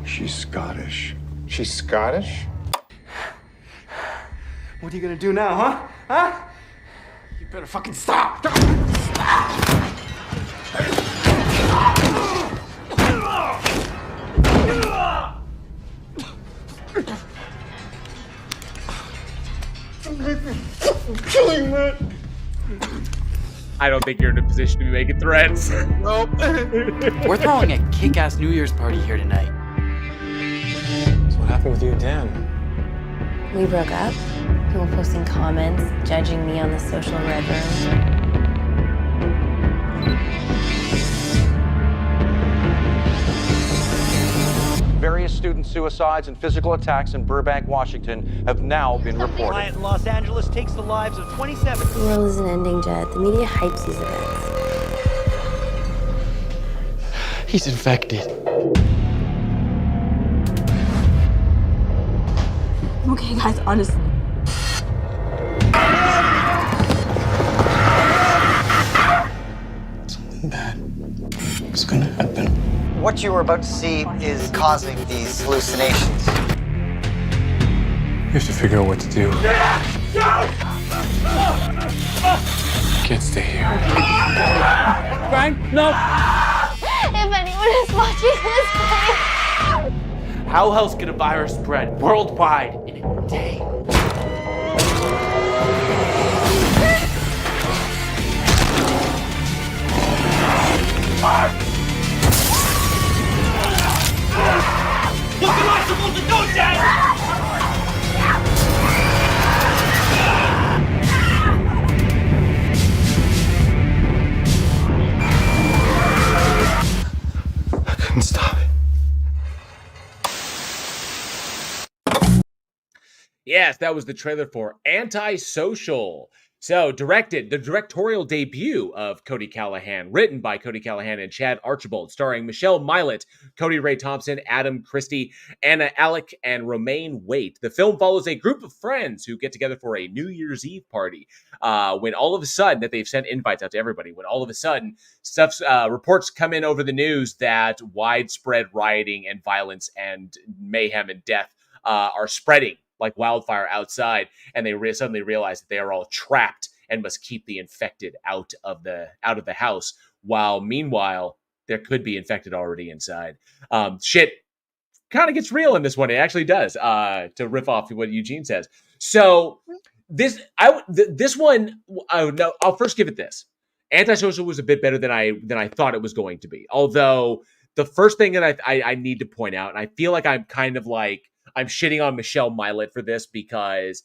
She's Scottish. She's Scottish? What are you gonna do now, huh? Huh? You better fucking stop! I'm killing that. I don't think you're in a position to be making threats. Nope. We're throwing a kick-ass New Year's party here tonight. So what happened with you and Dan? We broke up. People posting comments, judging me on the social red room. Various student suicides and physical attacks in Burbank, Washington have now been reported. Riot in Los Angeles takes the lives of 27. The world isn't ending, Jed. The media hypes these events. He's infected. Okay, guys, honestly. Something bad is gonna happen. What you are about to see is causing these hallucinations. We have to figure out what to do. Can't stay here. Frank, no! If anyone is watching this, please. How else could a virus spread worldwide in a day? What am I supposed to do, Dad? I couldn't stop it. Yes, that was the trailer for Antisocial. So, the directorial debut of Cody Callahan, written by Cody Callahan and Chad Archibald, starring Michelle Milot, Cody Ray Thompson, Adam Christie, Anna Alec, and Romaine Waite. The film follows a group of friends who get together for a New Year's Eve party. When all of a sudden, that they've sent invites out to everybody, when all of a sudden, reports come in over the news that widespread rioting and violence and mayhem and death are spreading like wildfire outside, and they suddenly realize that they are all trapped and must keep the infected out of the house. While meanwhile, there could be infected already inside. Shit kind of gets real in this one. It actually does. To riff off what Eugene says. So this one, I'll first give it this. Antisocial was a bit better than I thought it was going to be. Although the first thing that I need to point out, and I feel like I'm kind of like, I'm shitting on Michelle Milot for this because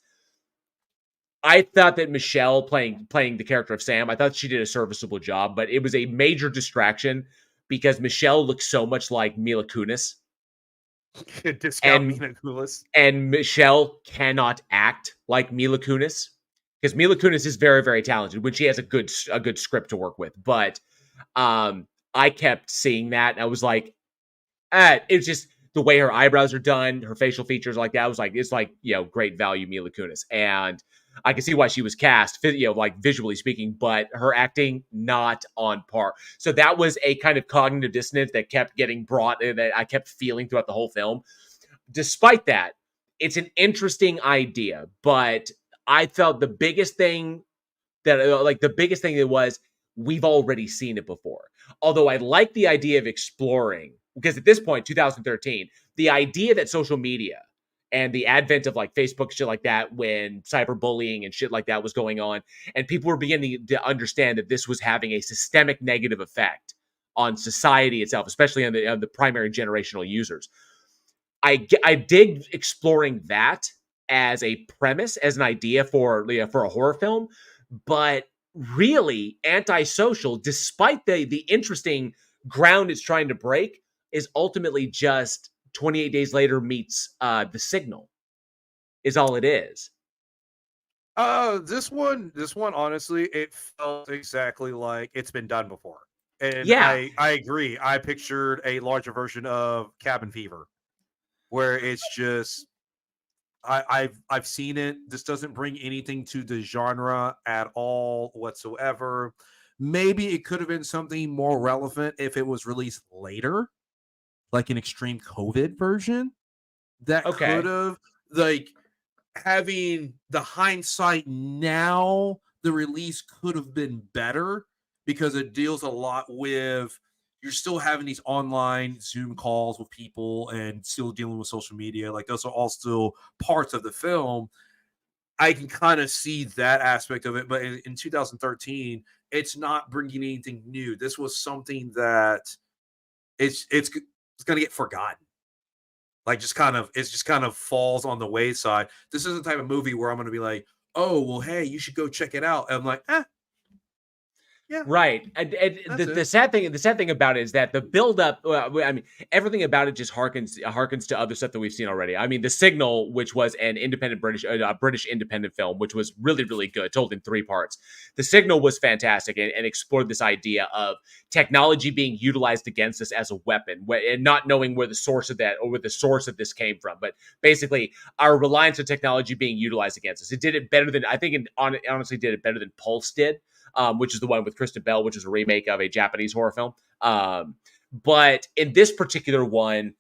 I thought that Michelle playing the character of Sam, I thought she did a serviceable job, but it was a major distraction because Michelle looks so much like Mila Kunis. Discount Mila Kunis. And Michelle cannot act like Mila Kunis because Mila Kunis is very, very talented when she has a good script to work with. But I kept seeing that and I was like, it was just the way her eyebrows are done, her facial features like that. I was like, it's like, great value Mila Kunis. And I can see why she was cast, like visually speaking, but her acting not on par. So that was a kind of cognitive dissonance that kept getting brought, that I kept feeling throughout the whole film. Despite that, it's an interesting idea, but I felt the biggest thing was we've already seen it before. Although I like the idea of exploring, because at this point, 2013, the idea that social media and the advent of like Facebook, shit like that, when cyberbullying and shit like that was going on, and people were beginning to understand that this was having a systemic negative effect on society itself, especially on the primary generational users. I dig exploring that as a premise, as an idea for a horror film, but really, Antisocial, despite the interesting ground it's trying to break, is ultimately just 28 Days Later meets The Signal, is all it is. This one, honestly, it felt exactly like it's been done before. And yeah, I agree. I pictured a larger version of Cabin Fever, where it's just I've seen it. This doesn't bring anything to the genre at all whatsoever. Maybe it could have been something more relevant if it was released later, like an extreme COVID version. That could have, like, having the hindsight now, the release could have been better because it deals a lot with, you're still having these online Zoom calls with people and still dealing with social media. Like, those are all still parts of the film. I can kind of see that aspect of it. But in 2013, it's not bringing anything new. This was something that it's going to get forgotten. Like, it just kind of falls on the wayside. This is the type of movie where I'm going to be like, oh, well, hey, you should go check it out. And I'm like, Yeah. Right. And the sad thing about it is that the build up, I mean, everything about it just harkens to other stuff that we've seen already. I mean, The Signal, which was an independent British independent film, which was really, really good, told in 3 parts. The Signal was fantastic and explored this idea of technology being utilized against us as a weapon, and not knowing where the source of that or where the source of this came from. But basically, our reliance on technology being utilized against us. It did it better than, I think it honestly did it better than Pulse did. Which is the one with Kristen Bell, which is a remake of a Japanese horror film. But in this particular one,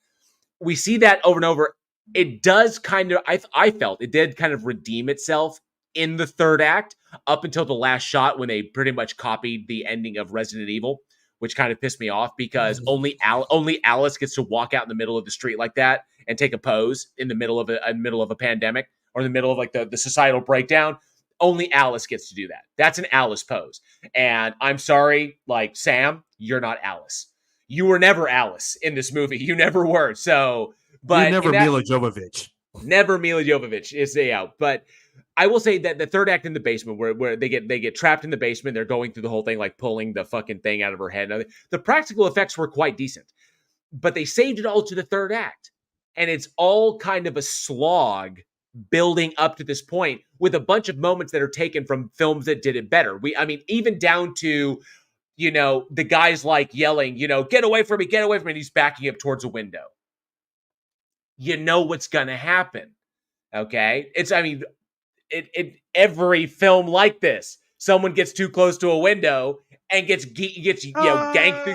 we see that over and over. It does kind of, I felt it did kind of redeem itself in the 3rd act up until the last shot when they pretty much copied the ending of Resident Evil, which kind of pissed me off because only Alice gets to walk out in the middle of the street like that and take a pose in the middle of a pandemic or in the middle of like the societal breakdown. Only Alice gets to do that. That's an Alice pose. And I'm sorry, like, Sam, you're not Alice. You were never Alice in this movie. You never were. So, but you're never Mila Jovovich. Never Mila Jovovich. But I will say that the 3rd act in the basement, where they get trapped in the basement, they're going through the whole thing, like pulling the fucking thing out of her head. Now, the practical effects were quite decent, but they saved it all to the 3rd act, and it's all kind of a slog building up to this point with a bunch of moments that are taken from films that did it better. Even down to, the guys like yelling, get away from me, and he's backing up towards a window. You know what's going to happen. Okay? Every film like this, someone gets too close to a window and gets yanked through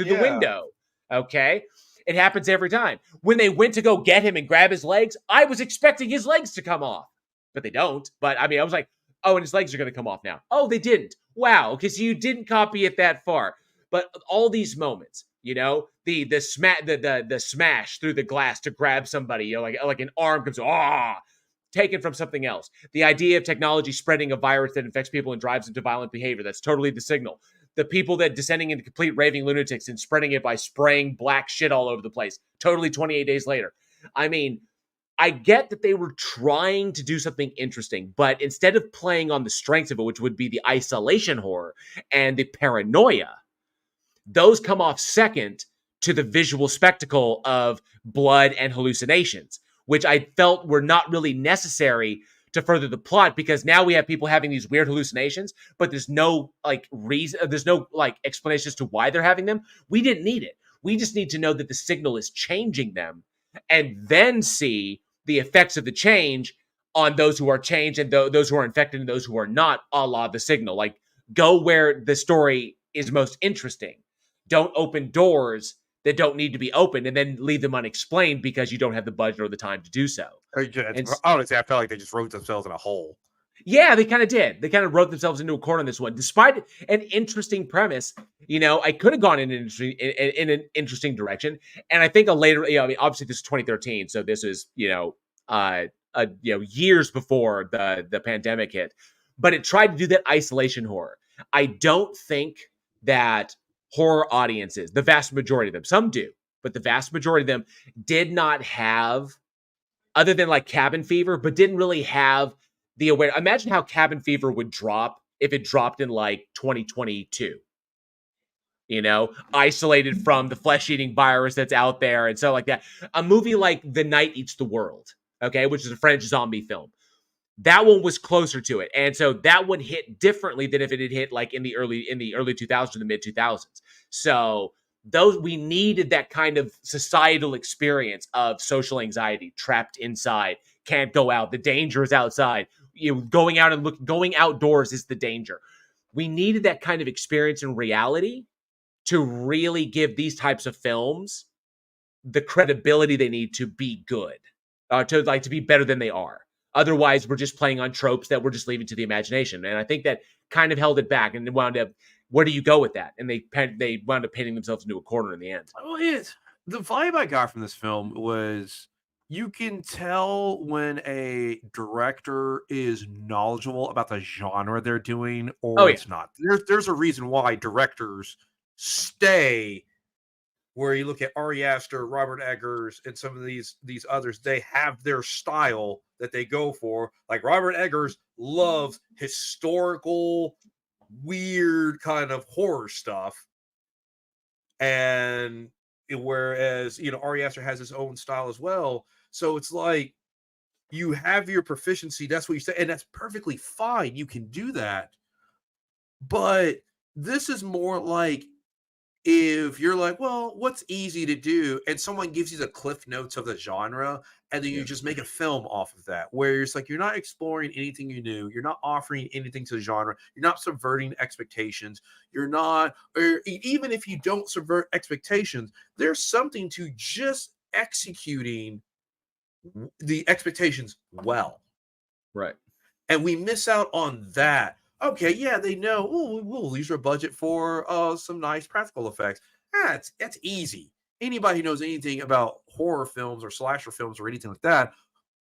the window. Okay? It happens every time. When they went to go get him and grab his legs, I was expecting his legs to come off. But they don't. But I was like, oh, and his legs are going to come off now. Oh, they didn't. Wow. Okay, so you didn't copy it that far. But all these moments, the smash through the glass to grab somebody, like an arm comes, taken from something else. The idea of technology spreading a virus that infects people and drives them to violent behavior. That's totally The Signal. The people that descending into complete raving lunatics and spreading it by spraying black shit all over the place. Totally 28 Days Later. I get that they were trying to do something interesting, but instead of playing on the strengths of it, which would be the isolation horror and the paranoia, those come off second to the visual spectacle of blood and hallucinations, which I felt were not really necessary to further the plot, because now we have people having these weird hallucinations, but there's no reason, there's no explanation as to why they're having them. We didn't need it. We just need to know that the signal is changing them, and then see the effects of the change on those who are changed and those who are infected and those who are not, a la The Signal. Go where the story is most interesting. Don't open doors that don't need to be opened and then leave them unexplained because you don't have the budget or the time to do so. Honestly, I felt like they just wrote themselves in a hole. Yeah, they kind of did. They kind of wrote themselves into a corner on this one. Despite an interesting premise, I could have gone in an interesting direction. And I think obviously this is 2013, so this is, years before the pandemic hit. But it tried to do that isolation horror. I don't think that horror audiences, the vast majority of them, some do, but the vast majority of them did not have, other than Cabin Fever, but didn't really have the awareness. Imagine how Cabin Fever would drop if it dropped in 2022. Isolated from the flesh-eating virus that's out there and so like that. A movie like The Night Eats the World, okay, which is a French zombie film. That one was closer to it. And so that one hit differently than if it had hit in the early 2000s or the mid 2000s. So we needed that kind of societal experience of social anxiety, trapped inside, can't go out. The danger is outside. Going outdoors is the danger. We needed that kind of experience in reality to really give these types of films the credibility they need to be good, to be better than they are. Otherwise, we're just playing on tropes that we're just leaving to the imagination. And I think that kind of held it back and wound up, where do you go with that? And they wound up painting themselves into a corner in the end. Well, the vibe I got from this film was, you can tell when a director is knowledgeable about the genre they're doing or it's not. There's a reason why directors stay, where you look at Ari Aster, Robert Eggers, and some of these others, they have their style that they go for. Like Robert Eggers loves historical weird kind of horror stuff. And whereas, Ari Aster has his own style as well. So it's like you have your proficiency. That's what you say. And that's perfectly fine. You can do that. But this is more like if you're like, well, what's easy to do? And someone gives you the cliff notes of the genre, and then you just make a film off of that, where it's like you're not exploring anything new, you're not offering anything to the genre, you're not subverting expectations, you're not, or even if you don't subvert expectations, there's something to just executing the expectations well. Right. And we miss out on that. Okay, yeah, they know, we'll use our budget for some nice practical effects. That's easy. Anybody who knows anything about horror films or slasher films or anything like that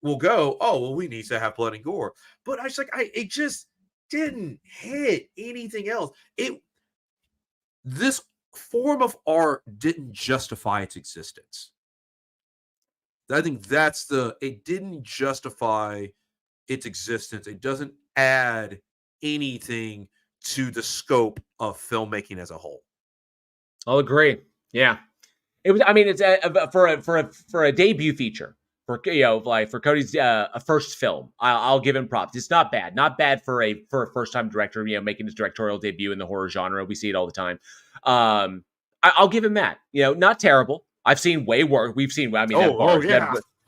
will go, oh, well, we need to have blood and gore. But it just didn't hit anything else. This form of art didn't justify its existence. I think it didn't justify its existence. It doesn't add anything to the scope of filmmaking as a whole. I'll agree. Yeah, it was. I mean, it's for a debut feature for for Cody's a first film. I'll give him props. It's not bad. Not bad for a first time director. Making his directorial debut in the horror genre. We see it all the time. I'll give him that. Not terrible. I've seen way worse. We've seen. I mean,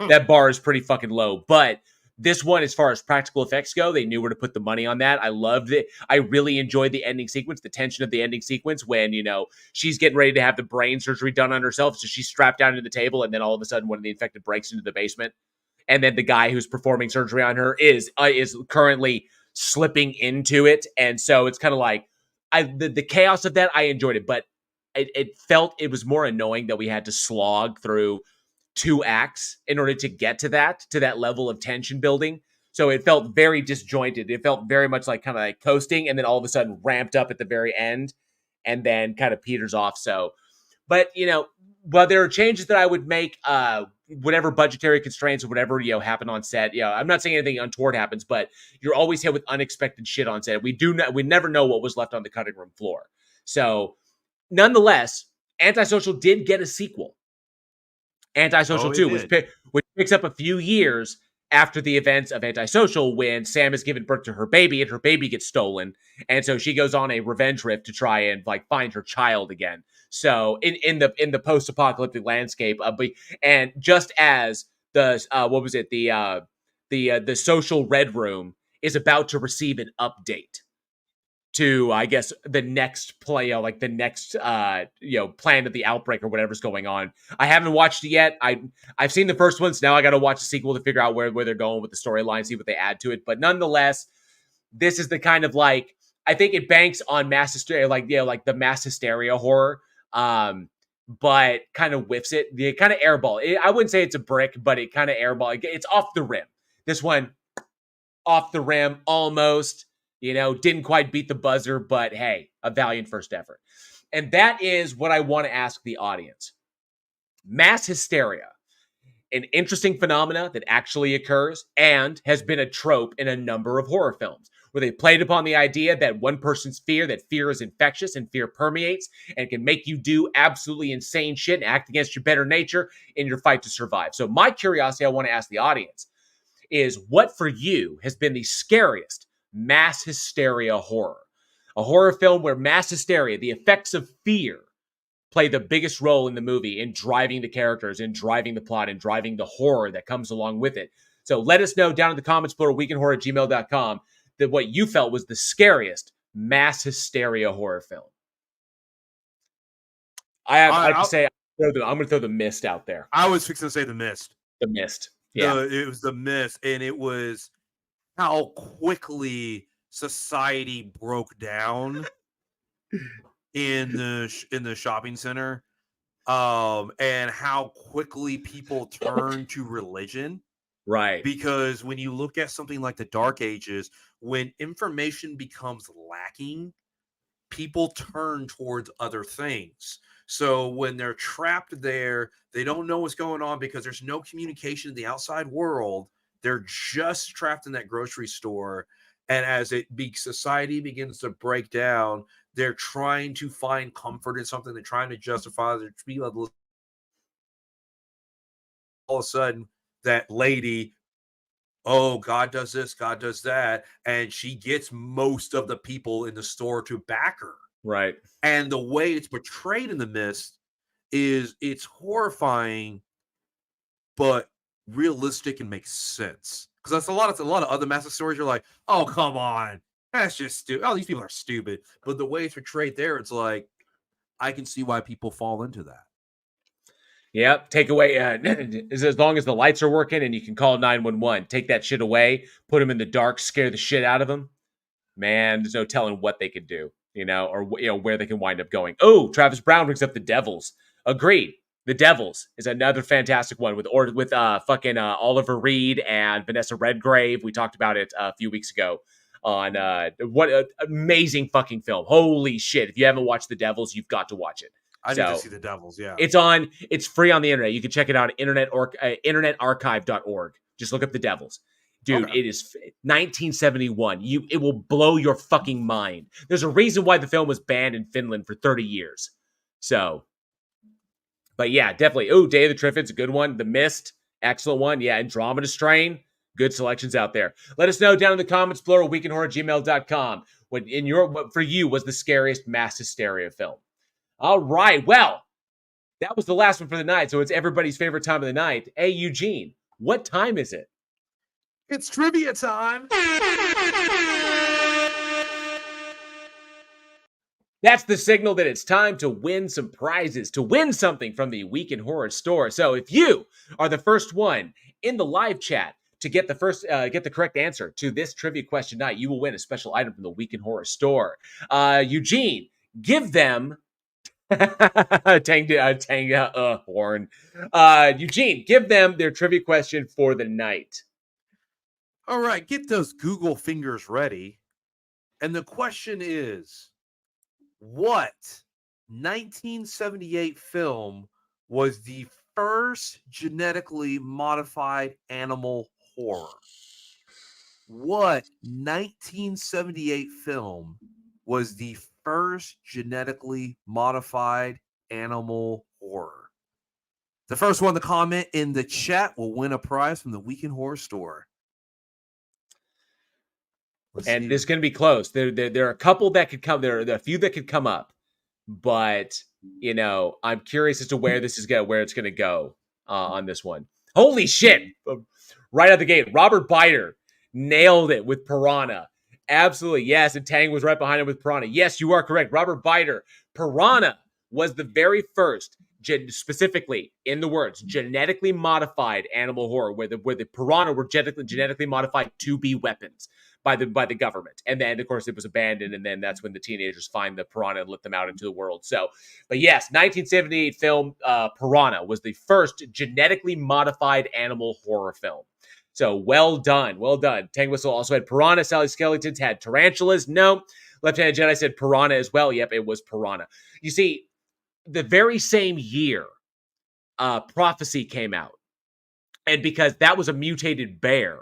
that bar is pretty fucking low, but. This one, as far as practical effects go, they knew where to put the money on that. I loved it. I really enjoyed the ending sequence, the tension of the ending sequence when, she's getting ready to have the brain surgery done on herself. So she's strapped down to the table. And then all of a sudden, one of the infected breaks into the basement. And then the guy who's performing surgery on her is currently slipping into it. And so it's kind of like the chaos of that. I enjoyed it, but it felt it was more annoying that we had to slog through 2 acts in order to get to that level of tension building. So it felt very disjointed. It felt very much like kind of like coasting and then all of a sudden ramped up at the very end and then kind of peters off. So, but but there are changes that I would make, whatever budgetary constraints or whatever, happen on set. I'm not saying anything untoward happens, but you're always hit with unexpected shit on set. We never know what was left on the cutting room floor. So nonetheless, Antisocial did get a sequel. Antisocial 2, which picks up a few years after the events of Antisocial when Sam is given birth to her baby and her baby gets stolen. And so she goes on a revenge rift to try and find her child again. So in the post-apocalyptic landscape, and just as the social red room is about to receive an update to, I guess, the next play, the next, plan of the outbreak or whatever's going on. I haven't watched it yet. I've seen the first one, so now I got to watch the sequel to figure out where they're going with the storyline, see what they add to it. But nonetheless, this is the kind of I think it banks on mass hysteria, the mass hysteria horror, but kind of whiffs it. The kind of airball. I wouldn't say it's a brick, but it kind of airball. It's off the rim. This one, off the rim, almost. Didn't quite beat the buzzer, but hey, a valiant first effort. And that is what I want to ask the audience. Mass hysteria, an interesting phenomena that actually occurs and has been a trope in a number of horror films, where they played upon the idea that one person's that fear is infectious and fear permeates and can make you do absolutely insane shit and act against your better nature in your fight to survive. So my curiosity, I want to ask the audience, is what for you has been the scariest mass hysteria horror? A horror film where mass hysteria, the effects of fear, play the biggest role in the movie in driving the characters, in driving the plot, and driving the horror that comes along with it. So let us know down in the comments below, weekinhorror@gmail.com, that what you felt was the scariest mass hysteria horror film. I have to say, I'm going to throw The Mist out there. I was fixing to say The Mist. The Mist. Yeah. It was The Mist, and it was how quickly society broke down in the shopping center, and how quickly people turn to religion. Right. Because when you look at something like the Dark Ages, when information becomes lacking, people turn towards other things. So when they're trapped there, they don't know what's going on because there's no communication in the outside world. They're just trapped in that grocery store. And as society begins to break down, they're trying to find comfort in something. They're trying to justify their speed level. All of a sudden, that lady, oh, God does this, God does that, and she gets most of the people in the store to back her. Right. And the way it's portrayed in The Mist is it's horrifying, but realistic and makes sense. Because that's a lot of other massive stories. You're like, oh, come on, that's just stupid. Oh, these people are stupid. But the way it's portrayed there, it's like, I can see why people fall into that. Yep. Take away as long as the lights are working and you can call 911. Take that shit away. Put them in the dark. Scare the shit out of them. Man, there's no telling what they could do, or where they can wind up going. Oh, Travis Brown brings up The Devils. Agreed. The Devils is another fantastic one with Oliver Reed and Vanessa Redgrave. We talked about it a few weeks ago on what an amazing fucking film. Holy shit. If you haven't watched The Devils, you've got to watch it. I need to see The Devils, yeah. It's free on the internet. You can check it out at internetarchive.org. Just look up The Devils. Dude, okay. It is 1971. It will blow your fucking mind. There's a reason why the film was banned in Finland for 30 years. So, but yeah, definitely. Oh, Day of the Triffids, a good one. The Mist, excellent one. Yeah, Andromeda Strain, good selections out there. Let us know down in the comments below, weekinhorror@gmail.com. What for you was the scariest mass hysteria film? All right, well, that was the last one for the night, so it's everybody's favorite time of the night. Hey, Eugene, what time is it? It's trivia time. That's the signal that it's time to win some prizes, to win something from the Week in Horror store. So if you are the first one in the live chat to get the correct answer to this trivia question tonight, you will win a special item from the Week in Horror store. Eugene, give them horn. Eugene, give them their trivia question for the night. All right, get those Google fingers ready. And the question is, what 1978 film was the first genetically modified animal horror? What 1978 film was the first genetically modified animal horror? The first one to comment in the chat will win a prize from the Week in Horror store. And it's going to be close. There are a couple that could come. There are a few that could come up, but I'm curious as to where it's going to go on this one. Holy shit! Right out the gate, Robert Biter nailed it with Piranha. Absolutely, yes. And Tang was right behind him with Piranha. Yes, you are correct. Robert Biter. Piranha was the very first, specifically in the words, genetically modified animal horror, where the piranha were genetically modified to be weapons by the government. And then, of course, it was abandoned, and then that's when the teenagers find the piranha and let them out into the world. So, but yes, 1978 film Piranha was the first genetically modified animal horror film. So well done, well done. Tang Whistle also had Piranha. Sally Skeletons had Tarantulas. No. Left-Handed Jedi said Piranha as well. Yep, it was Piranha. You see, the very same year, Prophecy came out. And because that was a mutated bear,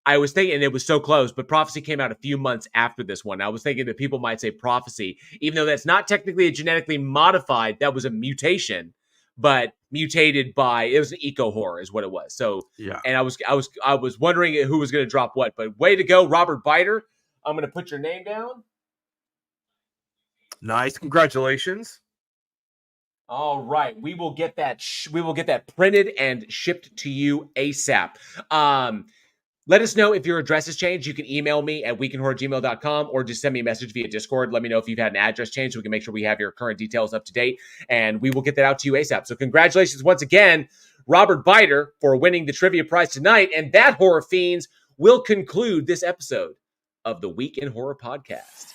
I was thinking, and it was so close, but Prophecy came out a few months after this one. I was thinking that people might say Prophecy, even though that's not technically a genetically modified, that was a mutation, but mutated by, it was an eco-horror is what it was. So, yeah. And I was wondering who was going to drop what, but way to go, Robert Biter. I'm going to put your name down. Nice. Congratulations. All right. We will get that printed and shipped to you ASAP. Let us know if your address has changed. You can email me at weekinhorror@gmail.com or just send me a message via Discord. Let me know if you've had an address change so we can make sure we have your current details up to date, and we will get that out to you ASAP. So congratulations once again, Robert Biter, for winning the trivia prize tonight. And that, Horror Fiends, will conclude this episode of the Week in Horror podcast.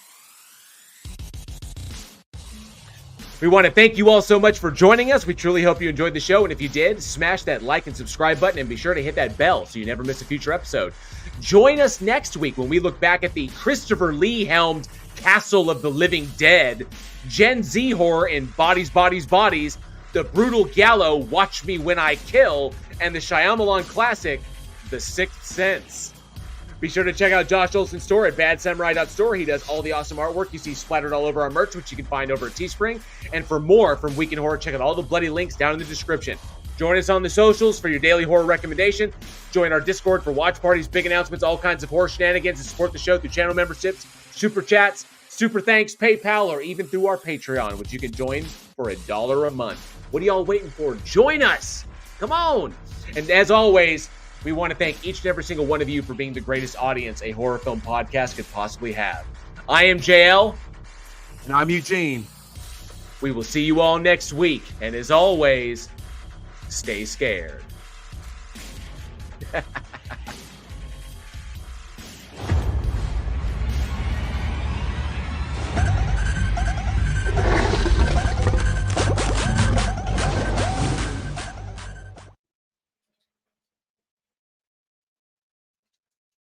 We want to thank you all so much for joining us. We truly hope you enjoyed the show. And if you did, smash that like and subscribe button and be sure to hit that bell so you never miss a future episode. Join us next week when we look back at the Christopher Lee-helmed Castle of the Living Dead, Gen Z horror in Bodies, Bodies, Bodies, the brutal Gallo, Watch Me When I Kill, and the Shyamalan classic, The Sixth Sense. Be sure to check out Josh Olsen's store at badsamurai.store. He does all the awesome artwork you see splattered all over our merch, which you can find over at Teespring. And for more from Week in Horror, check out all the bloody links down in the description. Join us on the socials for your daily horror recommendation. Join our Discord for watch parties, big announcements, all kinds of horror shenanigans, and support the show through channel memberships, super chats, super thanks, PayPal, or even through our Patreon, which you can join for $1 a month. What are y'all waiting for? Join us! Come on! And as always, we want to thank each and every single one of you for being the greatest audience a horror film podcast could possibly have. I am JL. And I'm Eugene. We will see you all next week. And as always, stay scared.